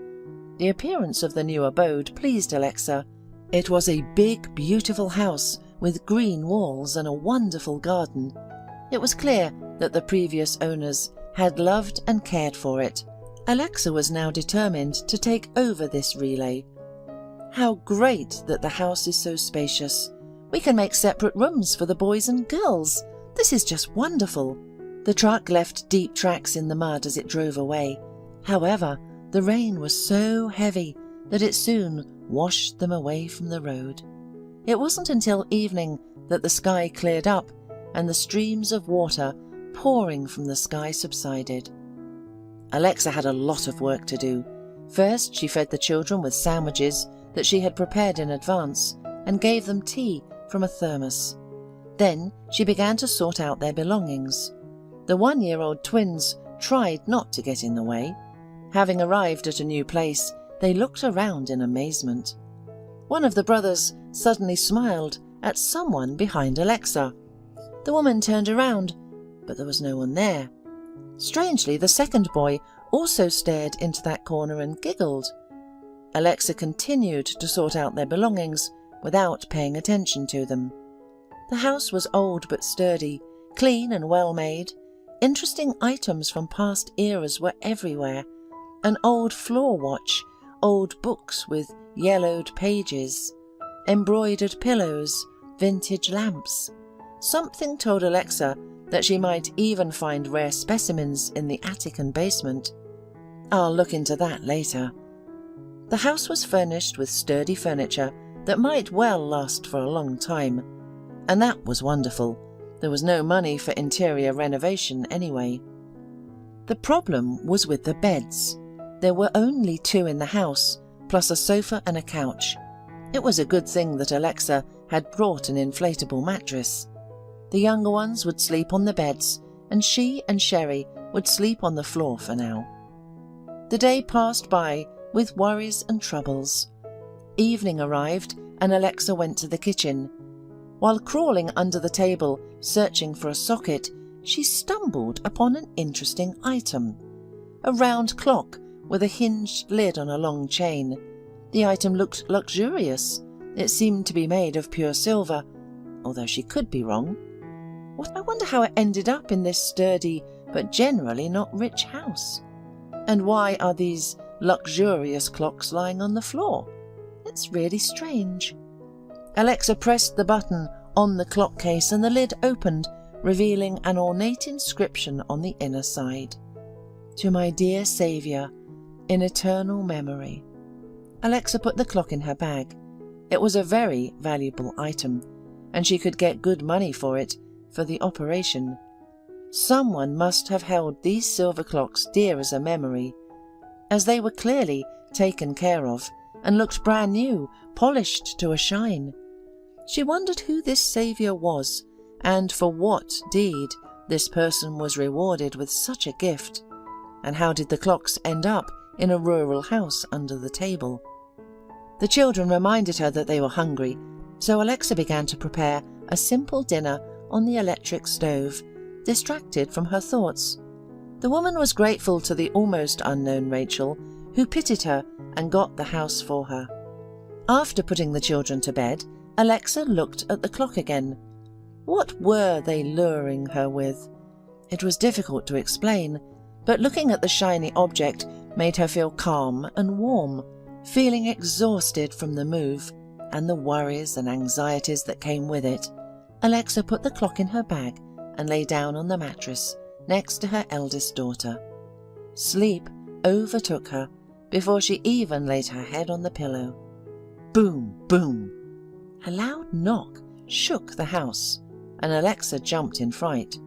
The appearance of the new abode pleased Alexa. It was a big, beautiful house with green walls and a wonderful garden. It was clear that the previous owners had loved and cared for it. Alexa was now determined to take over this relay. "How great that the house is so spacious. We can make separate rooms for the boys and girls. This is just wonderful." The truck left deep tracks in the mud as it drove away. However, the rain was so heavy that it soon washed them away from the road. It wasn't until evening that the sky cleared up and the streams of water pouring from the sky subsided. Alexa had a lot of work to do. First, she fed the children with sandwiches that she had prepared in advance and gave them tea from a thermos. Then she began to sort out their belongings. The 1-year-old twins tried not to get in the way. Having arrived at a new place, they looked around in amazement. One of the brothers suddenly smiled at someone behind Alexa. The woman turned around, but there was no one there. Strangely, the second boy also stared into that corner and giggled. Alexa continued to sort out their belongings without paying attention to them. The house was old but sturdy, clean and well made. Interesting items from past eras were everywhere. An old floor watch, old books with yellowed pages, embroidered pillows, vintage lamps. Something told Alexa that she might even find rare specimens in the attic and basement. I'll look into that later. The house was furnished with sturdy furniture that might well last for a long time, and that was wonderful. There was no money for interior renovation anyway. The problem was with the beds. There were only 2 in the house, plus a sofa and a couch. It was a good thing that Alexa had brought an inflatable mattress. The younger ones would sleep on the beds, and she and Sherry would sleep on the floor for now. The day passed by with worries and troubles. Evening arrived, and Alexa went to the kitchen. While crawling under the table, searching for a socket, she stumbled upon an interesting item. A round clock with a hinged lid on a long chain. The item looked luxurious. It seemed to be made of pure silver, although she could be wrong. I wonder how it ended up in this sturdy but generally not rich house. And why are these luxurious clocks lying on the floor? It's really strange. Alexa pressed the button on the clock case and the lid opened, revealing an ornate inscription on the inner side. "To my dear Saviour, in eternal memory." Alexa put the clock in her bag. It was a very valuable item, and she could get good money for it for the operation. Someone must have held these silver clocks dear as a memory, as they were clearly taken care of and looked brand new, polished to a shine. She wondered who this saviour was, and for what deed this person was rewarded with such a gift, and how did the clocks end up in a rural house under the table. The children reminded her that they were hungry, so Alexa began to prepare a simple dinner on the electric stove, distracted from her thoughts. The woman was grateful to the almost unknown Rachel, who pitied her and got the house for her. After putting the children to bed, Alexa looked at the clock again. What were they luring her with? It was difficult to explain, but looking at the shiny object made her feel calm and warm. Feeling exhausted from the move and the worries and anxieties that came with it, Alexa put the clock in her bag and lay down on the mattress next to her eldest daughter. Sleep overtook her before she even laid her head on the pillow. Boom, boom. A loud knock shook the house, and Alexa jumped in fright.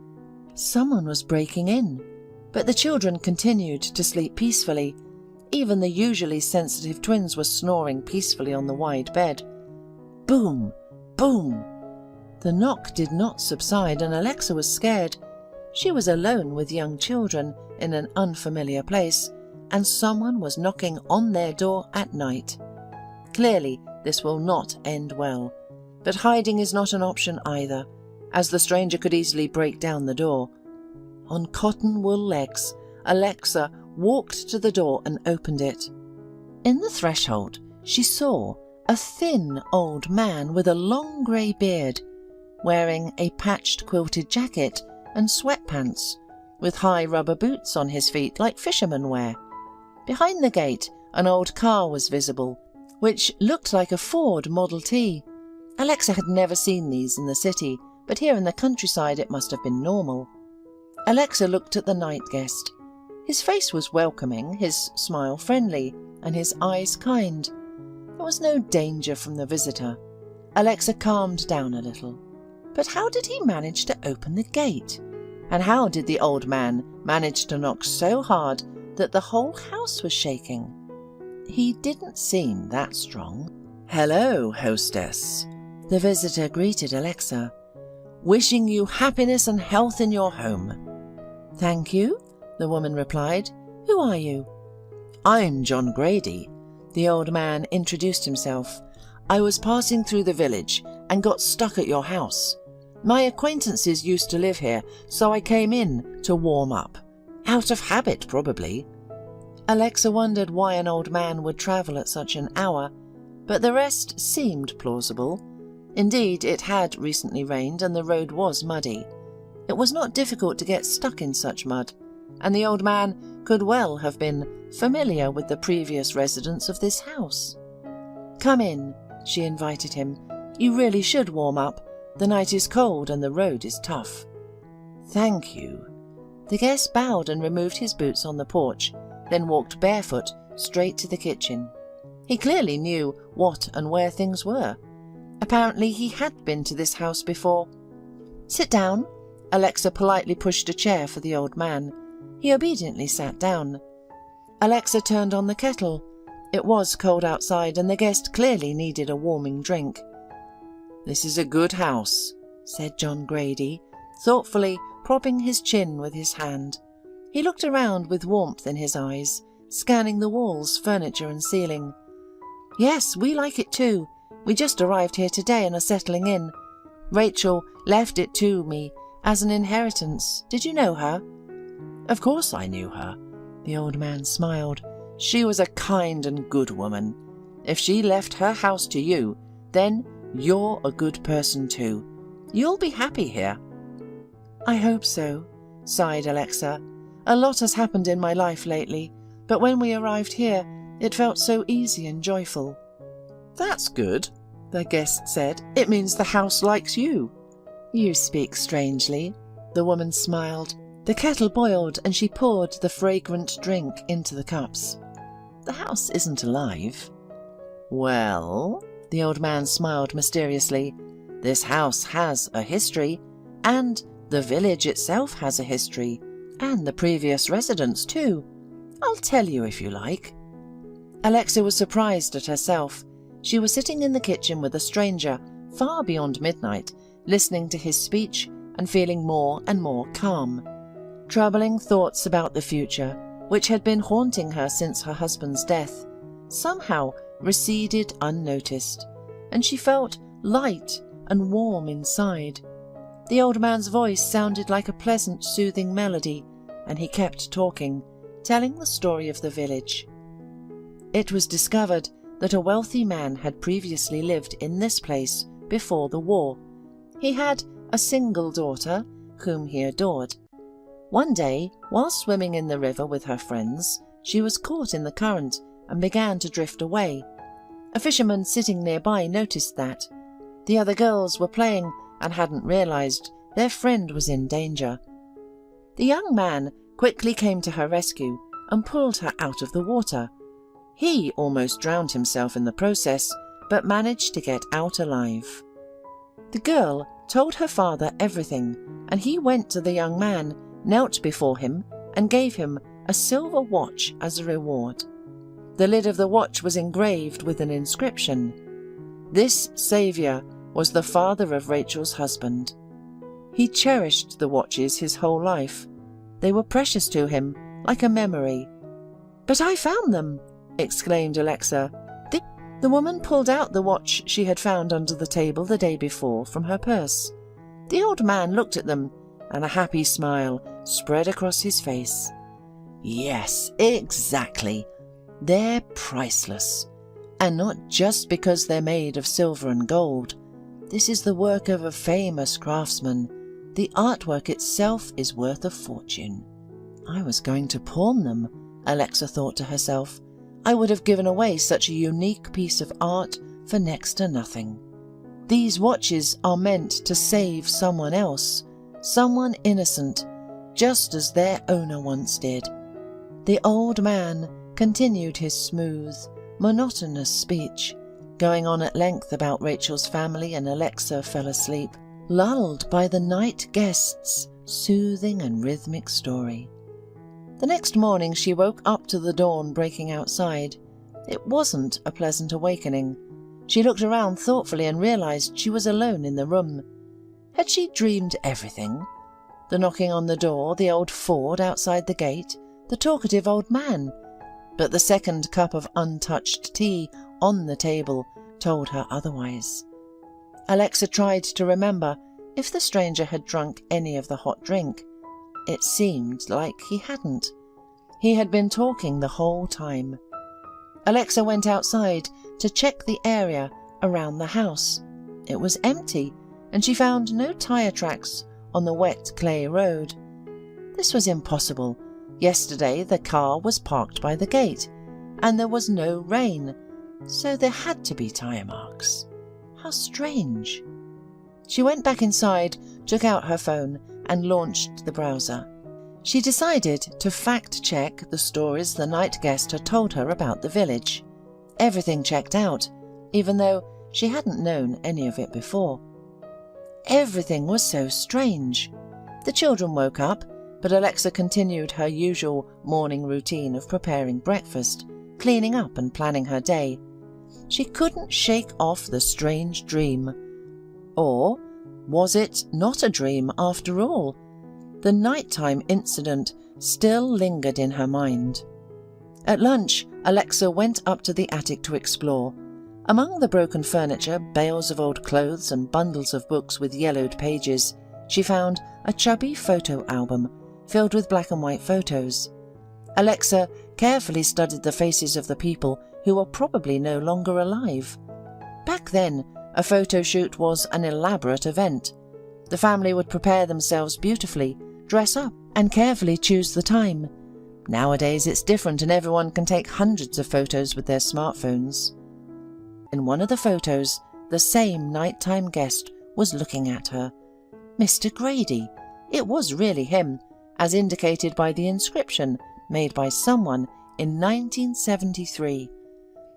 Someone was breaking in, but the children continued to sleep peacefully. Even the usually sensitive twins were snoring peacefully on the wide bed. Boom, boom. The knock did not subside, and Alexa was scared. She was alone with young children in an unfamiliar place, and someone was knocking on their door at night. Clearly, this will not end well, but hiding is not an option either, as the stranger could easily break down the door. On cotton wool legs, Alexa walked to the door and opened it. In the threshold, she saw a thin old man with a long grey beard, wearing a patched quilted jacket and sweatpants, with high rubber boots on his feet like fishermen wear. Behind the gate, an old car was visible, which looked like a Ford Model T. Alexa had never seen these in the city, but here in the countryside it must have been normal. Alexa looked at the night guest. His face was welcoming, his smile friendly, and his eyes kind. There was no danger from the visitor. Alexa calmed down a little. But how did he manage to open the gate? And how did the old man manage to knock so hard that the whole house was shaking? He didn't seem that strong. "Hello, hostess," the visitor greeted Alexa. "Wishing you happiness and health in your home." "Thank you," the woman replied. "Who are you?" "I'm John Grady." The old man introduced himself. "I was passing through the village and got stuck at your house. My acquaintances used to live here, so I came in to warm up. Out of habit, probably." Alexa wondered why an old man would travel at such an hour, but the rest seemed plausible. Indeed, it had recently rained and the road was muddy. It was not difficult to get stuck in such mud, and the old man could well have been familiar with the previous residents of this house. "Come in," she invited him. "You really should warm up. The night is cold and the road is tough." "Thank you." The guest bowed and removed his boots on the porch, then walked barefoot straight to the kitchen. He clearly knew what and where things were. Apparently he had been to this house before. "Sit down." Alexa politely pushed a chair for the old man. He obediently sat down. Alexa turned on the kettle. It was cold outside and the guest clearly needed a warming drink. "This is a good house," said John Grady, thoughtfully propping his chin with his hand. He looked around with warmth in his eyes, scanning the walls, furniture and ceiling. "Yes, we like it too. We just arrived here today and are settling in. Rachel left it to me as an inheritance. Did you know her?" "Of course I knew her." The old man smiled. "She was a kind and good woman. If she left her house to you, then you're a good person too. You'll be happy here." "I hope so," sighed Alexa. "A lot has happened in my life lately, but when we arrived here, it felt so easy and joyful." "That's good," the guest said. "It means the house likes you." "You speak strangely." The woman smiled. The kettle boiled and she poured the fragrant drink into the cups. "The house isn't alive." "Well," the old man smiled mysteriously, "this house has a history, and the village itself has a history, and the previous residents too. I'll tell you if you like." Alexa was surprised at herself. She was sitting in the kitchen with a stranger, far beyond midnight, listening to his speech and feeling more and more calm. Troubling thoughts about the future, which had been haunting her since her husband's death, somehow receded unnoticed, and she felt light and warm inside. The old man's voice sounded like a pleasant, soothing melody, and he kept talking, telling the story of the village. It was discovered that a wealthy man had previously lived in this place before the war. He had a single daughter, whom he adored. One day, while swimming in the river with her friends, she was caught in the current and began to drift away. A fisherman sitting nearby noticed that. The other girls were playing and hadn't realized their friend was in danger. The young man quickly came to her rescue, and pulled her out of the water. He almost drowned himself in the process, but managed to get out alive. The girl told her father everything, and he went to the young man, knelt before him, and gave him a silver watch as a reward. The lid of the watch was engraved with an inscription. This saviour was the father of Rachel's husband. He cherished the watches his whole life. They were precious to him, like a memory. "But I found them!" exclaimed Alexa. The woman pulled out the watch she had found under the table the day before from her purse. The old man looked at them, and a happy smile spread across his face. "Yes, exactly. They're priceless. And not just because they're made of silver and gold. This is the work of a famous craftsman. The artwork itself is worth a fortune." "I was going to pawn them," Alexa thought to herself. "I would have given away such a unique piece of art for next to nothing." These watches are meant to save someone else, someone innocent, just as their owner once did. The old man continued his smooth, monotonous speech, going on at length about Rachel's family, and Alexa fell asleep, lulled by the night guest's soothing and rhythmic story. The next morning she woke up to the dawn breaking outside. It wasn't a pleasant awakening. She looked around thoughtfully and realized she was alone in the room. Had she dreamed everything? The knocking on the door, the old Ford outside the gate, the talkative old man. But the second cup of untouched tea on the table told her otherwise. Alexa tried to remember if the stranger had drunk any of the hot drink. It seemed like he hadn't. He had been talking the whole time. Alexa went outside to check the area around the house. It was empty, and she found no tire tracks on the wet clay road. This was impossible. Yesterday the car was parked by the gate, and there was no rain, so there had to be tire marks. How strange. She went back inside, took out her phone, and launched the browser. She decided to fact-check the stories the night guest had told her about the village. Everything checked out, even though she hadn't known any of it before. Everything was so strange. The children woke up, but Alexa continued her usual morning routine of preparing breakfast, cleaning up and planning her day. She couldn't shake off the strange dream. Or was it not a dream after all? The nighttime incident still lingered in her mind. At lunch, Alexa went up to the attic to explore. Among the broken furniture, bales of old clothes, and bundles of books with yellowed pages, she found a chubby photo album filled with black and white photos. Alexa carefully studied the faces of the people who were probably no longer alive. Back then, a photo shoot was an elaborate event. The family would prepare themselves beautifully, dress up, and carefully choose the time. Nowadays it's different, and everyone can take hundreds of photos with their smartphones. In one of the photos, the same nighttime guest was looking at her. Mr. Grady. It was really him, as indicated by the inscription made by someone in 1973.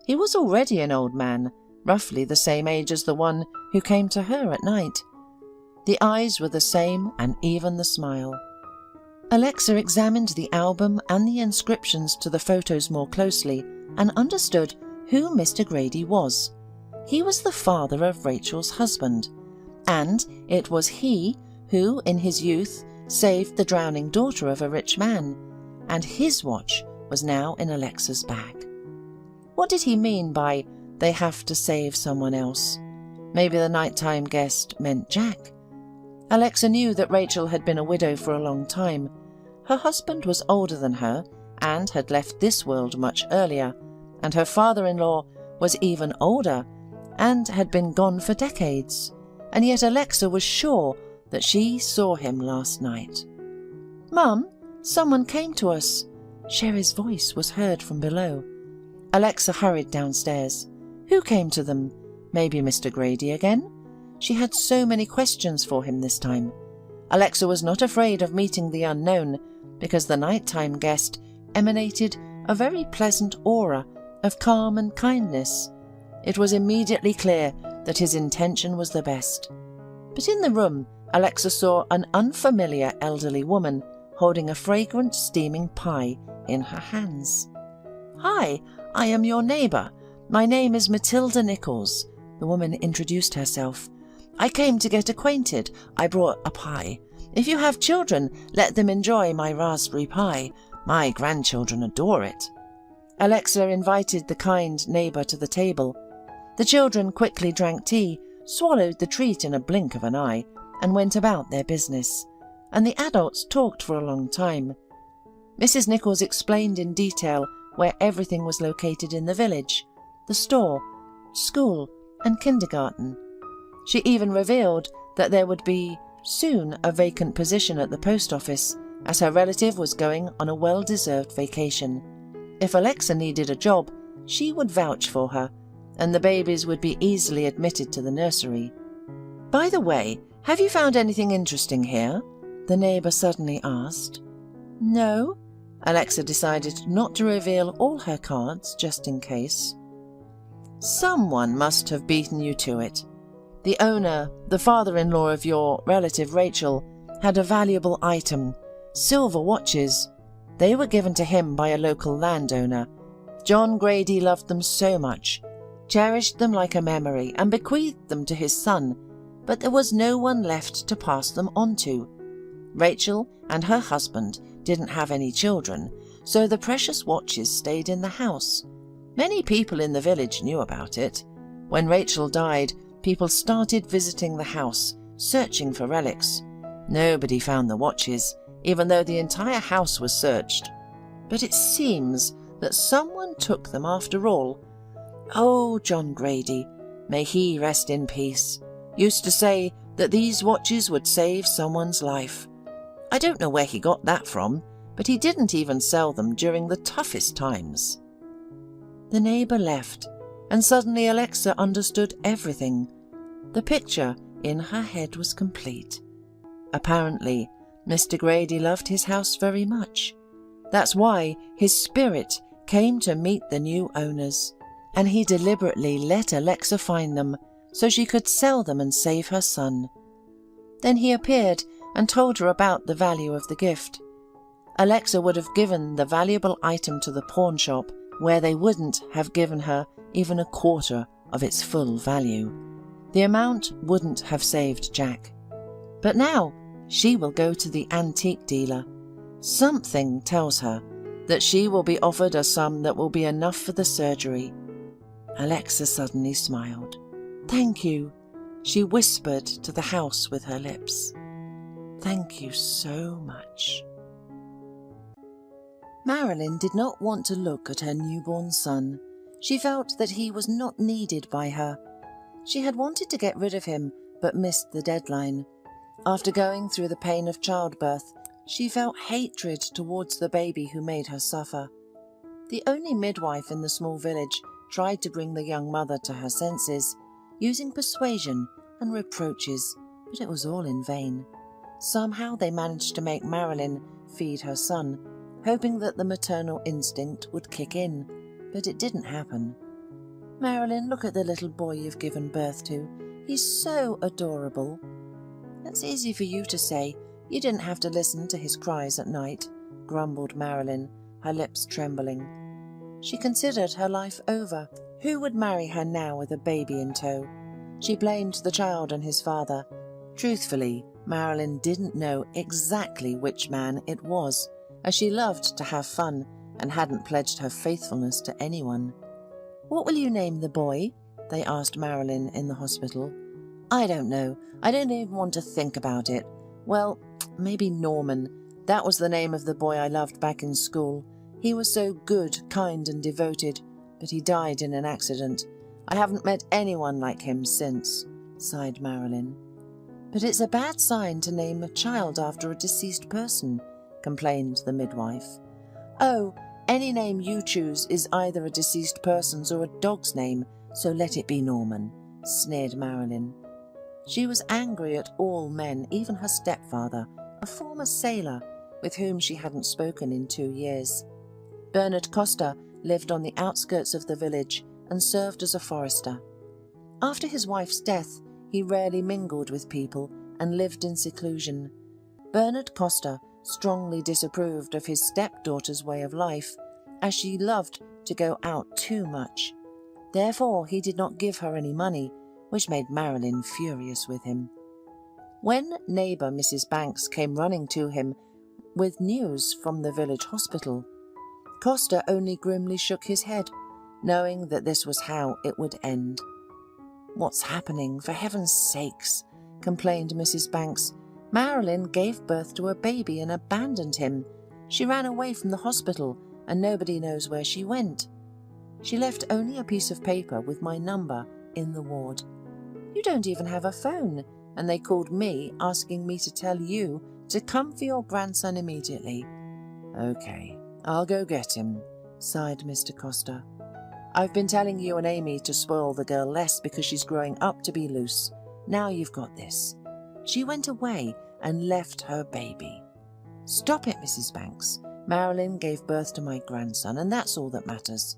He was already an old man, roughly the same age as the one who came to her at night. The eyes were the same, and even the smile. Alexa examined the album and the inscriptions to the photos more closely and understood who Mr. Grady was. He was the father of Rachel's husband, and it was he who, in his youth, saved the drowning daughter of a rich man, and his watch was now in Alexa's bag. What did he mean by, "they have to save someone else"? Maybe the nighttime guest meant Jack. Alexa knew that Rachel had been a widow for a long time. Her husband was older than her and had left this world much earlier, and her father-in-law was even older and had been gone for decades. And yet Alexa was sure that she saw him last night. "Mum, someone came to us." Sherry's voice was heard from below. Alexa hurried downstairs. Who came to them? Maybe Mr. Grady again? She had so many questions for him this time. Alexa was not afraid of meeting the unknown, because the nighttime guest emanated a very pleasant aura of calm and kindness. It was immediately clear that his intention was the best. But in the room, Alexa saw an unfamiliar elderly woman holding a fragrant steaming pie in her hands. "Hi, I am your neighbour. My name is Matilda Nichols," the woman introduced herself. "I came to get acquainted. I brought a pie. If you have children, let them enjoy my raspberry pie. My grandchildren adore it." Alexa invited the kind neighbour to the table. The children quickly drank tea, swallowed the treat in a blink of an eye, and went about their business. And the adults talked for a long time. Mrs. Nichols explained in detail where everything was located in the village: the store, school, and kindergarten. She even revealed that there would be soon a vacant position at the post office, as her relative was going on a well-deserved vacation. If Alexa needed a job, she would vouch for her, and the babies would be easily admitted to the nursery. "By the way, have you found anything interesting here?" the neighbour suddenly asked. "No." Alexa decided not to reveal all her cards, just in case. "Someone must have beaten you to it. The owner, the father-in-law of your relative Rachel, had a valuable item, silver watches. They were given to him by a local landowner. John Grady loved them so much, cherished them like a memory, and bequeathed them to his son, but there was no one left to pass them on to. Rachel and her husband didn't have any children, so the precious watches stayed in the house. Many people in the village knew about it. When Rachel died, people started visiting the house, searching for relics. Nobody found the watches, even though the entire house was searched. But it seems that someone took them after all. Oh, John Grady, may he rest in peace, used to say that these watches would save someone's life. I don't know where he got that from, but he didn't even sell them during the toughest times." The neighbour left, and suddenly Alexa understood everything. The picture in her head was complete. Apparently, Mr. Grady loved his house very much. That's why his spirit came to meet the new owners, and he deliberately let Alexa find them so she could sell them and save her son. Then he appeared and told her about the value of the gift. Alexa would have given the valuable item to the pawn shop, where they wouldn't have given her even a quarter of its full value. The amount wouldn't have saved Jack. But now she will go to the antique dealer. Something tells her that she will be offered a sum that will be enough for the surgery. Alexa suddenly smiled. "Thank you," she whispered to the house with her lips. "Thank you so much." Marilyn did not want to look at her newborn son. She felt that he was not needed by her. She had wanted to get rid of him, but missed the deadline. After going through the pain of childbirth, she felt hatred towards the baby who made her suffer. The only midwife in the small village tried to bring the young mother to her senses, using persuasion and reproaches, but it was all in vain. Somehow they managed to make Marilyn feed her son, hoping that the maternal instinct would kick in, but it didn't happen. "Marilyn, look at the little boy you've given birth to. He's so adorable." "That's easy for you to say. You didn't have to listen to his cries at night," grumbled Marilyn, her lips trembling. She considered her life over. Who would marry her now with a baby in tow? She blamed the child and his father. Truthfully, Marilyn didn't know exactly which man it was, as she loved to have fun and hadn't pledged her faithfulness to anyone. "What will you name the boy?" they asked Marilyn in the hospital. "I don't know. I don't even want to think about it. Well, maybe Norman. That was the name of the boy I loved back in school. He was so good, kind and devoted, but he died in an accident. I haven't met anyone like him since," sighed Marilyn. "But it's a bad sign to name a child after a deceased person," complained the midwife. "Oh, any name you choose is either a deceased person's or a dog's name, so let it be Norman," sneered Marilyn. She was angry at all men, even her stepfather, a former sailor, with whom she hadn't spoken in 2 years. Bernard Costa lived on the outskirts of the village and served as a forester. After his wife's death, he rarely mingled with people and lived in seclusion. Bernard Costa strongly disapproved of his stepdaughter's way of life, as she loved to go out too much. Therefore, he did not give her any money, which made Marilyn furious with him. When neighbour Mrs. Banks came running to him with news from the village hospital, Costa only grimly shook his head, knowing that this was how it would end. "What's happening, for heaven's sakes?" complained Mrs. Banks. "Marilyn gave birth to a baby and abandoned him. She ran away from the hospital and nobody knows where she went. She left only a piece of paper with my number in the ward. You don't even have a phone, and they called me asking me to tell you to come for your grandson immediately." "Okay, I'll go get him," sighed Mr. Costa. "I've been telling you and Amy to spoil the girl less because she's growing up to be loose. Now you've got this. She went away and left her baby." "Stop it, Mrs. Banks. Marilyn gave birth to my grandson, and that's all that matters."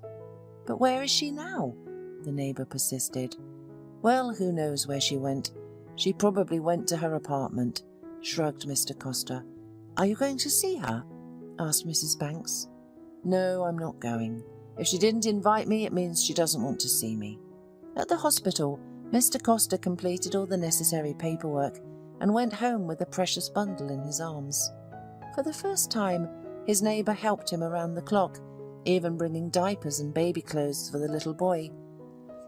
"But where is she now?" the neighbour persisted. "Well, who knows where she went? She probably went to her apartment," shrugged Mr. Costa. "Are you going to see her?" asked Mrs. Banks. "No, I'm not going. If she didn't invite me, it means she doesn't want to see me." At the hospital, Mr. Costa completed all the necessary paperwork and went home with a precious bundle in his arms. For the first time, his neighbour helped him around the clock, even bringing diapers and baby clothes for the little boy.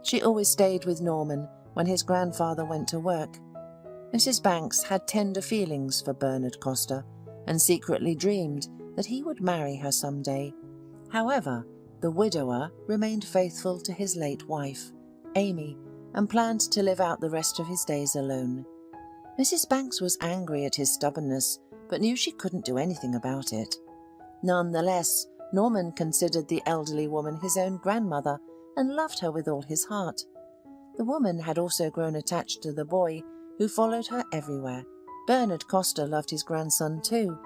She always stayed with Norman when his grandfather went to work. Mrs. Banks had tender feelings for Bernard Costa and secretly dreamed that he would marry her someday. However, the widower remained faithful to his late wife, Amy, and planned to live out the rest of his days alone. Mrs. Banks was angry at his stubbornness, but knew she couldn't do anything about it. Nonetheless, Norman considered the elderly woman his own grandmother and loved her with all his heart. The woman had also grown attached to the boy, who followed her everywhere. Bernard Costa loved his grandson too.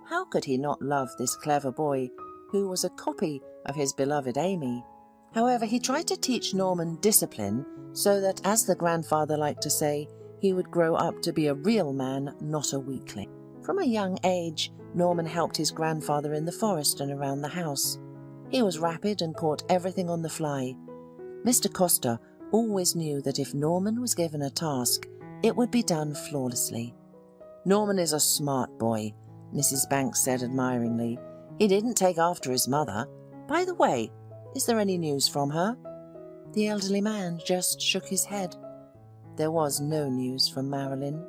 How could he not love this clever boy, who was a copy of his beloved Amy? However, he tried to teach Norman discipline so that, as the grandfather liked to say, he would grow up to be a real man, not a weakling. From a young age, Norman helped his grandfather in the forest and around the house. He was rapid and caught everything on the fly. Mr. Costa always knew that if Norman was given a task, it would be done flawlessly. "Norman is a smart boy," Mrs. Banks said admiringly. "He didn't take after his mother. By the way, is there any news from her?" The elderly man just shook his head. There was no news from Marilyn.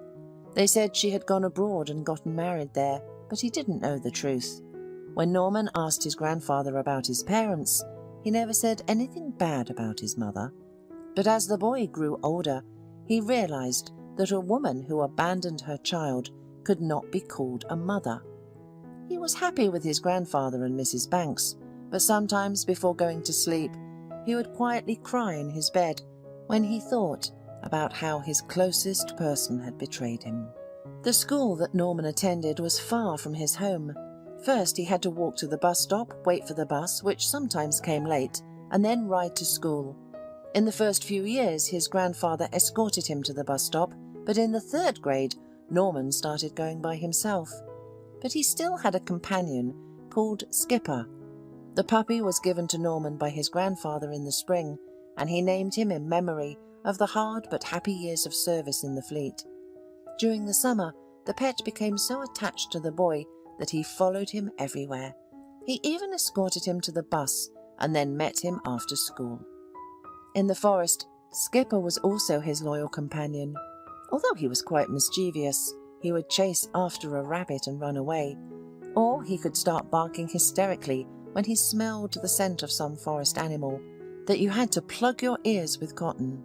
They said she had gone abroad and gotten married there, but he didn't know the truth. When Norman asked his grandfather about his parents, he never said anything bad about his mother. But as the boy grew older, he realized that a woman who abandoned her child could not be called a mother. He was happy with his grandfather and Mrs. Banks, but sometimes before going to sleep, he would quietly cry in his bed when he thought about how his closest person had betrayed him. The school that Norman attended was far from his home. First, he had to walk to the bus stop, wait for the bus, which sometimes came late, and then ride to school. In the first few years, his grandfather escorted him to the bus stop, but in the 3rd grade, Norman started going by himself. But he still had a companion called Skipper. The puppy was given to Norman by his grandfather in the spring, and he named him in memory of the hard but happy years of service in the fleet. During the summer, the pet became so attached to the boy that he followed him everywhere. He even escorted him to the bus and then met him after school. In the forest, Skipper was also his loyal companion. Although he was quite mischievous, he would chase after a rabbit and run away, or he could start barking hysterically when he smelled the scent of some forest animal that you had to plug your ears with cotton.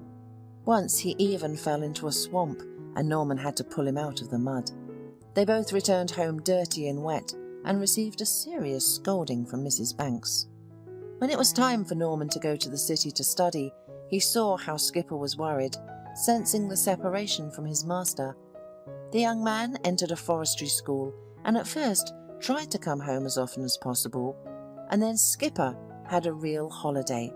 Once he even fell into a swamp, and Norman had to pull him out of the mud. They both returned home dirty and wet and received a serious scolding from Mrs. Banks. When it was time for Norman to go to the city to study, he saw how Skipper was worried, sensing the separation from his master. The young man entered a forestry school and at first tried to come home as often as possible, and then Skipper had a real holiday.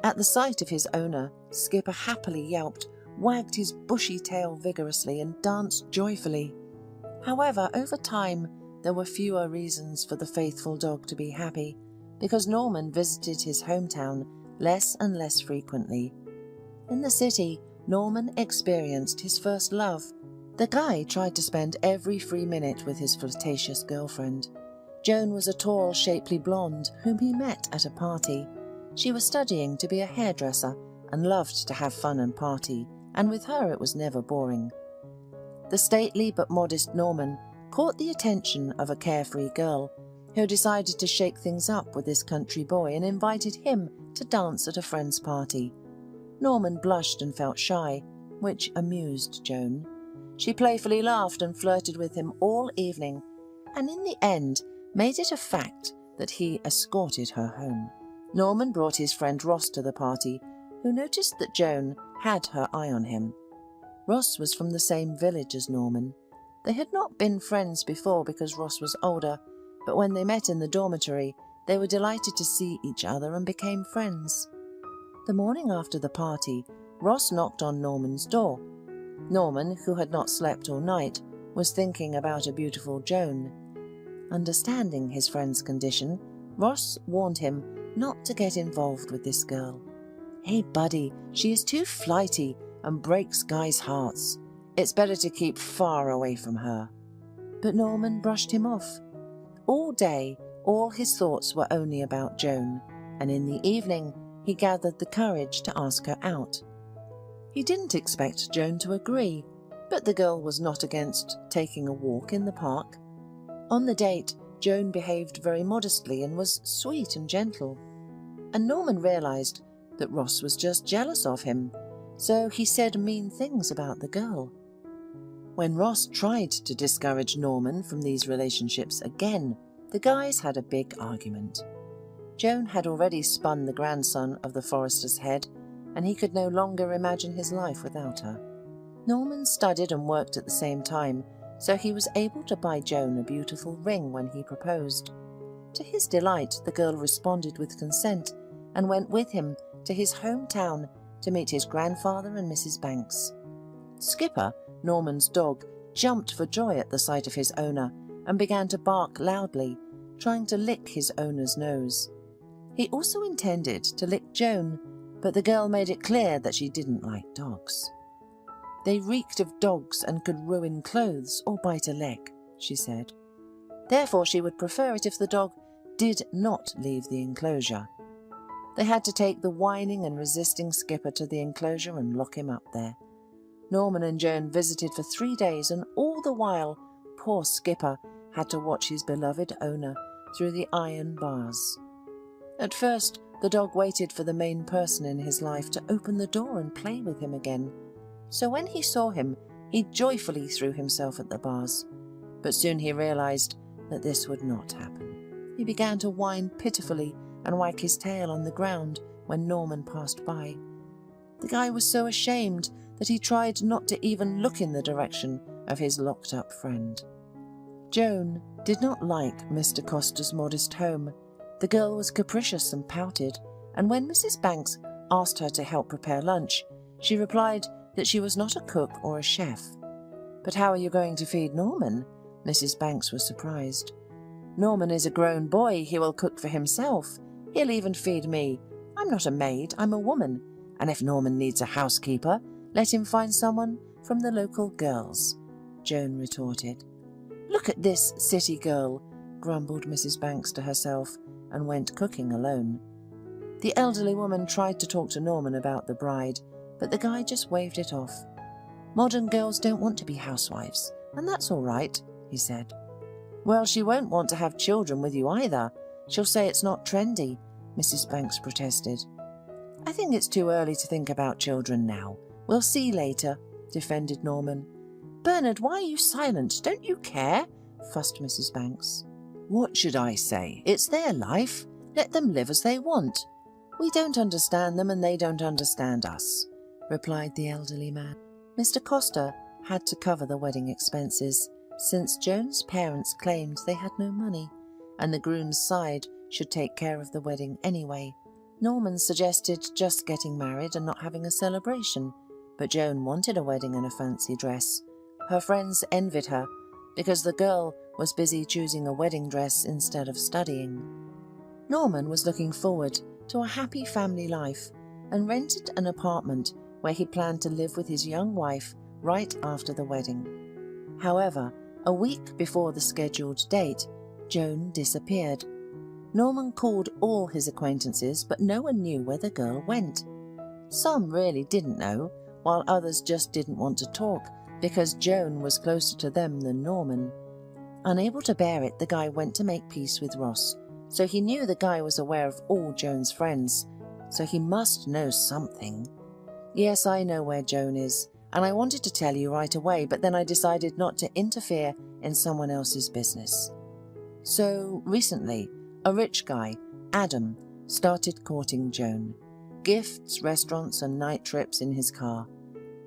At the sight of his owner, Skipper happily yelped, wagged his bushy tail vigorously, and danced joyfully. However, over time, there were fewer reasons for the faithful dog to be happy, because Norman visited his hometown less and less frequently. In the city, Norman experienced his first love. The guy tried to spend every free minute with his flirtatious girlfriend. Joan was a tall, shapely blonde whom he met at a party. She was studying to be a hairdresser and loved to have fun and party, and with her it was never boring. The stately but modest Norman caught the attention of a carefree girl who decided to shake things up with this country boy and invited him to dance at a friend's party. Norman blushed and felt shy, which amused Joan. She playfully laughed and flirted with him all evening, and in the end made it a fact that he escorted her home. Norman brought his friend Ross to the party, who noticed that Joan had her eye on him. Ross was from the same village as Norman. They had not been friends before because Ross was older, but when they met in the dormitory, they were delighted to see each other and became friends. The morning after the party, Ross knocked on Norman's door. Norman, who had not slept all night, was thinking about a beautiful Joan. Understanding his friend's condition, Ross warned him not to get involved with this girl. "Hey, buddy, she is too flighty and breaks guys' hearts. It's better to keep far away from her." But Norman brushed him off. All day, all his thoughts were only about Joan, and in the evening he gathered the courage to ask her out. He didn't expect Joan to agree, but the girl was not against taking a walk in the park. On the date, Joan behaved very modestly and was sweet and gentle. And Norman realized that Ross was just jealous of him, so he said mean things about the girl. When Ross tried to discourage Norman from these relationships again, the guys had a big argument. Joan had already spun the grandson of the forester's head, and he could no longer imagine his life without her. Norman studied and worked at the same time, so he was able to buy Joan a beautiful ring when he proposed. To his delight, the girl responded with consent and went with him to his hometown to meet his grandfather and Mrs. Banks. Skipper, Norman's dog, jumped for joy at the sight of his owner and began to bark loudly, trying to lick his owner's nose. He also intended to lick Joan, but the girl made it clear that she didn't like dogs. "They reeked of dogs and could ruin clothes or bite a leg," she said. Therefore she would prefer it if the dog did not leave the enclosure. They had to take the whining and resisting Skipper to the enclosure and lock him up there. Norman and Joan visited for 3 days, and all the while poor Skipper had to watch his beloved owner through the iron bars. At first, the dog waited for the main person in his life to open the door and play with him again. So when he saw him, he joyfully threw himself at the bars. But soon he realized that this would not happen. He began to whine pitifully and wag his tail on the ground when Norman passed by. The guy was so ashamed that he tried not to even look in the direction of his locked-up friend. Joan did not like Mr. Costa's modest home. The girl was capricious and pouted, and when Mrs. Banks asked her to help prepare lunch, she replied that she was not a cook or a chef. "But how are you going to feed Norman?" Mrs. Banks was surprised. "Norman is a grown boy. He will cook for himself. He'll even feed me. I'm not a maid, I'm a woman. And if Norman needs a housekeeper, let him find someone from the local girls," Joan retorted. "Look at this city girl," grumbled Mrs. Banks to herself, and went cooking alone. The elderly woman tried to talk to Norman about the bride, but the guy just waved it off. "Modern girls don't want to be housewives, and that's all right," he said. "Well, she won't want to have children with you either. She'll say it's not trendy," Mrs. Banks protested. "I think it's too early to think about children now. We'll see later," defended Norman. "Bernard, why are you silent? Don't you care?" fussed Mrs. Banks. "What should I say? It's their life. Let them live as they want. We don't understand them and they don't understand us," replied the elderly man. Mr. Costa had to cover the wedding expenses, since Joan's parents claimed they had no money, and the groom's side should take care of the wedding anyway. Norman suggested just getting married and not having a celebration, but Joan wanted a wedding and a fancy dress. Her friends envied her because the girl was busy choosing a wedding dress instead of studying. Norman was looking forward to a happy family life and rented an apartment where he planned to live with his young wife right after the wedding. However, a week before the scheduled date, Joan disappeared. Norman called all his acquaintances, but no one knew where the girl went. Some really didn't know, while others just didn't want to talk because Joan was closer to them than Norman. Unable to bear it, the guy went to make peace with Ross, so he knew the guy was aware of all Joan's friends, so he must know something. Yes, I know where Joan is, and I wanted to tell you right away, but then I decided not to interfere in someone else's business. So, recently, a rich guy, Adam, started courting Joan. Gifts, restaurants, and night trips in his car.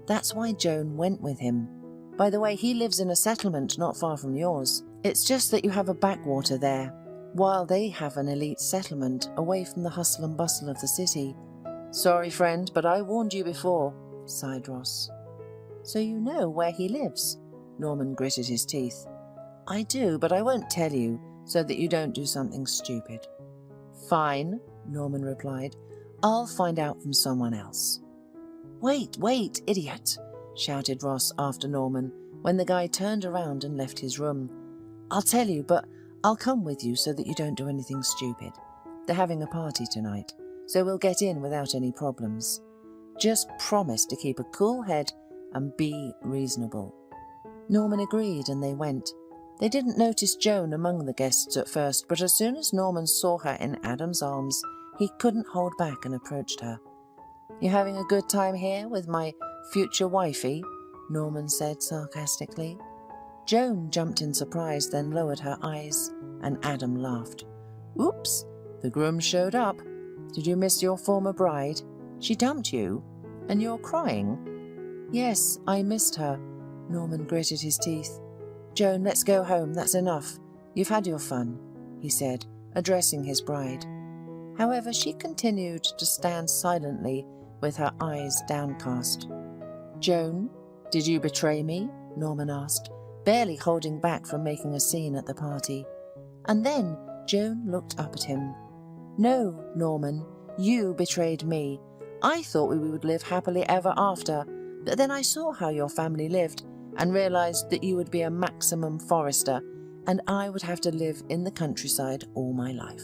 That's why Joan went with him. By the way, he lives in a settlement not far from yours. It's just that you have a backwater there, while they have an elite settlement away from the hustle and bustle of the city. Sorry, friend, but I warned you before, sighed Ross. So you know where he lives? Norman gritted his teeth. I do, but I won't tell you, so that you don't do something stupid. Fine, Norman replied. I'll find out from someone else. Wait, idiot, shouted Ross after Norman when the guy turned around and left his room. I'll tell you, but I'll come with you so that you don't do anything stupid. They're having a party tonight, so we'll get in without any problems. Just promise to keep a cool head and be reasonable. Norman agreed and they went. They didn't notice Joan among the guests at first, but as soon as Norman saw her in Adam's arms, he couldn't hold back and approached her. You having a good time here with my future wifey? Norman said sarcastically. Joan jumped in surprise, then lowered her eyes, and Adam laughed. Oops, the groom showed up. Did you miss your former bride? She dumped you, and you're crying? Yes, I missed her. Norman gritted his teeth. Joan, let's go home, that's enough. You've had your fun, he said, addressing his bride. However, she continued to stand silently with her eyes downcast. Joan, did you betray me? Norman asked, barely holding back from making a scene at the party. And then Joan looked up at him. No, Norman, you betrayed me. I thought we would live happily ever after, but then I saw how your family lived and realized that you would be a maximum forester and I would have to live in the countryside all my life.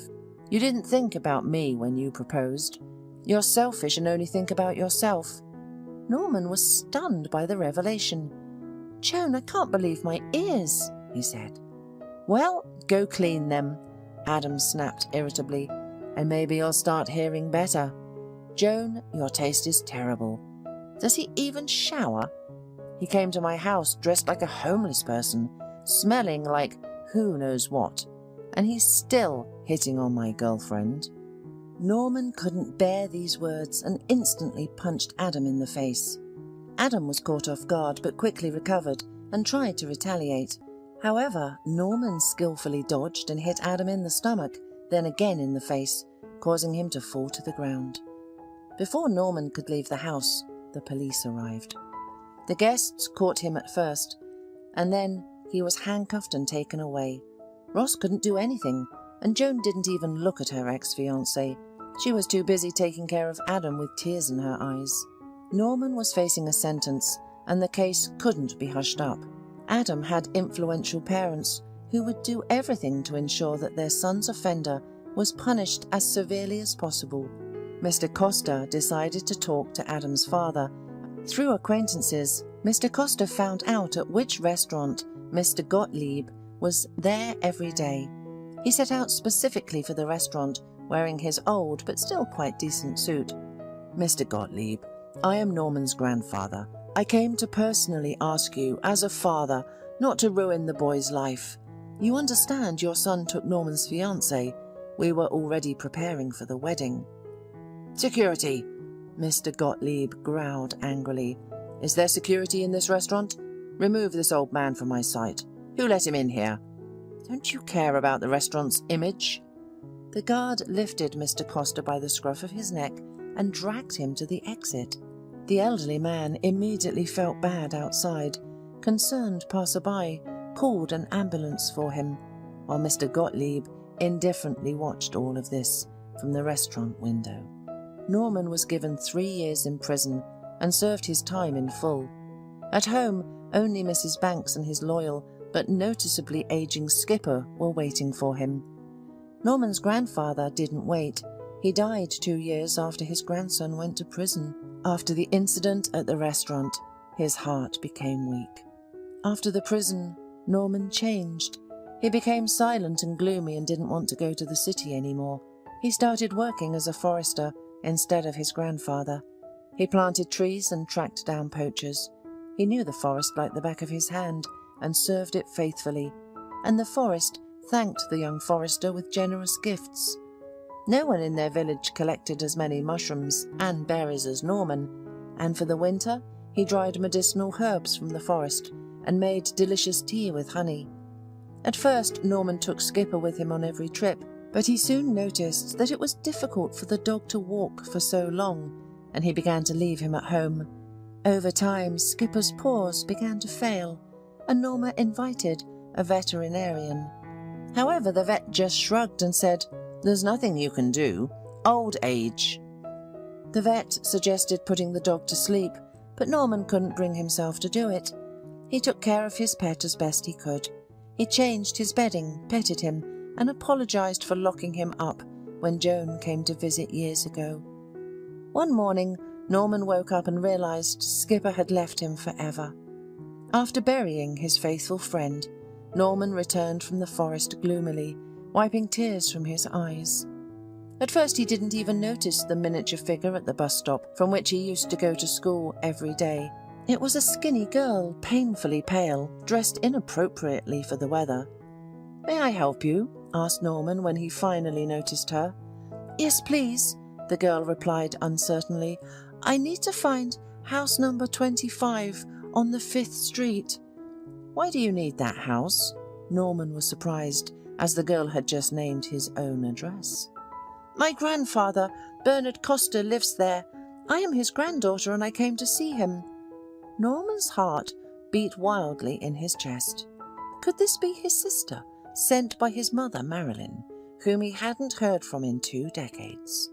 You didn't think about me when you proposed. You're selfish and only think about yourself. Norman was stunned by the revelation. Joan, I can't believe my ears, he said. Well, go clean them, Adam snapped irritably, and maybe you'll start hearing better. Joan, your taste is terrible. Does he even shower? He came to my house dressed like a homeless person, smelling like who knows what, and he's still hitting on my girlfriend. Norman couldn't bear these words and instantly punched Adam in the face. Adam was caught off guard but quickly recovered and tried to retaliate. However, Norman skillfully dodged and hit Adam in the stomach, then again in the face, causing him to fall to the ground. Before Norman could leave the house, the police arrived. The guests caught him at first, and then he was handcuffed and taken away. Ross couldn't do anything, and Joan didn't even look at her ex-fiancé. She was too busy taking care of Adam with tears in her eyes. Norman was facing a sentence, and the case couldn't be hushed up. Adam had influential parents who would do everything to ensure that their son's offender was punished as severely as possible. Mr. Costa decided to talk to Adam's father. Through acquaintances, Mr. Costa found out at which restaurant Mr. Gottlieb was there every day. He set out specifically for the restaurant, wearing his old but still quite decent suit. Mr. Gottlieb, I am Norman's grandfather. I came to personally ask you, as a father, not to ruin the boy's life. You understand your son took Norman's fiancée. We were already preparing for the wedding. Security, Mr. Gottlieb growled angrily. Is there security in this restaurant? Remove this old man from my sight. Who let him in here? Don't you care about the restaurant's image? The guard lifted Mr. Costa by the scruff of his neck and dragged him to the exit. The elderly man immediately felt bad outside. Concerned passerby called an ambulance for him, while Mr. Gottlieb indifferently watched all of this from the restaurant window. Norman was given 3 years in prison and served his time in full. At home, only Mrs. Banks and his loyal but noticeably aging skipper were waiting for him. Norman's grandfather didn't wait. He died 2 years after his grandson went to prison. After the incident at the restaurant, his heart became weak. After the prison, Norman changed. He became silent and gloomy and didn't want to go to the city anymore. He started working as a forester instead of his grandfather. He planted trees and tracked down poachers. He knew the forest like the back of his hand and served it faithfully, and the forest thanked the young forester with generous gifts. No one in their village collected as many mushrooms and berries as Norman, and for the winter he dried medicinal herbs from the forest and made delicious tea with honey. At first Norman took Skipper with him on every trip, but he soon noticed that it was difficult for the dog to walk for so long, and he began to leave him at home. Over time, Skipper's paws began to fail, and Norma invited a veterinarian. However, the vet just shrugged and said, "There's nothing you can do. Old age." The vet suggested putting the dog to sleep, but Norman couldn't bring himself to do it. He took care of his pet as best he could. He changed his bedding, petted him, and apologized for locking him up when Joan came to visit years ago. One morning, Norman woke up and realized Skipper had left him forever. After burying his faithful friend, Norman returned from the forest gloomily, wiping tears from his eyes. At first he didn't even notice the miniature figure at the bus stop from which he used to go to school every day. It was a skinny girl, painfully pale, dressed inappropriately for the weather. "May I help you?" asked Norman when he finally noticed her. "Yes, please," the girl replied uncertainly. "I need to find house number 25 on the 5th Street. "Why do you need that house?" Norman was surprised, as the girl had just named his own address. "My grandfather, Bernard Costa, lives there. I am his granddaughter and I came to see him." Norman's heart beat wildly in his chest. Could this be his sister, sent by his mother, Marilyn, whom he hadn't heard from in 2 decades?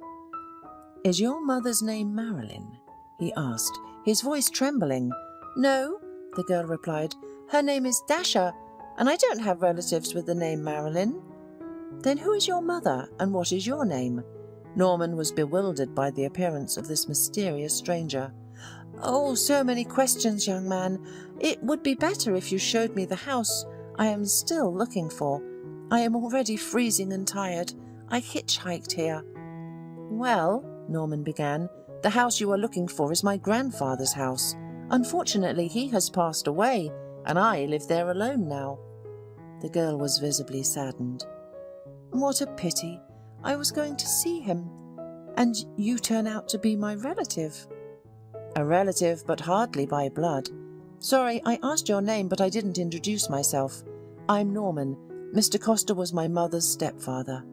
"Is your mother's name Marilyn?" he asked, his voice trembling. "No," the girl replied. "Her name is Dasha, and I don't have relatives with the name Marilyn." "Then who is your mother, and what is your name?" Norman was bewildered by the appearance of this mysterious stranger. "Oh, so many questions, young man. It would be better if you showed me the house I am still looking for. I am already freezing and tired. I hitchhiked here." "Well," Norman began, "the house you are looking for is my grandfather's house. Unfortunately, he has passed away, and I live there alone now." The girl was visibly saddened. "What a pity. I was going to see him, and you turn out to be my relative." "A relative, but hardly by blood. Sorry, I asked your name, but I didn't introduce myself. I'm Norman. Mr. Costa was my mother's stepfather."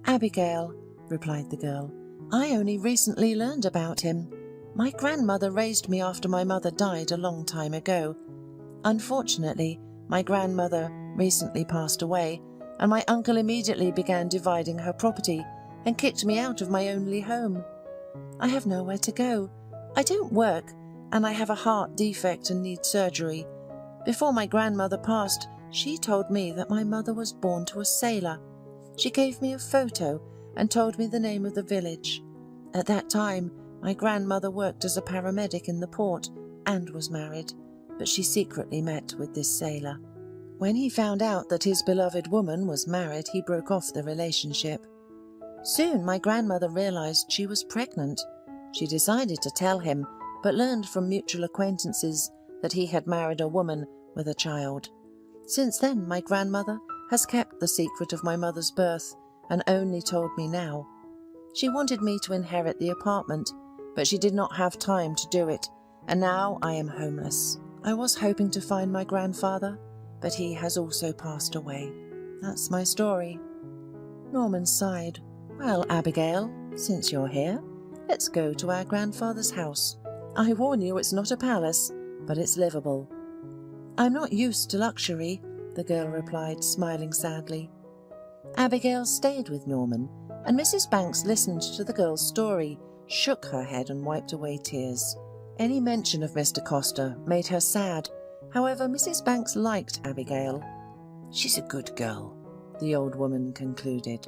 "Abigail," replied the girl. "I only recently learned about him. My grandmother raised me after my mother died a long time ago. Unfortunately, my grandmother recently passed away, and my uncle immediately began dividing her property and kicked me out of my only home. I have nowhere to go. I don't work, and I have a heart defect and need surgery. Before my grandmother passed, she told me that my mother was born to a sailor. She gave me a photo and told me the name of the village. At that time, my grandmother worked as a paramedic in the port and was married, but she secretly met with this sailor. When he found out that his beloved woman was married, he broke off the relationship. Soon my grandmother realized she was pregnant. She decided to tell him, but learned from mutual acquaintances that he had married a woman with a child. Since then, my grandmother has kept the secret of my mother's birth and only told me now. She wanted me to inherit the apartment, but she did not have time to do it, and now I am homeless. I was hoping to find my grandfather, but he has also passed away. That's my story." Norman sighed. Well, Abigail, since you're here, let's go to our grandfather's house. I warn you, it's not a palace, but it's livable. I'm not used to luxury, the girl replied, smiling sadly. Abigail stayed with Norman, and Mrs. Banks listened to the girl's story, shook her head and wiped away tears. Any mention of Mr. Costa made her sad. However, Mrs. Banks liked Abigail. She's a good girl, the old woman concluded.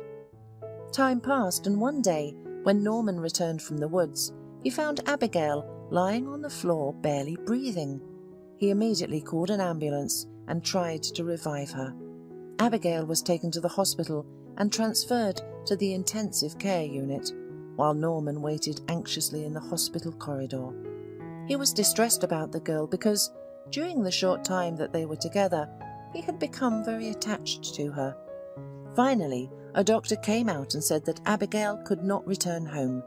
Time passed, and one day, when Norman returned from the woods, he found Abigail lying on the floor, barely breathing. He immediately called an ambulance and tried to revive her. Abigail was taken to the hospital and transferred to the intensive care unit, while Norman waited anxiously in the hospital corridor. He was distressed about the girl because, during the short time that they were together, he had become very attached to her. Finally, a doctor came out and said that Abigail could not return home.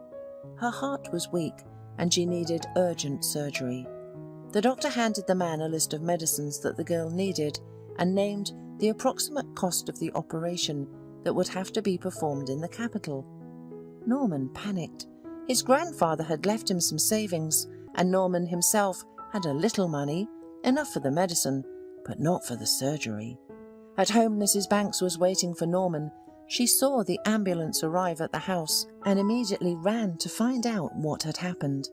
Her heart was weak and she needed urgent surgery. The doctor handed the man a list of medicines that the girl needed and named the approximate cost of the operation that would have to be performed in the capital. Norman panicked. His grandfather had left him some savings, and Norman himself had a little money, enough for the medicine, but not for the surgery. At home, Mrs. Banks was waiting for Norman. She saw the ambulance arrive at the house and immediately ran to find out what had happened.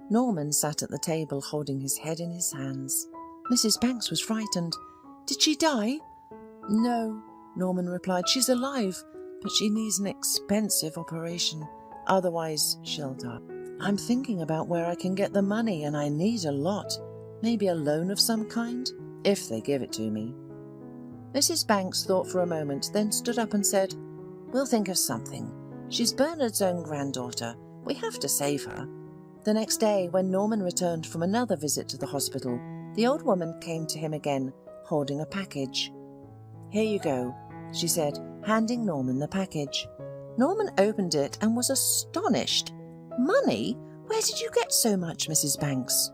Norman sat at the table holding his head in his hands. Mrs. Banks was frightened. "Did she die?" "No," Norman replied. "She's alive, but she needs an expensive operation. Otherwise, she'll die. I'm thinking about where I can get the money, and I need a lot. Maybe a loan of some kind, if they give it to me." Mrs. Banks thought for a moment, then stood up and said, "We'll think of something. She's Bernard's own granddaughter. We have to save her." The next day, when Norman returned from another visit to the hospital, the old woman came to him again, holding a package. "Here you go," she said, handing Norman the package. Norman opened it and was astonished. "Money? Where did you get so much, Mrs. Banks?"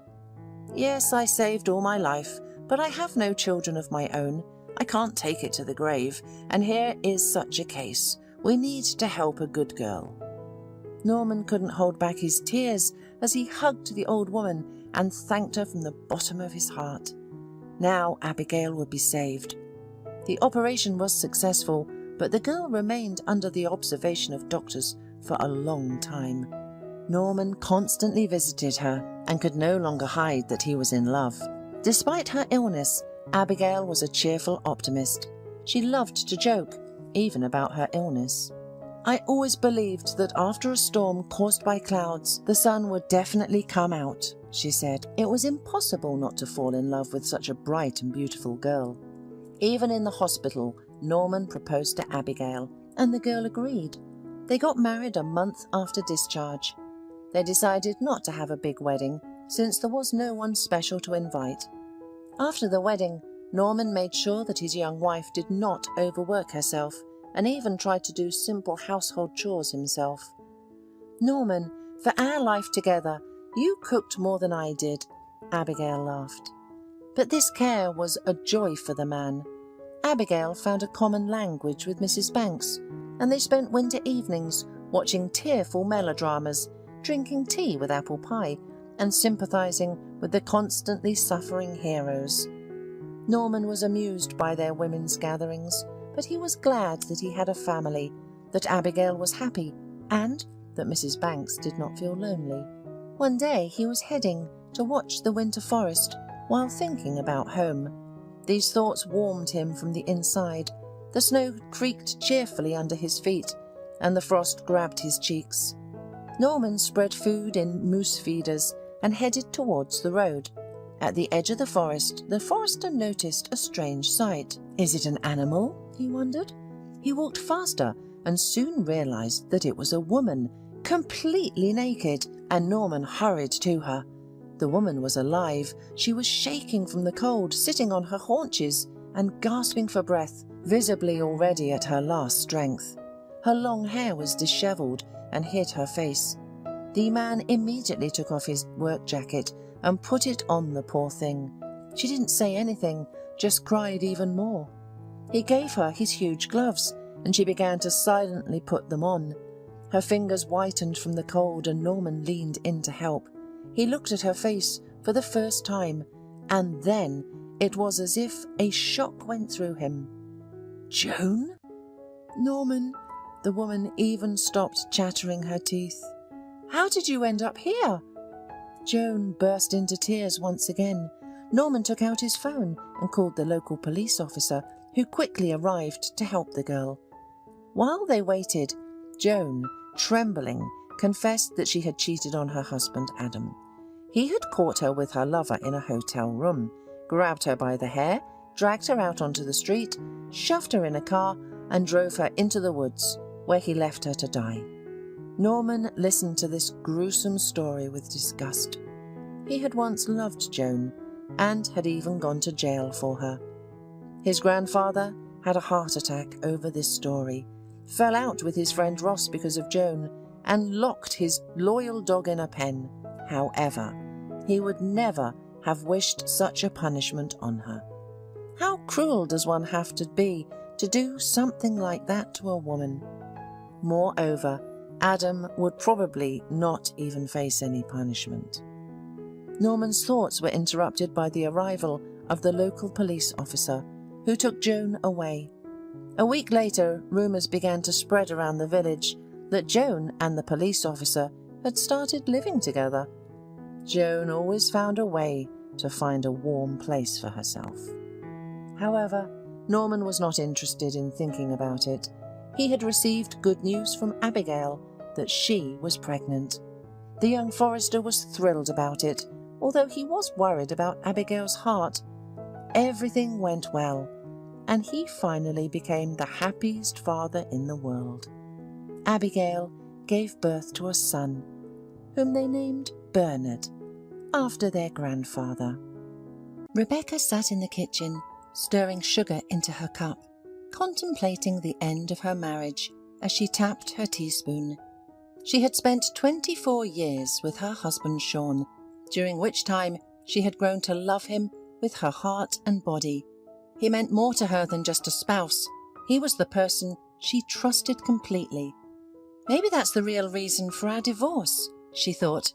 "Yes, I saved all my life, but I have no children of my own. I can't take it to the grave, and here is such a case. We need to help a good girl." Norman couldn't hold back his tears as he hugged the old woman and thanked her from the bottom of his heart. Now Abigail would be saved. The operation was successful, but the girl remained under the observation of doctors for a long time. Norman constantly visited her and could no longer hide that he was in love. Despite her illness, Abigail was a cheerful optimist. She loved to joke, even about her illness. "I always believed that after a storm caused by clouds, the sun would definitely come out," she said. "It was impossible not to fall in love with such a bright and beautiful girl." Even in the hospital, Norman proposed to Abigail, and the girl agreed. They got married a month after discharge. They decided not to have a big wedding, since there was no one special to invite. After the wedding, Norman made sure that his young wife did not overwork herself, and even tried to do simple household chores himself. "Norman, for our life together, you cooked more than I did," Abigail laughed. But this care was a joy for the man. Abigail found a common language with Mrs. Banks, and they spent winter evenings watching tearful melodramas, drinking tea with apple pie, and sympathizing with the constantly suffering heroes. Norman was amused by their women's gatherings, but he was glad that he had a family, that Abigail was happy, and that Mrs. Banks did not feel lonely. One day he was heading to watch the winter forest while thinking about home. These thoughts warmed him from the inside. The snow creaked cheerfully under his feet, and the frost grabbed his cheeks. Norman spread food in moose feeders and headed towards the road. At the edge of the forester noticed a strange sight. "Is it an animal?" he wondered. He walked faster and soon realized that it was a woman, completely naked, and Norman hurried to her. The woman was alive. She was shaking from the cold, sitting on her haunches and gasping for breath, visibly already at her last strength. Her long hair was disheveled and hid her face. The man immediately took off his work jacket and put it on the poor thing. She didn't say anything, just cried even more. He gave her his huge gloves. and she began to silently put them on. Her fingers whitened from the cold, and Norman leaned in to help. He looked at her face for the first time, and then it was as if a shock went through him. "Joan?" "Norman." The woman even stopped chattering her teeth. "How did you end up here?" Joan burst into tears once again. Norman took out his phone and called the local police officer, who quickly arrived to help the girl. While they waited, Joan, trembling, confessed that she had cheated on her husband Adam. He had caught her with her lover in a hotel room, grabbed her by the hair, dragged her out onto the street, shoved her in a car, and drove her into the woods, where he left her to die. Norman listened to this gruesome story with disgust. He had once loved Joan, and had even gone to jail for her. His grandfather had a heart attack over this story, fell out with his friend Ross because of Joan, and locked his loyal dog in a pen. However, he would never have wished such a punishment on her. How cruel does one have to be to do something like that to a woman? Moreover, Adam would probably not even face any punishment. Norman's thoughts were interrupted by the arrival of the local police officer, who took Joan away. A week later, rumours began to spread around the village that Joan and the police officer had started living together. Joan always found a way to find a warm place for herself. However, Norman was not interested in thinking about it. He had received good news from Abigail that she was pregnant. The young forester was thrilled about it, although he was worried about Abigail's heart. Everything went well, and he finally became the happiest father in the world. Abigail gave birth to a son, whom they named Bernard, after their grandfather. Rebecca sat in the kitchen, stirring sugar into her cup, contemplating the end of her marriage as she tapped her teaspoon. She had spent 24 years with her husband Sean, during which time she had grown to love him with her heart and body. He meant more to her than just a spouse. He was the person she trusted completely. Maybe that's the real reason for our divorce, she thought.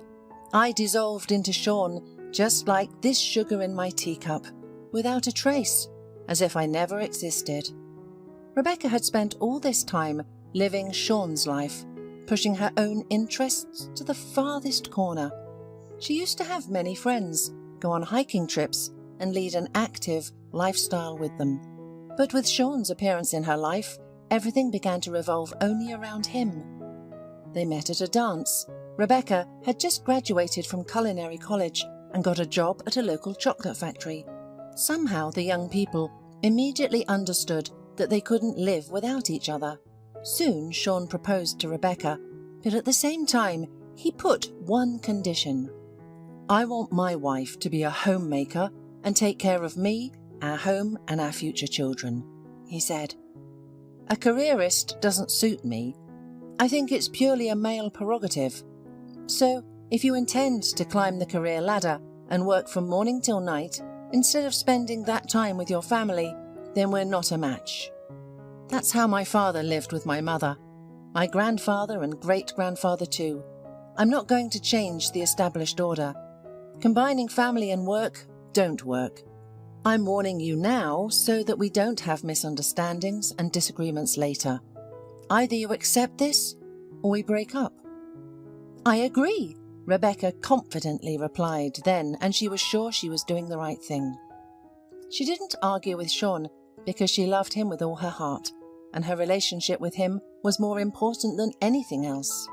I dissolved into Sean just like this sugar in my teacup, without a trace, as if I never existed. Rebecca had spent all this time living Sean's life, pushing her own interests to the farthest corner. She used to have many friends, go on hiking trips, and lead an active lifestyle with them. But with Sean's appearance in her life, everything began to revolve only around him. They met at a dance. Rebecca had just graduated from culinary college and got a job at a local chocolate factory. Somehow the young people immediately understood that they couldn't live without each other. Soon Sean proposed to Rebecca, but at the same time he put one condition. I want my wife to be a homemaker and take care of me, our home and our future children, he said. A careerist doesn't suit me. I think it's purely a male prerogative. So, if you intend to climb the career ladder and work from morning till night, instead of spending that time with your family, then we're not a match. That's how my father lived with my mother, my grandfather and great-grandfather too. I'm not going to change the established order. Combining family and work don't work. I'm warning you now so that we don't have misunderstandings and disagreements later. Either you accept this, or we break up. I agree, Rebecca confidently replied then, and she was sure she was doing the right thing. She didn't argue with Sean because she loved him with all her heart, and her relationship with him was more important than anything else.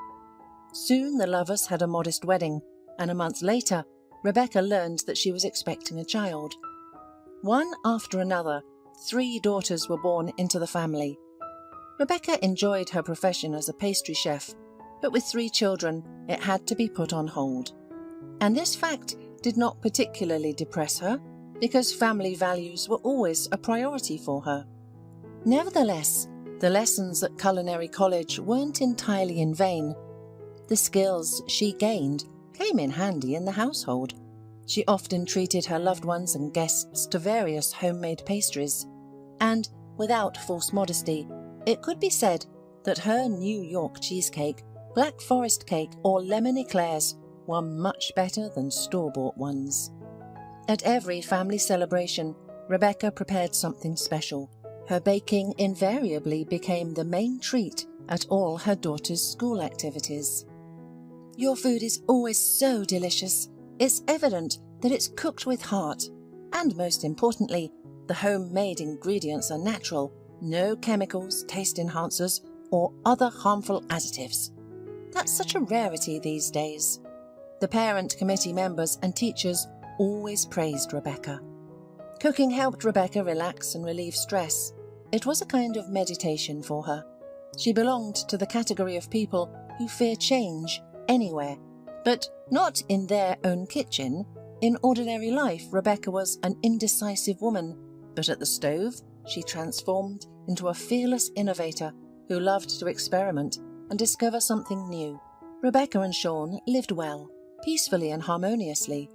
Soon the lovers had a modest wedding, and a month later, Rebecca learned that she was expecting a child. One after another, 3 daughters were born into the family. Rebecca enjoyed her profession as a pastry chef, but with 3 children, it had to be put on hold. And this fact did not particularly depress her, because family values were always a priority for her. Nevertheless, the lessons at culinary college weren't entirely in vain. The skills she gained came in handy in the household. She often treated her loved ones and guests to various homemade pastries, and, without false modesty, It could be said that her New York cheesecake, Black Forest cake, or lemon eclairs were much better than store-bought ones. At every family celebration, Rebecca prepared something special. Her baking invariably became the main treat at all her daughter's school activities. "Your food is always so delicious. It's evident that it's cooked with heart. And most importantly, the homemade ingredients are natural, no chemicals, taste enhancers, or other harmful additives. That's such a rarity these days." The parent committee members and teachers always praised Rebecca. Cooking helped Rebecca relax and relieve stress. It was a kind of meditation for her. She belonged to the category of people who fear change anywhere, but not in their own kitchen. In ordinary life, Rebecca was an indecisive woman, but at the stove, she transformed into a fearless innovator who loved to experiment and discover something new. Rebecca and Sean lived well, peacefully and harmoniously.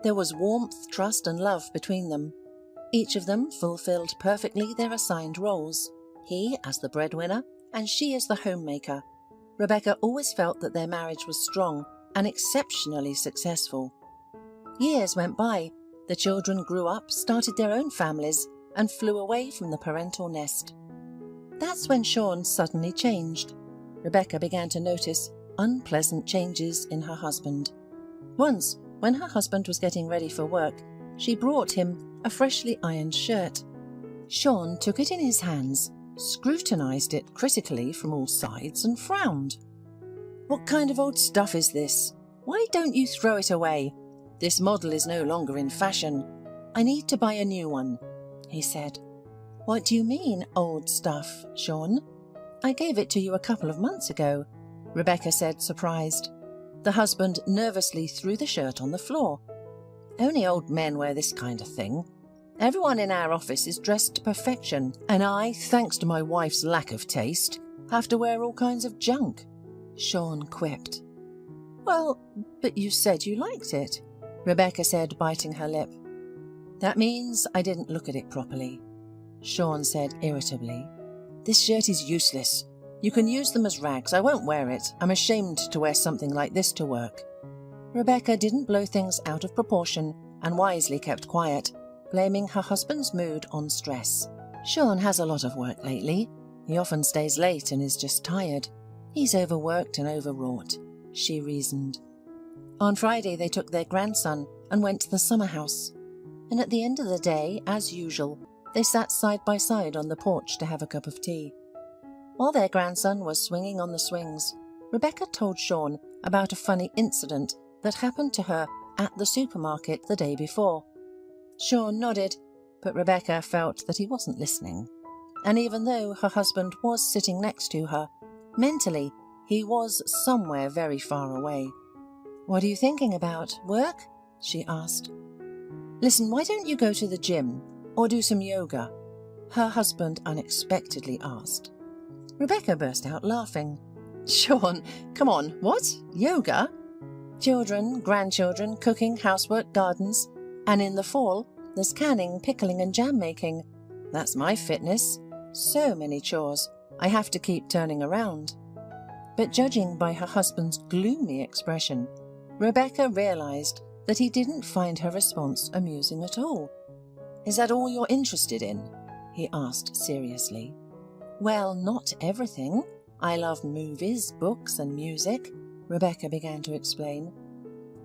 There was warmth, trust and love between them. Each of them fulfilled perfectly their assigned roles, he as the breadwinner and she as the homemaker. Rebecca always felt that their marriage was strong and exceptionally successful. Years went by, the children grew up, started their own families, and flew away from the parental nest. That's when Sean suddenly changed. Rebecca began to notice unpleasant changes in her husband. Once, when her husband was getting ready for work, she brought him a freshly ironed shirt. Sean took it in his hands, scrutinized it critically from all sides, and frowned. "What kind of old stuff is this? Why don't you throw it away? This model is no longer in fashion. I need to buy a new one," he said. "What do you mean, old stuff, Sean? I gave it to you a couple of months ago," Rebecca said, surprised. The husband nervously threw the shirt on the floor. "Only old men wear this kind of thing. Everyone in our office is dressed to perfection, and I, thanks to my wife's lack of taste, have to wear all kinds of junk," Sean quipped. "Well, but you said you liked it," Rebecca said, biting her lip. "That means I didn't look at it properly," Sean said irritably. "This shirt is useless. You can use them as rags. I won't wear it. I'm ashamed to wear something like this to work." Rebecca didn't blow things out of proportion and wisely kept quiet, blaming her husband's mood on stress. "Sean has a lot of work lately. He often stays late and is just tired. He's overworked and overwrought," she reasoned. On Friday they took their grandson and went to the summer house. And at the end of the day, as usual, they sat side by side on the porch to have a cup of tea. While their grandson was swinging on the swings, Rebecca told Sean about a funny incident that happened to her at the supermarket the day before. Sean nodded, but Rebecca felt that he wasn't listening. And even though her husband was sitting next to her, mentally he was somewhere very far away. "What are you thinking about? Work?" she asked. "Listen, why don't you go to the gym or do some yoga?" her husband unexpectedly asked. Rebecca burst out laughing. "Sean, come on, what? Yoga? Children, grandchildren, cooking, housework, gardens, and in the fall, there's canning, pickling and jam making. That's my fitness. So many chores. I have to keep turning around." But judging by her husband's gloomy expression, Rebecca realized that he didn't find her response amusing at all. "Is that all you're interested in?" he asked seriously. "Well, not everything. I love movies, books and music," Rebecca began to explain.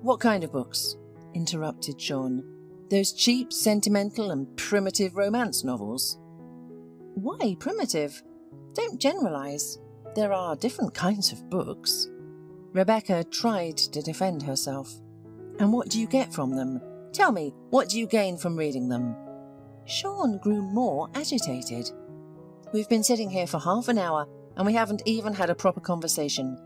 "What kind of books?" interrupted Sean. "Those cheap, sentimental and primitive romance novels?" "Why primitive? Don't generalize. There are different kinds of books." Rebecca tried to defend herself. "And what do you get from them? Tell me, what do you gain from reading them?" Sean grew more agitated. "We've been sitting here for half an hour and we haven't even had a proper conversation.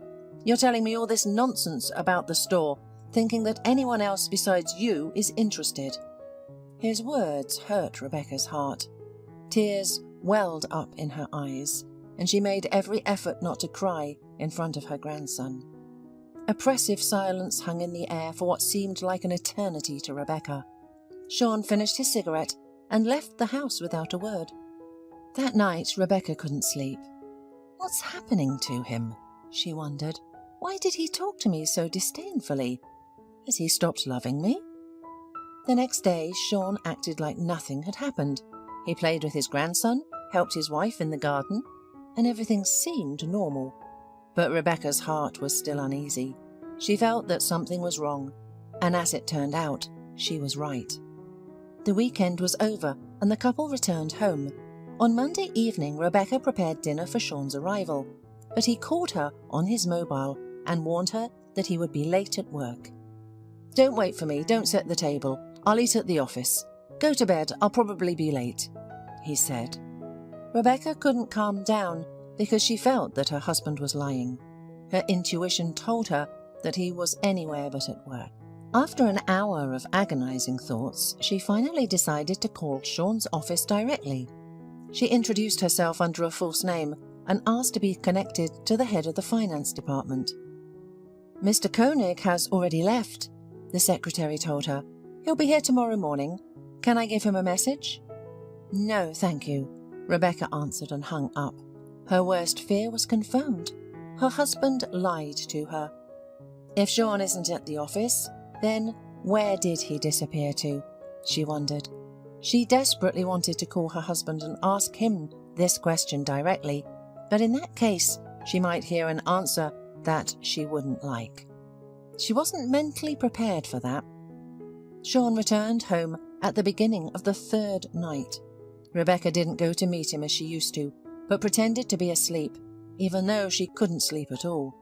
You're telling me all this nonsense about the store, thinking that anyone else besides you is interested." His words hurt Rebecca's heart. Tears welled up in her eyes, and she made every effort not to cry in front of her grandson. Oppressive silence hung in the air for what seemed like an eternity to Rebecca. Sean finished his cigarette and left the house without a word. That night, Rebecca couldn't sleep. What's happening to him? She wondered. Why did he talk to me so disdainfully? Has he stopped loving me? The next day, Sean acted like nothing had happened. He played with his grandson, helped his wife in the garden, and everything seemed normal. But Rebecca's heart was still uneasy. She felt that something was wrong, and as it turned out, she was right. The weekend was over, and the couple returned home. On Monday evening, Rebecca prepared dinner for Sean's arrival, but he called her on his mobile and warned her that he would be late at work. "Don't wait for me, don't set the table. I'll eat at the office. Go to bed, I'll probably be late," he said. Rebecca couldn't calm down because she felt that her husband was lying. Her intuition told her that he was anywhere but at work. After an hour of agonizing thoughts, she finally decided to call Sean's office directly. She introduced herself under a false name and asked to be connected to the head of the finance department. "Mr. Koenig has already left," the secretary told her. "He'll be here tomorrow morning. Can I give him a message?" "No, thank you," Rebecca answered and hung up. Her worst fear was confirmed. Her husband lied to her. If Sean isn't at the office, then where did he disappear to? She wondered. She desperately wanted to call her husband and ask him this question directly, but in that case, she might hear an answer that she wouldn't like. She wasn't mentally prepared for that. Sean returned home at the beginning of the third night. Rebecca didn't go to meet him as she used to, but pretended to be asleep, even though she couldn't sleep at all.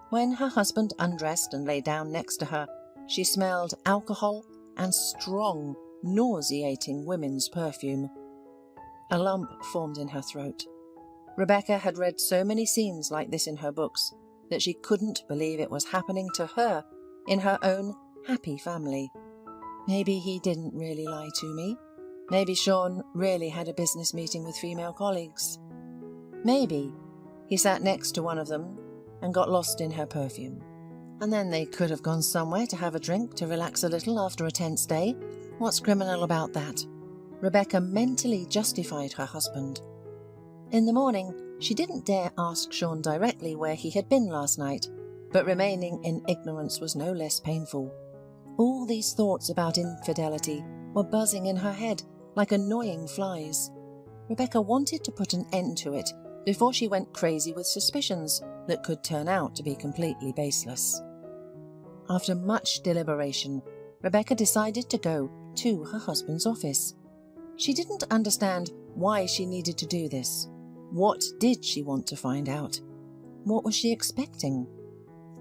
When her husband undressed and lay down next to her, she smelled alcohol and strong, nauseating women's perfume. A lump formed in her throat. Rebecca had read so many scenes like this in her books that she couldn't believe it was happening to her in her own happy family. Maybe he didn't really lie to me. Maybe Sean really had a business meeting with female colleagues. Maybe he sat next to one of them and got lost in her perfume. And then they could have gone somewhere to have a drink to relax a little after a tense day. What's criminal about that? Rebecca mentally justified her husband. In the morning, she didn't dare ask Sean directly where he had been last night, but remaining in ignorance was no less painful. All these thoughts about infidelity were buzzing in her head like annoying flies. Rebecca wanted to put an end to it before she went crazy with suspicions that could turn out to be completely baseless. After much deliberation, Rebecca decided to go to her husband's office. She didn't understand why she needed to do this. What did she want to find out? What was she expecting?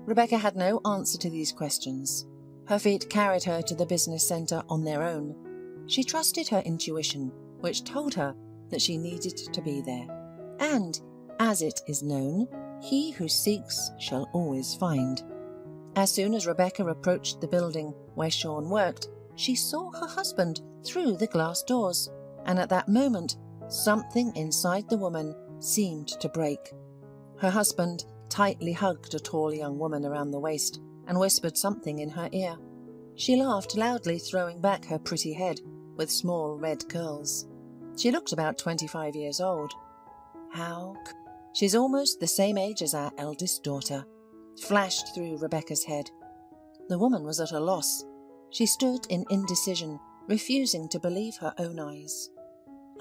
Rebecca had no answer to these questions. Her feet carried her to the business center on their own. She trusted her intuition, which told her that she needed to be there. And, as it is known, he who seeks shall always find. As soon as Rebecca approached the building where Sean worked, she saw her husband through the glass doors, and at that moment, something inside the woman seemed to break. Her husband tightly hugged a tall young woman around the waist and whispered something in her ear. She laughed loudly, throwing back her pretty head with small red curls. She looked about 25 years old. She's almost the same age as our eldest daughter, flashed through Rebecca's head. The woman was at a loss. She stood in indecision, refusing to believe her own eyes.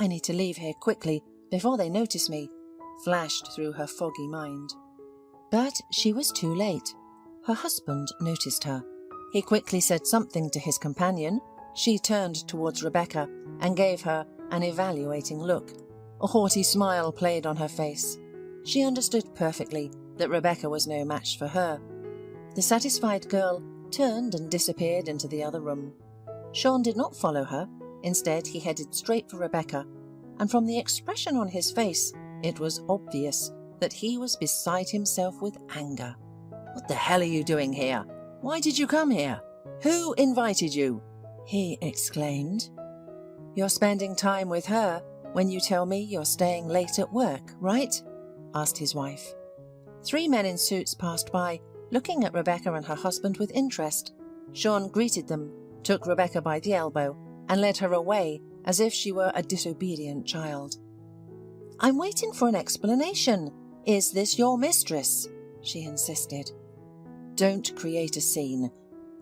"I need to leave here quickly before they notice me," flashed through her foggy mind. But she was too late. Her husband noticed her. He quickly said something to his companion. She turned towards Rebecca and gave her an evaluating look. A haughty smile played on her face. She understood perfectly that Rebecca was no match for her. The satisfied girl turned and disappeared into the other room. Sean did not follow her. Instead, he headed straight for Rebecca, and from the expression on his face, it was obvious that he was beside himself with anger. "What the hell are you doing here? Why did you come here? Who invited you?" he exclaimed. "You're spending time with her when you tell me you're staying late at work, right?" asked his wife. 3 men in suits passed by, looking at Rebecca and her husband with interest. Sean greeted them, took Rebecca by the elbow, and led her away as if she were a disobedient child. "I'm waiting for an explanation," "Is this your mistress?" she insisted. "Don't create a scene.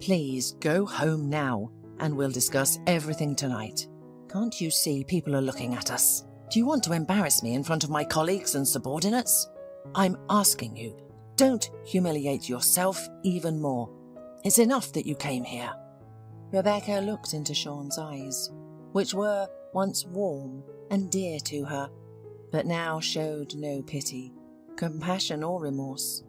Please go home now, and we'll discuss everything tonight. Can't you see people are looking at us? Do you want to embarrass me in front of my colleagues and subordinates? I'm asking you, don't humiliate yourself even more. It's enough that you came here." Rebecca looked into Sean's eyes, which were once warm and dear to her, but now showed no pity, compassion or remorse.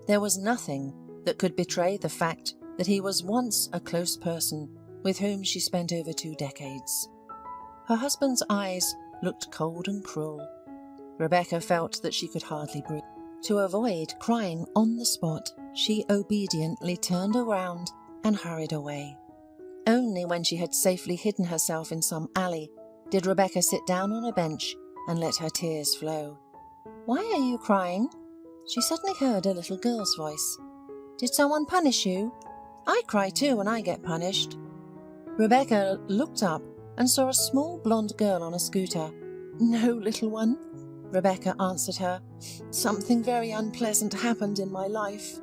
There was nothing that could betray the fact that he was once a close person with whom she spent over 2 decades. Her husband's eyes looked cold and cruel. Rebecca felt that she could hardly breathe. To avoid crying on the spot, she obediently turned around and hurried away. Only when she had safely hidden herself in some alley did Rebecca sit down on a bench and let her tears flow. "Why are you crying?" She suddenly heard a little girl's voice. "Did someone punish you? I cry too when I get punished." Rebecca looked up and saw a small blonde girl on a scooter. "No, little one," Rebecca answered her. "Something very unpleasant happened in my life."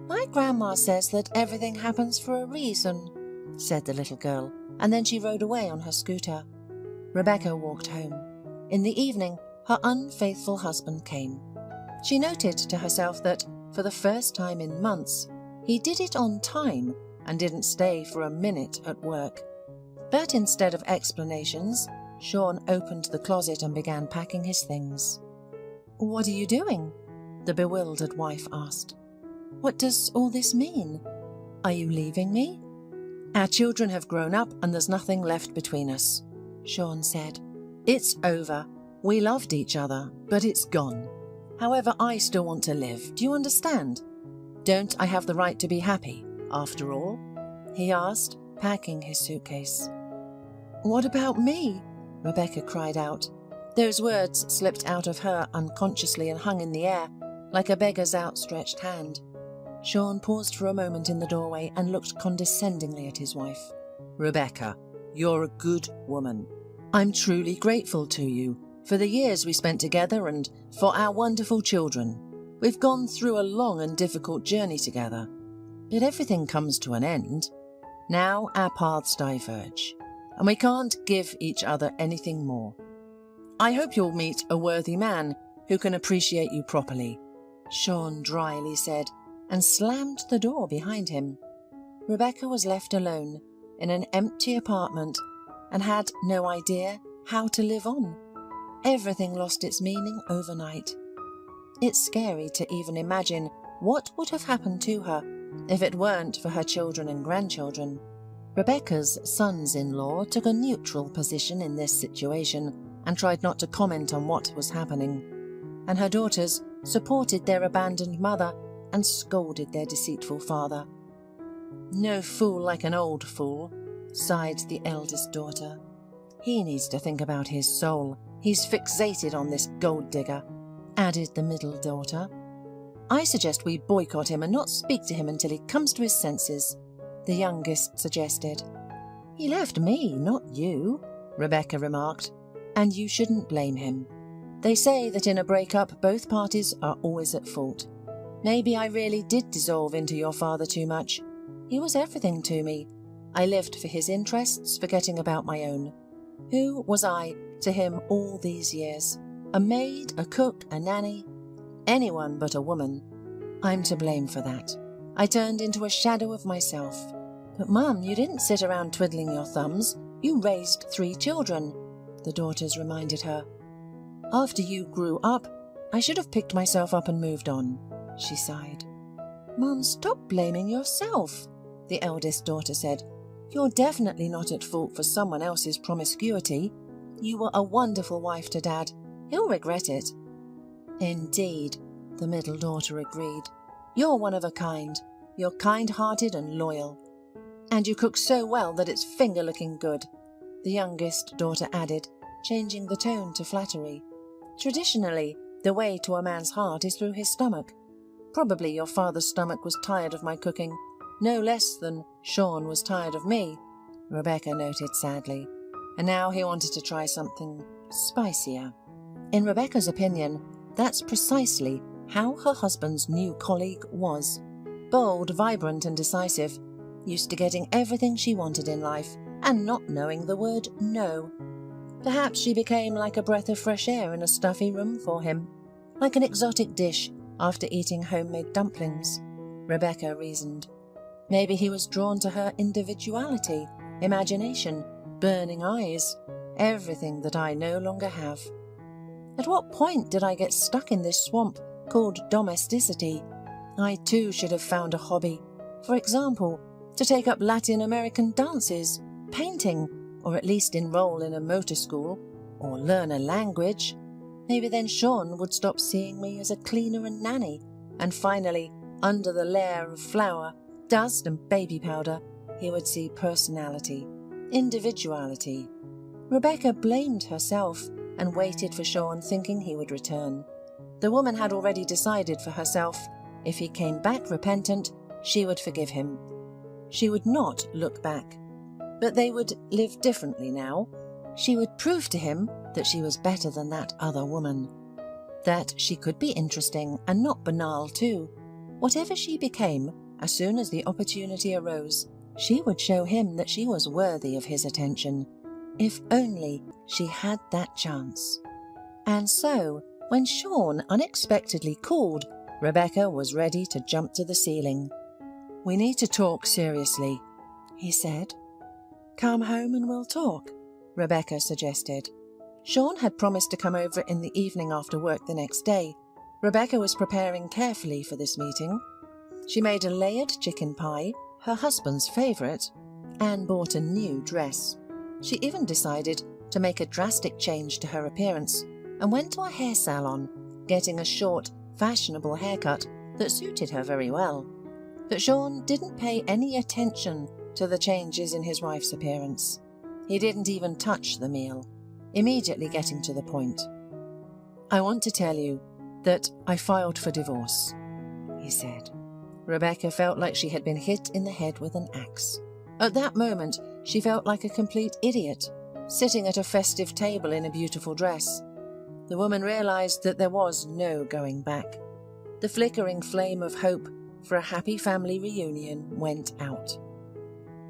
"My grandma says that everything happens for a reason," said the little girl, and then she rode away on her scooter. Rebecca walked home. In the evening, her unfaithful husband came. She noted to herself that, for the first time in months, he did it on time and didn't stay for a minute at work. But instead of explanations, Sean opened the closet and began packing his things. "What are you doing?" the bewildered wife asked. "What does all this mean? Are you leaving me?" "Our children have grown up and there's nothing left between us," Sean said. "It's over. We loved each other, but it's gone. However, I still want to live. Do you understand? Don't I have the right to be happy, after all?" he asked, packing his suitcase. "What about me?" Rebecca cried out. Those words slipped out of her unconsciously and hung in the air, like a beggar's outstretched hand. Sean paused for a moment in the doorway and looked condescendingly at his wife. "Rebecca, you're a good woman. I'm truly grateful to you for the years we spent together and for our wonderful children. We've gone through a long and difficult journey together, but everything comes to an end. Now our paths diverge, and we can't give each other anything more. I hope you'll meet a worthy man who can appreciate you properly," Sean dryly said, and slammed the door behind him. Rebecca was left alone in an empty apartment and had no idea how to live on. Everything lost its meaning overnight. It's scary to even imagine what would have happened to her if it weren't for her children and grandchildren. Rebecca's sons-in-law took a neutral position in this situation and tried not to comment on what was happening, and her daughters supported their abandoned mother and scolded their deceitful father. "No fool like an old fool," sighed the eldest daughter. "He needs to think about his soul. He's fixated on this gold digger," added the middle daughter. "I suggest we boycott him and not speak to him until he comes to his senses," the youngest suggested. "He left me, not you," Rebecca remarked, "and you shouldn't blame him. They say that in a breakup both parties are always at fault. Maybe I really did dissolve into your father too much. He was everything to me. I lived for his interests, forgetting about my own. Who was I to him all these years? A maid, a cook, a nanny? Anyone but a woman. I'm to blame for that. I turned into a shadow of myself. But Mum, you didn't sit around twiddling your thumbs. You raised 3 children," the daughters reminded her. "After you grew up, I should have picked myself up and moved on," she sighed. "Mum, stop blaming yourself," the eldest daughter said. "You're definitely not at fault for someone else's promiscuity. You were a wonderful wife to Dad. He'll regret it." "Indeed," the middle daughter agreed. "You're one of a kind. You're kind-hearted and loyal. And you cook so well that it's finger-looking good," the youngest daughter added, changing the tone to flattery. "Traditionally, the way to a man's heart is through his stomach. Probably your father's stomach was tired of my cooking, no less than Sean was tired of me," Rebecca noted sadly, "and now he wanted to try something spicier." In Rebecca's opinion, That's precisely how her husband's new colleague was. Bold, vibrant and decisive, used to getting everything she wanted in life and not knowing the word no. Perhaps she became like a breath of fresh air in a stuffy room for him, like an exotic dish after eating homemade dumplings, Rebecca reasoned. Maybe he was drawn to her individuality, imagination, burning eyes, everything that I no longer have. At what point did I get stuck in this swamp called domesticity? I too should have found a hobby, for example, to take up Latin American dances, painting, or at least enroll in a motor school, or learn a language. Maybe then Sean would stop seeing me as a cleaner and nanny, and finally, under the layer of flour, dust and baby powder, he would see personality, individuality. Rebecca blamed herself and waited for Sean, thinking he would return. The woman had already decided for herself, if he came back repentant, she would forgive him. She would not look back. But they would live differently now. She would prove to him that she was better than that other woman. That she could be interesting and not banal too. Whatever she became, as soon as the opportunity arose, she would show him that she was worthy of his attention. If only she had that chance. And so, when Sean unexpectedly called, Rebecca was ready to jump to the ceiling. "We need to talk seriously," he said. "Come home and we'll talk," Rebecca suggested. Sean had promised to come over in the evening after work the next day. Rebecca was preparing carefully for this meeting. She made a layered chicken pie, her husband's favourite, and bought a new dress. She even decided to make a drastic change to her appearance and went to a hair salon, getting a short, fashionable haircut that suited her very well. But Sean didn't pay any attention to the changes in his wife's appearance. He didn't even touch the meal, immediately getting to the point. "I want to tell you that I filed for divorce," he said. Rebecca felt like she had been hit in the head with an axe. At that moment, she felt like a complete idiot, sitting at a festive table in a beautiful dress. The woman realized that there was no going back. The flickering flame of hope for a happy family reunion went out.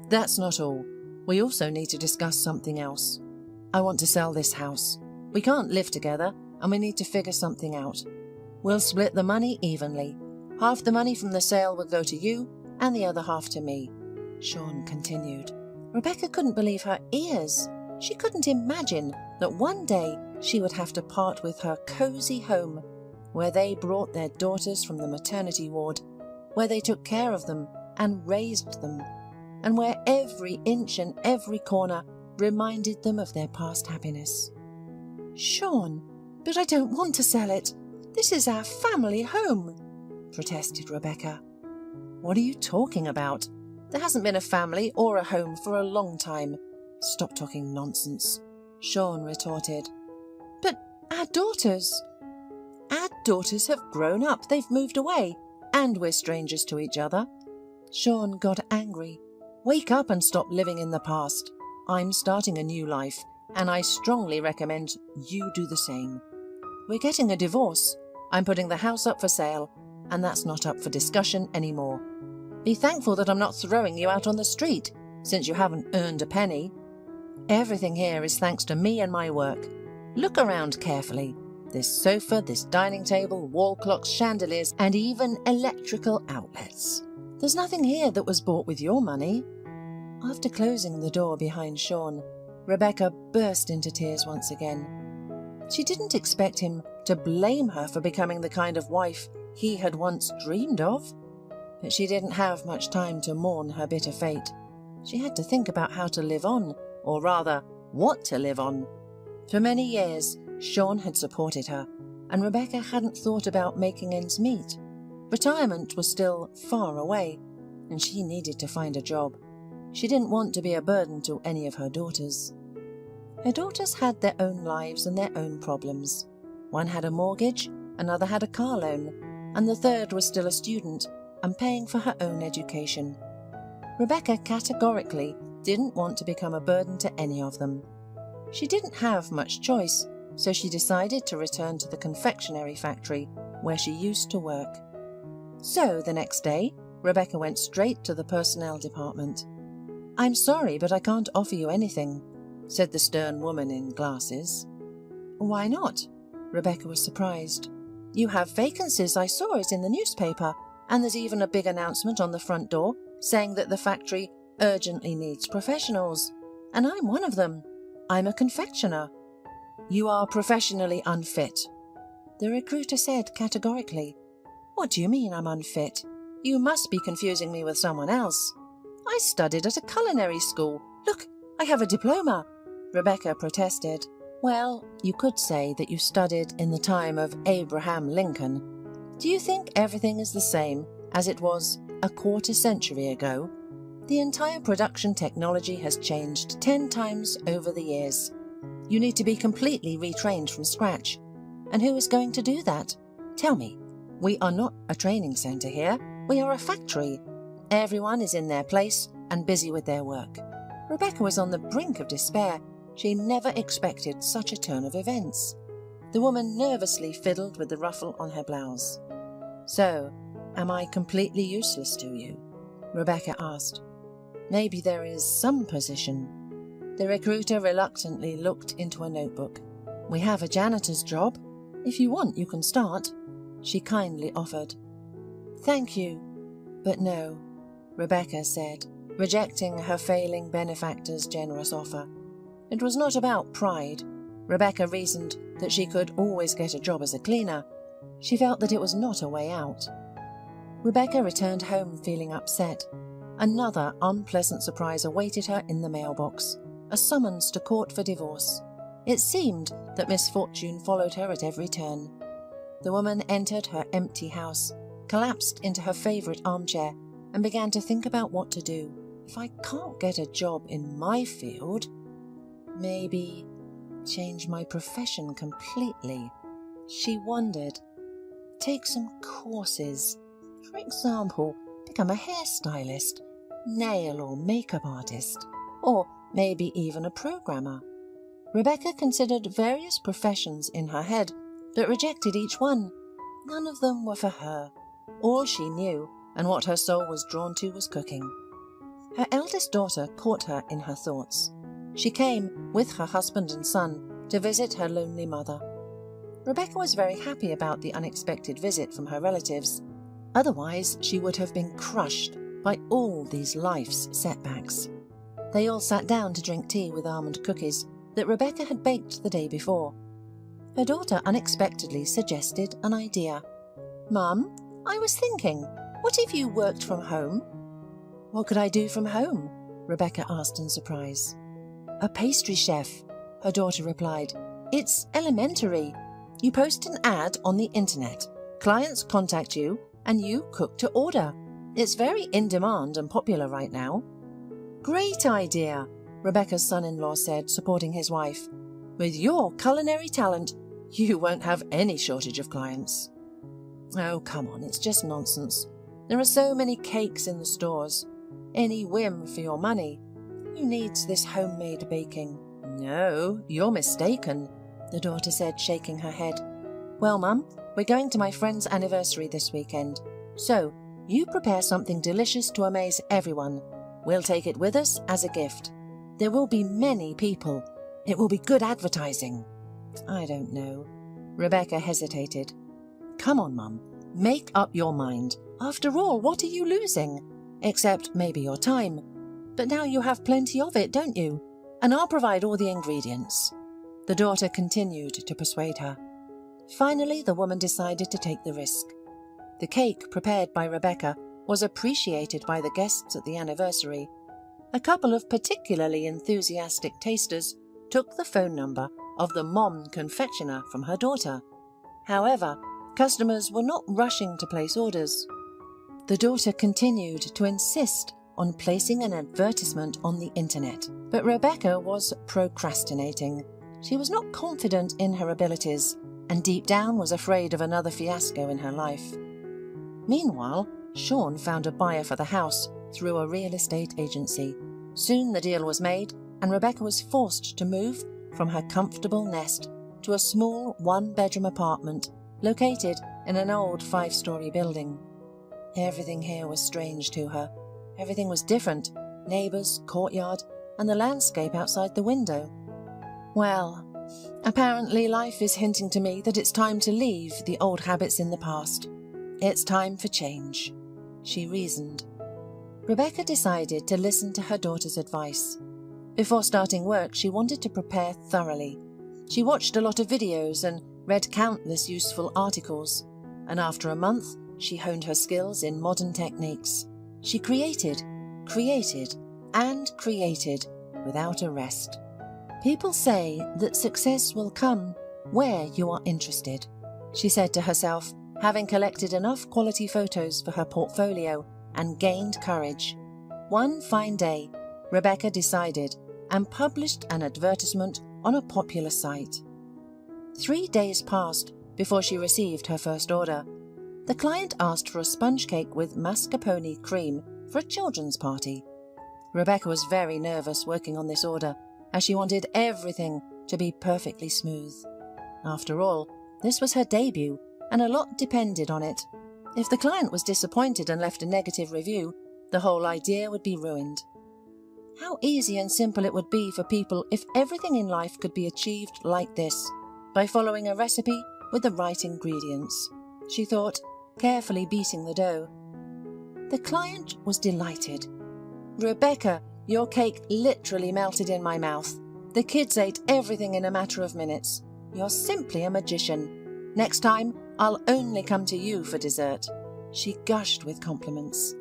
"That's not all. We also need to discuss something else. I want to sell this house. We can't live together, and we need to figure something out. We'll split the money evenly. Half the money from the sale will go to you, and the other half to me," Sean continued. Rebecca couldn't believe her ears. She couldn't imagine that one day she would have to part with her cosy home, where they brought their daughters from the maternity ward, where they took care of them and raised them, and where every inch and every corner reminded them of their past happiness. "Sean, but I don't want to sell it. This is our family home," protested Rebecca. "What are you talking about? There hasn't been a family or a home for a long time. Stop talking nonsense," Sean retorted. "But our daughters have grown up. They've moved away, and we're strangers to each other." Sean got angry. "Wake up and stop living in the past. I'm starting a new life, and I strongly recommend you do the same. We're getting a divorce. I'm putting the house up for sale, and that's not up for discussion anymore. Be thankful that I'm not throwing you out on the street, since you haven't earned a penny. Everything here is thanks to me and my work. Look around carefully. This sofa, this dining table, wall clocks, chandeliers, and even electrical outlets. There's nothing here that was bought with your money." After closing the door behind Sean, Rebecca burst into tears once again. She didn't expect him to blame her for becoming the kind of wife he had once dreamed of. But she didn't have much time to mourn her bitter fate. She had to think about how to live on, or rather, what to live on. For many years, Sean had supported her, and Rebecca hadn't thought about making ends meet. Retirement was still far away, and she needed to find a job. She didn't want to be a burden to any of her daughters. Her daughters had their own lives and their own problems. One had a mortgage, another had a car loan, and the third was still a student and paying for her own education. Rebecca categorically didn't want to become a burden to any of them. She didn't have much choice, so she decided to return to the confectionery factory where she used to work. So the next day, Rebecca went straight to the personnel department. "I'm sorry, but I can't offer you anything," said the stern woman in glasses. "Why not?" Rebecca was surprised. "You have vacancies, I saw it in the newspaper, and there's even a big announcement on the front door saying that the factory urgently needs professionals, and I'm one of them. I'm a confectioner." "You are professionally unfit," the recruiter said categorically. "What do you mean I'm unfit? You must be confusing me with someone else. I studied at a culinary school. Look, I have a diploma," Rebecca protested. "Well, you could say that you studied in the time of Abraham Lincoln. Do you think everything is the same as it was a quarter century ago? The entire production technology has changed 10 times over the years. You need to be completely retrained from scratch. And who is going to do that? Tell me. We are not a training centre here. We are a factory. Everyone is in their place and busy with their work." Rebecca was on the brink of despair. She never expected such a turn of events. The woman nervously fiddled with the ruffle on her blouse. "So, am I completely useless to you?" Rebecca asked. "Maybe there is some position." The recruiter reluctantly looked into a notebook. "We have a janitor's job. If you want, you can start," she kindly offered. "Thank you, but no," Rebecca said, rejecting her failing benefactor's generous offer. It was not about pride. Rebecca reasoned that she could always get a job as a cleaner. She felt that it was not a way out. Rebecca returned home feeling upset. Another unpleasant surprise awaited her in the mailbox, a summons to court for divorce. It seemed that misfortune followed her at every turn. The woman entered her empty house, collapsed into her favourite armchair, and began to think about what to do. If I can't get a job in my field, maybe change my profession completely, she wondered. Take some courses. For example, become a hairstylist, nail or makeup artist, or maybe even a programmer. Rebecca considered various professions in her head, but rejected each one. None of them were for her. All she knew and what her soul was drawn to was cooking. Her eldest daughter caught her in her thoughts. She came, with her husband and son, to visit her lonely mother. Rebecca was very happy about the unexpected visit from her relatives. Otherwise, she would have been crushed by all these life's setbacks. They all sat down to drink tea with almond cookies that Rebecca had baked the day before. Her daughter unexpectedly suggested an idea. "Mum, I was thinking, what if you worked from home?" "What could I do from home?" Rebecca asked in surprise. "A pastry chef," her daughter replied. "It's elementary. You post an ad on the internet. Clients contact you, and you cook to order. It's very in demand and popular right now." "Great idea," Rebecca's son-in-law said, supporting his wife. "With your culinary talent, you won't have any shortage of clients." "Oh, come on, it's just nonsense. There are so many cakes in the stores. Any whim for your money. Who needs this homemade baking?" "No, you're mistaken," the daughter said, shaking her head. "Well, Mum, we're going to my friend's anniversary this weekend. So, you prepare something delicious to amaze everyone. We'll take it with us as a gift. There will be many people. It will be good advertising." "I don't know." Rebecca hesitated. "Come on, Mum. Make up your mind. After all, what are you losing? Except maybe your time. But now you have plenty of it, don't you? And I'll provide all the ingredients." The daughter continued to persuade her. Finally, the woman decided to take the risk. The cake prepared by Rebecca was appreciated by the guests at the anniversary. A couple of particularly enthusiastic tasters took the phone number of the mom confectioner from her daughter. However, customers were not rushing to place orders. The daughter continued to insist on placing an advertisement on the internet, but Rebecca was procrastinating. She was not confident in her abilities, and deep down was afraid of another fiasco in her life. Meanwhile, Sean found a buyer for the house through a real estate agency. Soon the deal was made, and Rebecca was forced to move from her comfortable nest to a small one-bedroom apartment located in an old 5-story building. Everything here was strange to her. Everything was different: neighbours, courtyard, and the landscape outside the window. Well, apparently life is hinting to me that it's time to leave the old habits in the past. It's time for change, she reasoned. Rebecca decided to listen to her daughter's advice. Before starting work, she wanted to prepare thoroughly. She watched a lot of videos and read countless useful articles, and after a month, she honed her skills in modern techniques. She created, and created without a rest. People say that success will come where you are interested, she said to herself, having collected enough quality photos for her portfolio and gained courage. One fine day, Rebecca decided and published an advertisement on a popular site. 3 days passed before she received her first order. The client asked for a sponge cake with mascarpone cream for a children's party. Rebecca was very nervous working on this order, as she wanted everything to be perfectly smooth. After all, this was her debut, and a lot depended on it. If the client was disappointed and left a negative review, the whole idea would be ruined. How easy and simple it would be for people if everything in life could be achieved like this, by following a recipe with the right ingredients, she thought, carefully beating the dough. The client was delighted. "Rebecca, your cake literally melted in my mouth. The kids ate everything in a matter of minutes. You're simply a magician. Next time, I'll only come to you for dessert." She gushed with compliments.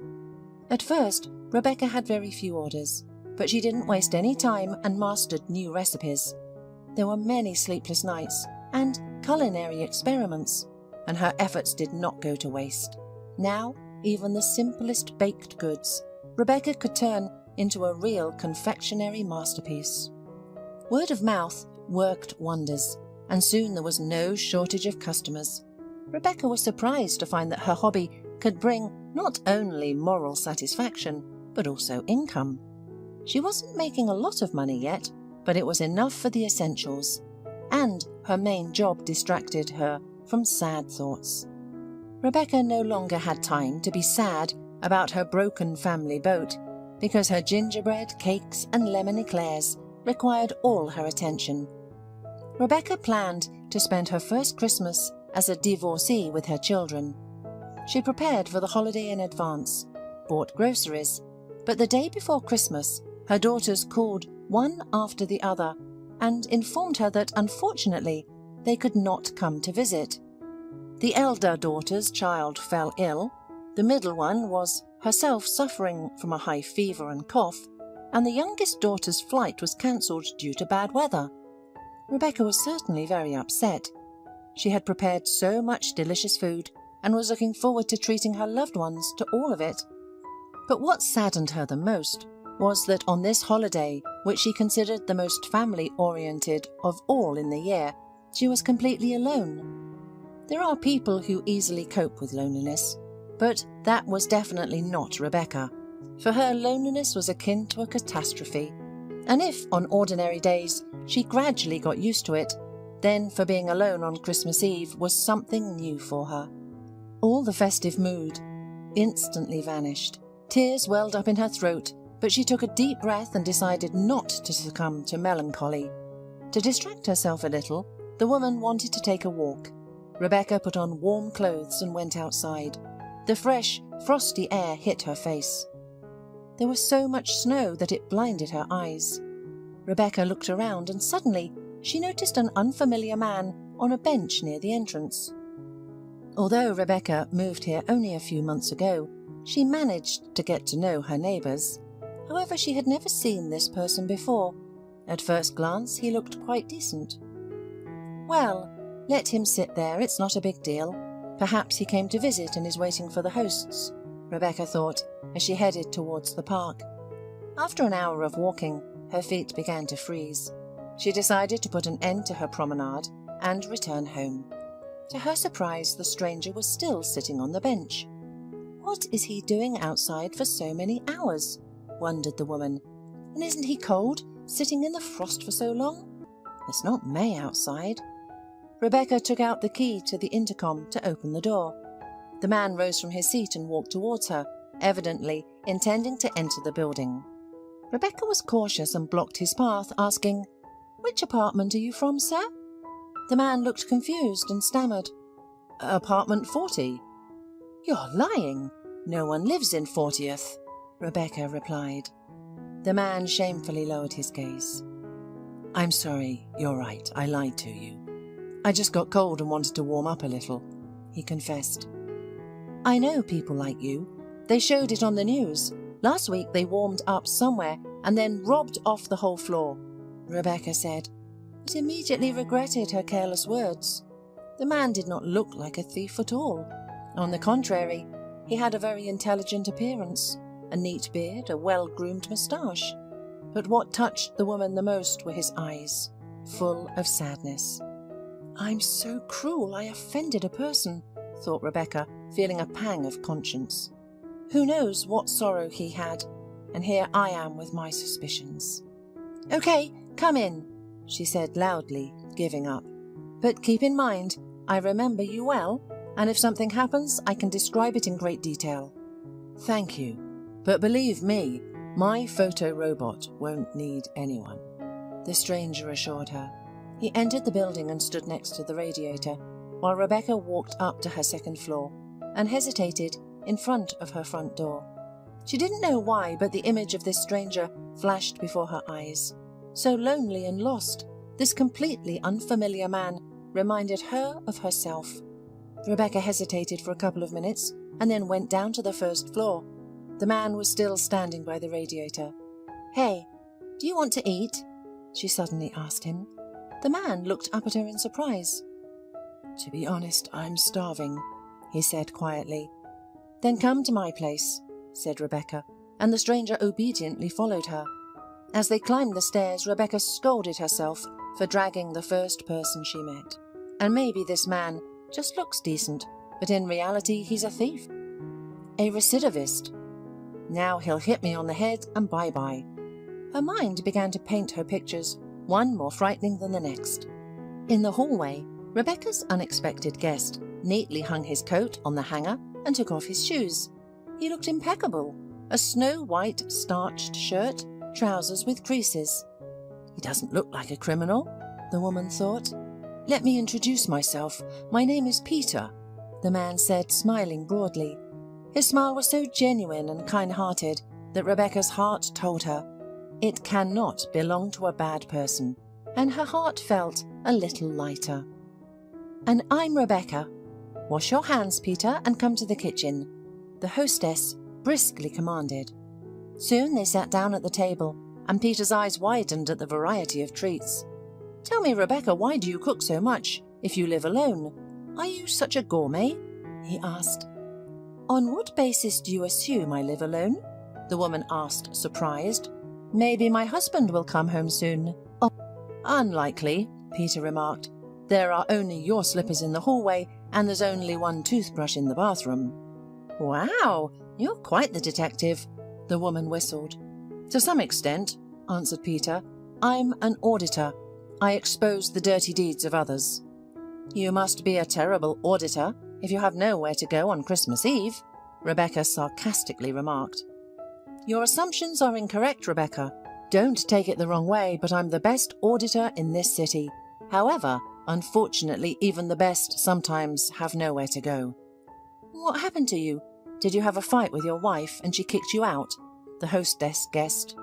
At first, Rebecca had very few orders, but she didn't waste any time and mastered new recipes. There were many sleepless nights and culinary experiments, and her efforts did not go to waste. Now, even the simplest baked goods, Rebecca could turn into a real confectionery masterpiece. Word of mouth worked wonders, and soon there was no shortage of customers. Rebecca was surprised to find that her hobby could bring not only moral satisfaction, but also income. She wasn't making a lot of money yet, but it was enough for the essentials, and her main job distracted her from sad thoughts. Rebecca no longer had time to be sad about her broken family boat, because her gingerbread, cakes and lemon eclairs required all her attention. Rebecca planned to spend her first Christmas as a divorcee with her children. She prepared for the holiday in advance, bought groceries, but the day before Christmas, her daughters called one after the other and informed her that, unfortunately, they could not come to visit. The elder daughter's child fell ill, the middle one was herself suffering from a high fever and cough, and the youngest daughter's flight was cancelled due to bad weather. Rebecca was certainly very upset. She had prepared so much delicious food and was looking forward to treating her loved ones to all of it. But what saddened her the most was that on this holiday, which she considered the most family-oriented of all in the year, she was completely alone. There are people who easily cope with loneliness, but that was definitely not Rebecca. For her, loneliness was akin to a catastrophe, and if, on ordinary days, she gradually got used to it, then for being alone on Christmas Eve was something new for her. All the festive mood instantly vanished. Tears welled up in her throat, but she took a deep breath and decided not to succumb to melancholy. To distract herself a little, the woman wanted to take a walk. Rebecca put on warm clothes and went outside. The fresh, frosty air hit her face. There was so much snow that it blinded her eyes. Rebecca looked around and suddenly she noticed an unfamiliar man on a bench near the entrance. Although Rebecca moved here only a few months ago, she managed to get to know her neighbours. However, she had never seen this person before. At first glance, he looked quite decent. Well, let him sit there, it's not a big deal. Perhaps he came to visit and is waiting for the hosts, Rebecca thought, as she headed towards the park. After an hour of walking, her feet began to freeze. She decided to put an end to her promenade and return home. To her surprise, the stranger was still sitting on the bench. "What is he doing outside for so many hours?" wondered the woman. "And isn't he cold, sitting in the frost for so long? It's not May outside." Rebecca took out the key to the intercom to open the door. The man rose from his seat and walked towards her, evidently intending to enter the building. Rebecca was cautious and blocked his path, asking, "Which apartment are you from, sir?" The man looked confused and stammered, "Apartment 40. "You're lying. No one lives in 40th, Rebecca replied. The man shamefully lowered his gaze. "I'm sorry, you're right, I lied to you. I just got cold and wanted to warm up a little," he confessed. "I know people like you. They showed it on the news. Last week they warmed up somewhere and then robbed off the whole floor," Rebecca said, but immediately regretted her careless words. The man did not look like a thief at all. On the contrary, he had a very intelligent appearance, a neat beard, a well-groomed moustache. But what touched the woman the most were his eyes, full of sadness. "I'm so cruel I offended a person," thought Rebecca, feeling a pang of conscience. Who knows what sorrow he had, and here I am with my suspicions. "Okay, come in," she said loudly, giving up. "But keep in mind, I remember you well, and if something happens, I can describe it in great detail." "Thank you, but believe me, my photo robot won't need anyone," the stranger assured her. He entered the building and stood next to the radiator, while Rebecca walked up to her second floor and hesitated in front of her front door. She didn't know why, but the image of this stranger flashed before her eyes. So lonely and lost, this completely unfamiliar man reminded her of herself. Rebecca hesitated for a couple of minutes and then went down to the first floor. The man was still standing by the radiator. "Hey, do you want to eat?" she suddenly asked him. The man looked up at her in surprise. "To be honest, I'm starving," he said quietly. "Then come to my place," said Rebecca, and the stranger obediently followed her. As they climbed the stairs, Rebecca scolded herself for dragging the first person she met. And maybe this man just looks decent, but in reality he's a thief. A recidivist. Now he'll hit me on the head and bye-bye. Her mind began to paint her pictures, one more frightening than the next. In the hallway, Rebecca's unexpected guest neatly hung his coat on the hanger and took off his shoes. He looked impeccable, a snow-white starched shirt, trousers with creases. He doesn't look like a criminal, the woman thought. "Let me introduce myself. My name is Peter," the man said, smiling broadly. His smile was so genuine and kind-hearted that Rebecca's heart told her it cannot belong to a bad person, and her heart felt a little lighter. "And I'm Rebecca. Wash your hands, Peter, and come to the kitchen," the hostess briskly commanded. Soon they sat down at the table, and Peter's eyes widened at the variety of treats. "Tell me, Rebecca, why do you cook so much if you live alone? Are you such a gourmet?" he asked. "On what basis do you assume I live alone?" the woman asked, surprised. "Maybe my husband will come home soon." "Oh, unlikely," Peter remarked. "There are only your slippers in the hallway, and there's only one toothbrush in the bathroom." "Wow, you're quite the detective," the woman whistled. "To some extent," answered Peter. "I'm an auditor. I expose the dirty deeds of others." "You must be a terrible auditor if you have nowhere to go on Christmas Eve," Rebecca sarcastically remarked. "Your assumptions are incorrect, Rebecca. Don't take it the wrong way, but I'm the best auditor in this city. However, unfortunately, even the best sometimes have nowhere to go." "What happened to you? Did you have a fight with your wife and she kicked you out?" the hostess guessed.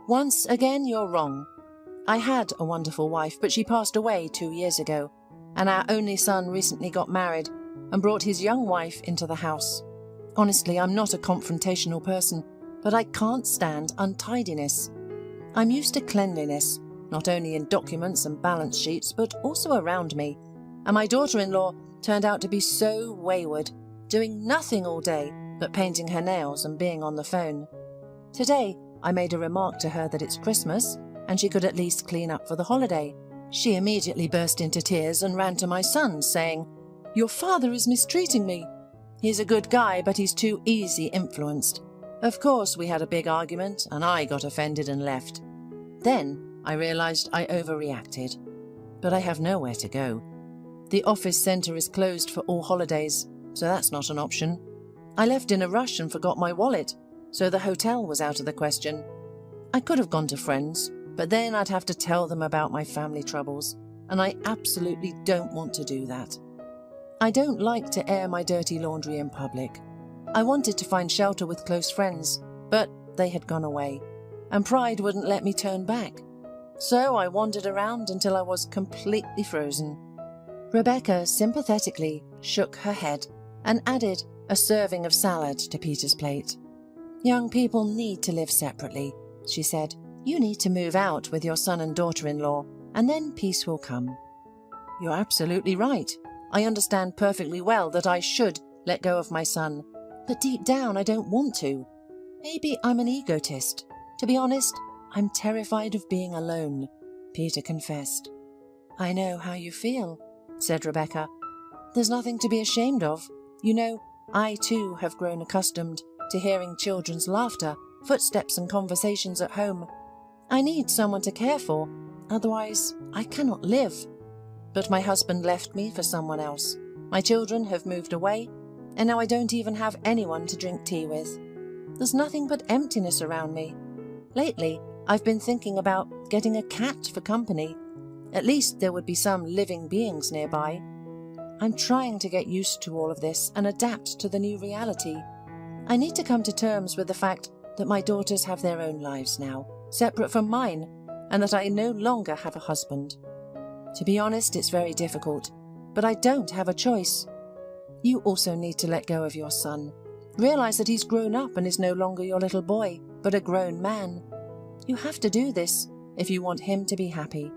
"Once again, you're wrong. I had a wonderful wife, but she passed away 2 years ago, and our only son recently got married and brought his young wife into the house. Honestly, I'm not a confrontational person, but I can't stand untidiness. I'm used to cleanliness, not only in documents and balance sheets, but also around me. And my daughter-in-law turned out to be so wayward, doing nothing all day but painting her nails and being on the phone. Today, I made a remark to her that it's Christmas, and she could at least clean up for the holiday. She immediately burst into tears and ran to my son, saying, 'Your father is mistreating me. He's a good guy, but he's too easy influenced.' Of course, we had a big argument, and I got offended and left. Then I realized I overreacted. But I have nowhere to go. The office centre is closed for all holidays, so that's not an option. I left in a rush and forgot my wallet, so the hotel was out of the question. I could have gone to friends, but then I'd have to tell them about my family troubles, and I absolutely don't want to do that. I don't like to air my dirty laundry in public. I wanted to find shelter with close friends, but they had gone away, and pride wouldn't let me turn back. So I wandered around until I was completely frozen. Rebecca sympathetically shook her head and added a serving of salad to Peter's plate. "Young people need to live separately," she said. "You need to move out with your son and daughter-in-law, and then peace will come." "You're absolutely right. I understand perfectly well that I should let go of my son, but deep down I don't want to. Maybe I'm an egotist. To be honest, I'm terrified of being alone," Peter confessed. "I know how you feel," said Rebecca. "There's nothing to be ashamed of. You know, I too have grown accustomed to hearing children's laughter, footsteps and conversations at home. I need someone to care for, otherwise I cannot live. But my husband left me for someone else. My children have moved away, and now I don't even have anyone to drink tea with. There's nothing but emptiness around me. Lately, I've been thinking about getting a cat for company. At least there would be some living beings nearby. I'm trying to get used to all of this and adapt to the new reality. I need to come to terms with the fact that my daughters have their own lives now, separate from mine, and that I no longer have a husband. To be honest, it's very difficult, but I don't have a choice. You also need to let go of your son. Realize that he's grown up and is no longer your little boy, but a grown man. You have to do this if you want him to be happy."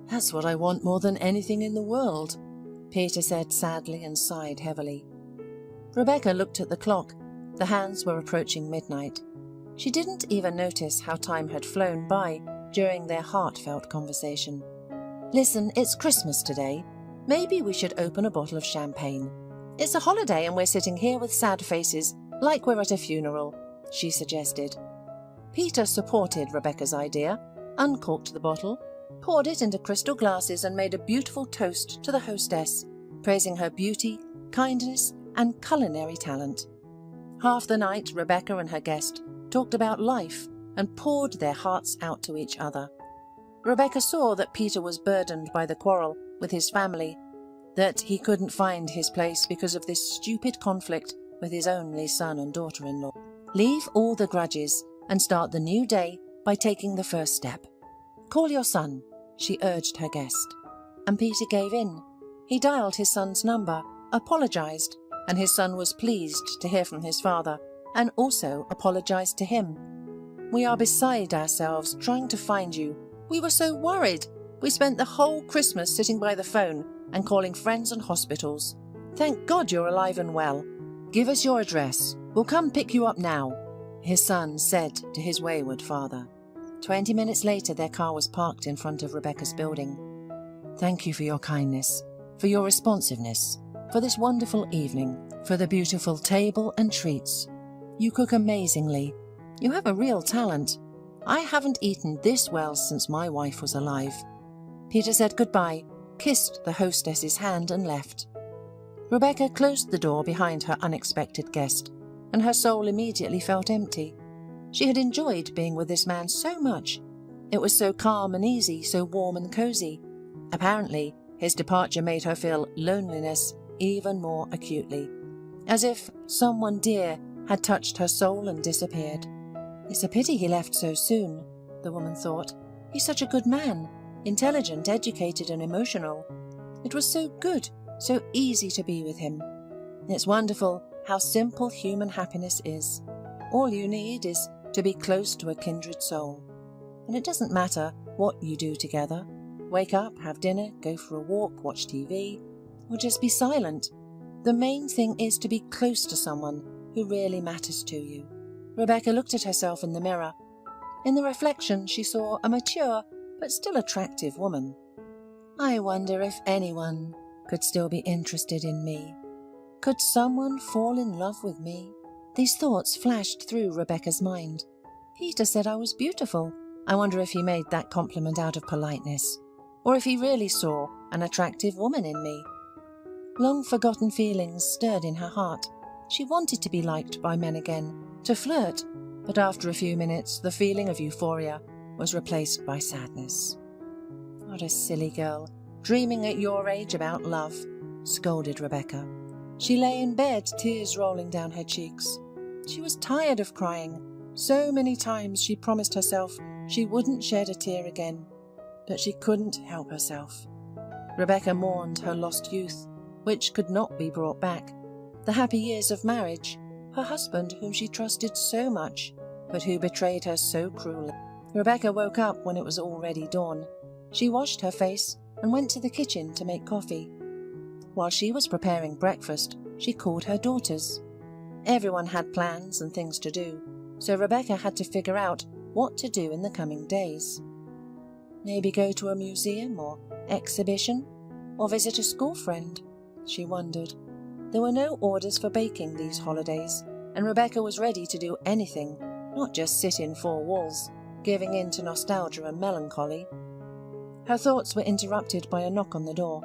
"That's what I want more than anything in the world," Peter said sadly and sighed heavily. Rebecca looked at the clock. The hands were approaching midnight. She didn't even notice how time had flown by during their heartfelt conversation. "Listen, it's Christmas today. Maybe we should open a bottle of champagne. It's a holiday and we're sitting here with sad faces, like we're at a funeral," she suggested. Peter supported Rebecca's idea, uncorked the bottle, poured it into crystal glasses and made a beautiful toast to the hostess, praising her beauty, kindness, and culinary talent. Half the night, Rebecca and her guest talked about life and poured their hearts out to each other. Rebecca saw that Peter was burdened by the quarrel with his family, that he couldn't find his place because of this stupid conflict with his only son and daughter-in-law. Leave all the grudges and start the new day by taking the first step. "Call your son," she urged her guest. And Peter gave in. He dialed his son's number, apologized, and his son was pleased to hear from his father, and also apologized to him. "We are beside ourselves trying to find you. We were so worried. We spent the whole Christmas sitting by the phone and calling friends and hospitals. Thank God you're alive and well. Give us your address. We'll come pick you up now," his son said to his wayward father. 20 minutes later, their car was parked in front of Rebecca's building. "Thank you for your kindness, for your responsiveness, for this wonderful evening, for the beautiful table and treats. You cook amazingly. You have a real talent. I haven't eaten this well since my wife was alive." Peter said goodbye, kissed the hostess's hand and left. Rebecca closed the door behind her unexpected guest, and her soul immediately felt empty. She had enjoyed being with this man so much. It was so calm and easy, so warm and cozy. Apparently, his departure made her feel loneliness even more acutely, as if someone dear had touched her soul and disappeared. "It's a pity he left so soon," the woman thought. "He's such a good man, intelligent, educated and emotional. It was so good, so easy to be with him. It's wonderful how simple human happiness is. All you need is to be close to a kindred soul. And it doesn't matter what you do together. Wake up, have dinner, go for a walk, watch TV, or just be silent. The main thing is to be close to someone who really matters to you." Rebecca looked at herself in the mirror. In the reflection, she saw a mature but still attractive woman. "I wonder if anyone could still be interested in me. Could someone fall in love with me?" These thoughts flashed through Rebecca's mind. "Peter said I was beautiful. I wonder if he made that compliment out of politeness, or if he really saw an attractive woman in me. Long-forgotten feelings stirred in her heart. She wanted to be liked by men again, to flirt, but after a few minutes the feeling of euphoria was replaced by sadness. "What a silly girl, dreaming at your age about love," scolded Rebecca. She lay in bed, tears rolling down her cheeks. She was tired of crying. So many times she promised herself she wouldn't shed a tear again, but she couldn't help herself. Rebecca mourned her lost youth, which could not be brought back, the happy years of marriage, her husband whom she trusted so much, but who betrayed her so cruelly. Rebecca woke up when it was already dawn. She washed her face and went to the kitchen to make coffee. While she was preparing breakfast, she called her daughters. Everyone had plans and things to do, so Rebecca had to figure out what to do in the coming days. Maybe go to a museum or exhibition, or visit a school friend, she wondered. There were no orders for baking these holidays, and Rebecca was ready to do anything, not just sit in four walls, giving in to nostalgia and melancholy. Her thoughts were interrupted by a knock on the door.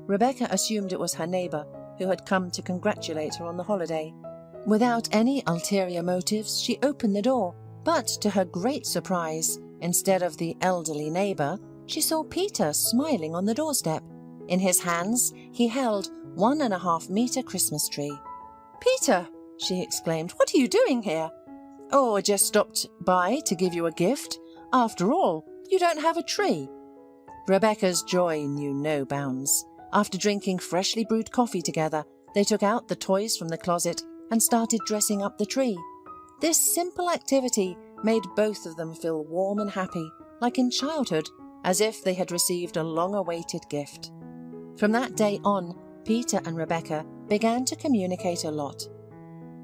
Rebecca assumed it was her neighbour, who had come to congratulate her on the holiday. Without any ulterior motives, she opened the door, but to her great surprise, instead of the elderly neighbour, she saw Peter smiling on the doorstep. In his hands, he held 1.5-metre Christmas tree. "Peter," she exclaimed, "what are you doing here?" "Oh, I just stopped by to give you a gift. After all, you don't have a tree." Rebecca's joy knew no bounds. After drinking freshly brewed coffee together, they took out the toys from the closet and started dressing up the tree. This simple activity made both of them feel warm and happy, like in childhood, as if they had received a long-awaited gift. From that day on, Peter and Rebecca began to communicate a lot.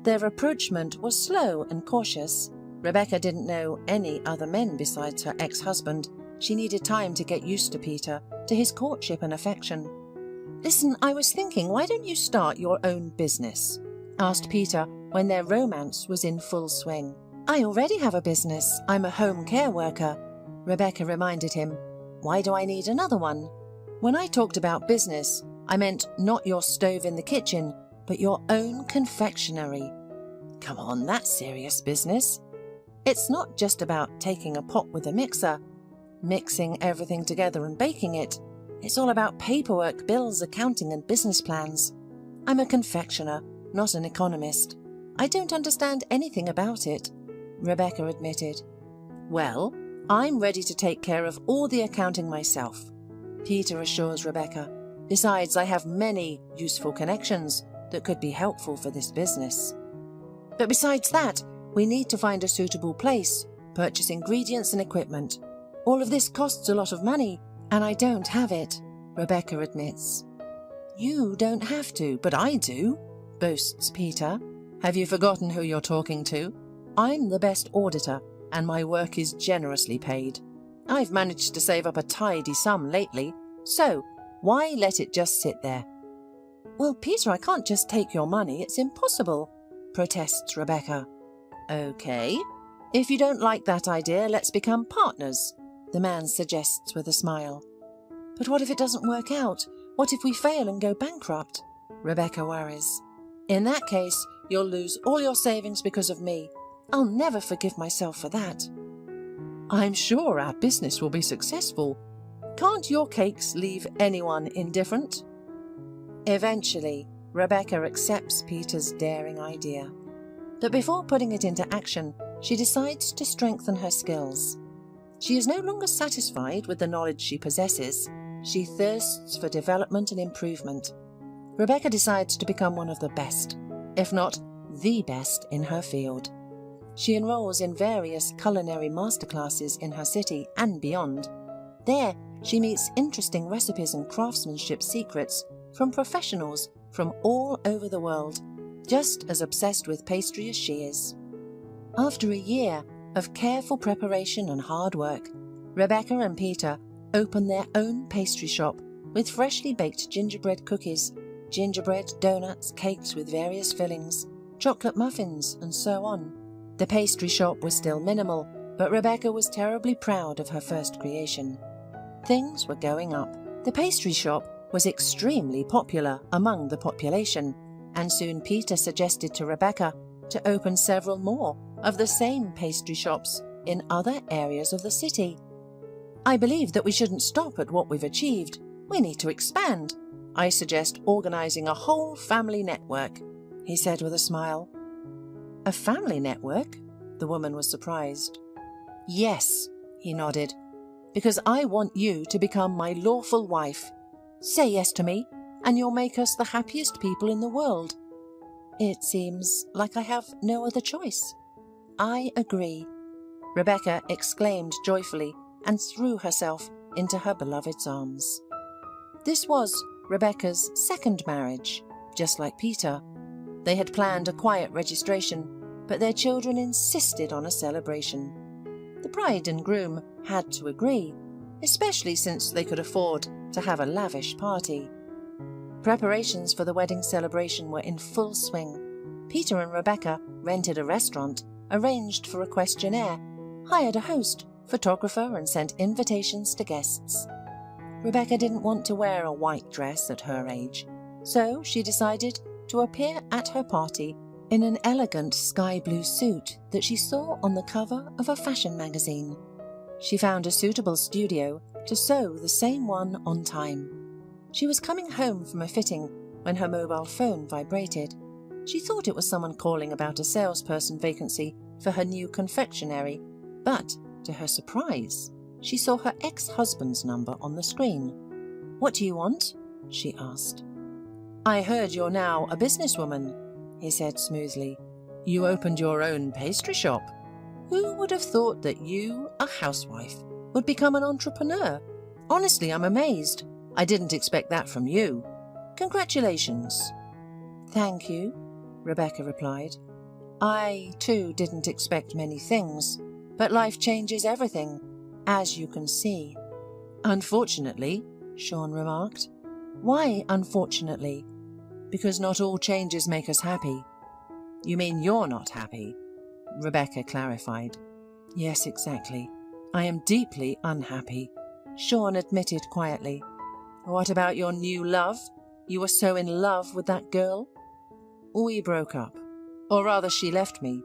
Their rapprochement was slow and cautious. Rebecca didn't know any other men besides her ex-husband. She needed time to get used to Peter, to his courtship and affection. "Listen, I was thinking, why don't you start your own business?" asked Peter when their romance was in full swing. "I already have a business. I'm a home care worker," Rebecca reminded him. "Why do I need another one?" "When I talked about business, I meant not your stove in the kitchen, but your own confectionery." "Come on, that's serious business." "It's not just about taking a pot with a mixer, mixing everything together and baking it. It's all about paperwork, bills, accounting and business plans. I'm a confectioner, not an economist. I don't understand anything about it," Rebecca admitted. "Well, I'm ready to take care of all the accounting myself," Peter assures Rebecca. "Besides, I have many useful connections that could be helpful for this business. But besides that, we need to find a suitable place, purchase ingredients and equipment. All of this costs a lot of money, and I don't have it," Rebecca admits. "You don't have to, but I do," boasts Peter. "Have you forgotten who you're talking to? I'm the best auditor, and my work is generously paid. I've managed to save up a tidy sum lately, so why let it just sit there?" "Well, Peter, I can't just take your money. It's impossible," protests Rebecca. "Okay. If you don't like that idea, let's become partners," the man suggests with a smile. "But what if it doesn't work out? What if we fail and go bankrupt?" Rebecca worries. "In that case, you'll lose all your savings because of me. I'll never forgive myself for that." "I'm sure our business will be successful. Can't your cakes leave anyone indifferent?" Eventually, Rebecca accepts Peter's daring idea. But before putting it into action, she decides to strengthen her skills. She is no longer satisfied with the knowledge she possesses. She thirsts for development and improvement. Rebecca decides to become one of the best, if not the best, in her field. She enrolls in various culinary masterclasses in her city and beyond. There, she meets interesting recipes and craftsmanship secrets from professionals from all over the world, just as obsessed with pastry as she is. After a year of careful preparation and hard work, Rebecca and Peter open their own pastry shop with freshly baked gingerbread cookies, gingerbread donuts, cakes with various fillings, chocolate muffins, and so on. The pastry shop was still minimal, but Rebecca was terribly proud of her first creation. Things were going up. The pastry shop was extremely popular among the population, and soon Peter suggested to Rebecca to open several more of the same pastry shops in other areas of the city. "I believe that we shouldn't stop at what we've achieved. We need to expand. I suggest organising a whole family network," he said with a smile. "A family network?" The woman was surprised. "Yes," he nodded, "because I want you to become my lawful wife. Say yes to me, and you'll make us the happiest people in the world." "It seems like I have no other choice." "I agree," Rebecca exclaimed joyfully and threw herself into her beloved's arms. This was Rebecca's second marriage, just like Peter. They had planned a quiet registration, but their children insisted on a celebration. The bride and groom had to agree, especially since they could afford to have a lavish party. Preparations for the wedding celebration were in full swing. Peter and Rebecca rented a restaurant, arranged for a questionnaire, hired a host, photographer, and sent invitations to guests. Rebecca didn't want to wear a white dress at her age, so she decided to appear at her party in an elegant sky blue suit that she saw on the cover of a fashion magazine. She found a suitable studio to sew the same one on time. She was coming home from a fitting when her mobile phone vibrated. She thought it was someone calling about a salesperson vacancy for her new confectionery, but to her surprise, she saw her ex-husband's number on the screen. "What do you want?" she asked. "I heard you're now a businesswoman," he said smoothly. "You opened your own pastry shop. Who would have thought that you, a housewife, would become an entrepreneur? Honestly, I'm amazed. I didn't expect that from you. Congratulations." "Thank you," Rebecca replied. "I, too, didn't expect many things, but life changes everything, as you can see." "Unfortunately," Sean remarked. "Why unfortunately?" "Because not all changes make us happy." "You mean you're not happy?" Rebecca clarified. "Yes, exactly. I am deeply unhappy," Sean admitted quietly. "What about your new love? You were so in love with that girl." "We broke up. Or rather, she left me.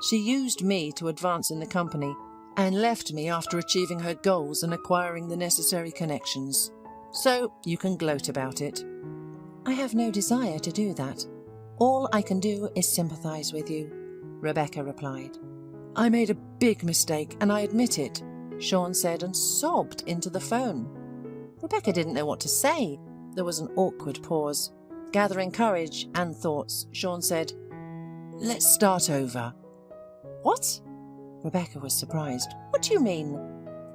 She used me to advance in the company and left me after achieving her goals and acquiring the necessary connections. So you can gloat about it." "I have no desire to do that. All I can do is sympathize with you," Rebecca replied. "I made a big mistake, and I admit it," Sean said and sobbed into the phone. Rebecca didn't know what to say. There was an awkward pause. Gathering courage and thoughts, Sean said, "Let's start over." "What?" Rebecca was surprised. "What do you mean?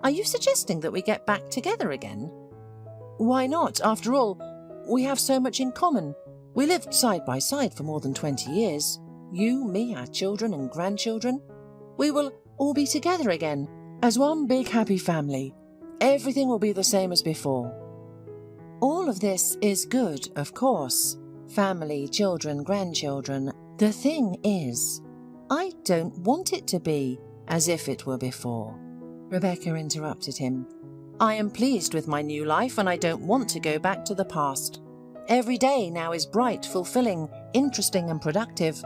Are you suggesting that we get back together again?" "Why not? After all, we have so much in common. We lived side by side for more than 20 years. You, me, our children and grandchildren. We will all be together again, as one big happy family. Everything will be the same as before." "All of this is good, of course. Family, children, grandchildren. The thing is, I don't want it to be as if it were before." Rebecca interrupted him. "I am pleased with my new life, and I don't want to go back to the past. Every day now is bright, fulfilling, interesting and productive.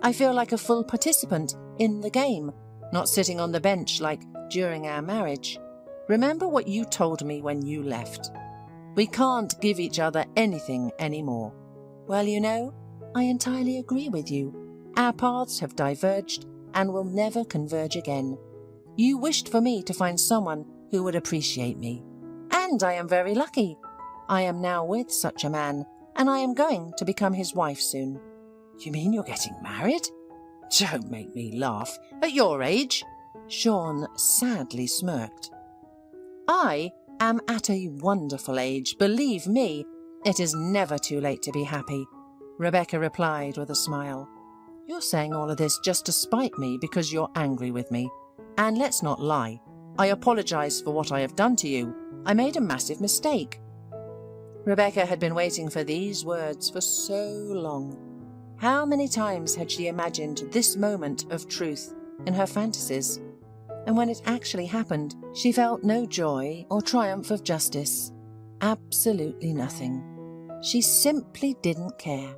I feel like a full participant in the game, not sitting on the bench like during our marriage. Remember what you told me when you left. We can't give each other anything anymore." "Well, you know, I entirely agree with you. Our paths have diverged and will never converge again. You wished for me to find someone who would appreciate me. And I am very lucky. I am now with such a man, and I am going to become his wife soon." "You mean you're getting married?" "Don't make me laugh. At your age?" Sean sadly smirked. "I am at a wonderful age. Believe me, it is never too late to be happy," Rebecca replied with a smile. "You're saying all of this just to spite me because you're angry with me. And let's not lie. I apologize for what I have done to you. I made a massive mistake." Rebecca had been waiting for these words for so long. How many times had she imagined this moment of truth in her fantasies? And when it actually happened, she felt no joy or triumph of justice. Absolutely nothing. She simply didn't care.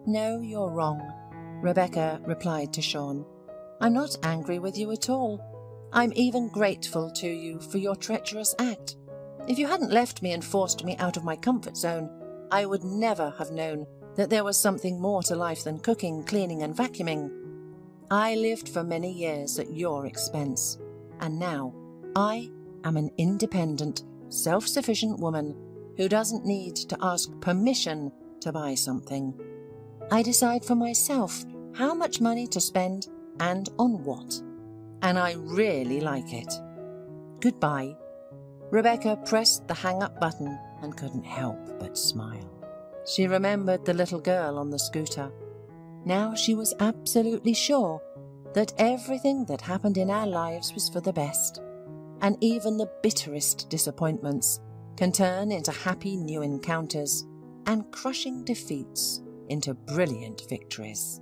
"No, you're wrong," Rebecca replied to Sean. "I'm not angry with you at all. I'm even grateful to you for your treacherous act. If you hadn't left me and forced me out of my comfort zone, I would never have known that there was something more to life than cooking, cleaning, and vacuuming. I lived for many years at your expense, and now I am an independent, self-sufficient woman who doesn't need to ask permission to buy something. I decide for myself how much money to spend and on what, and I really like it. Goodbye." Rebecca pressed the hang-up button and couldn't help but smile. She remembered the little girl on the scooter. Now she was absolutely sure that everything that happened in our lives was for the best, and even the bitterest disappointments can turn into happy new encounters and crushing defeats into brilliant victories.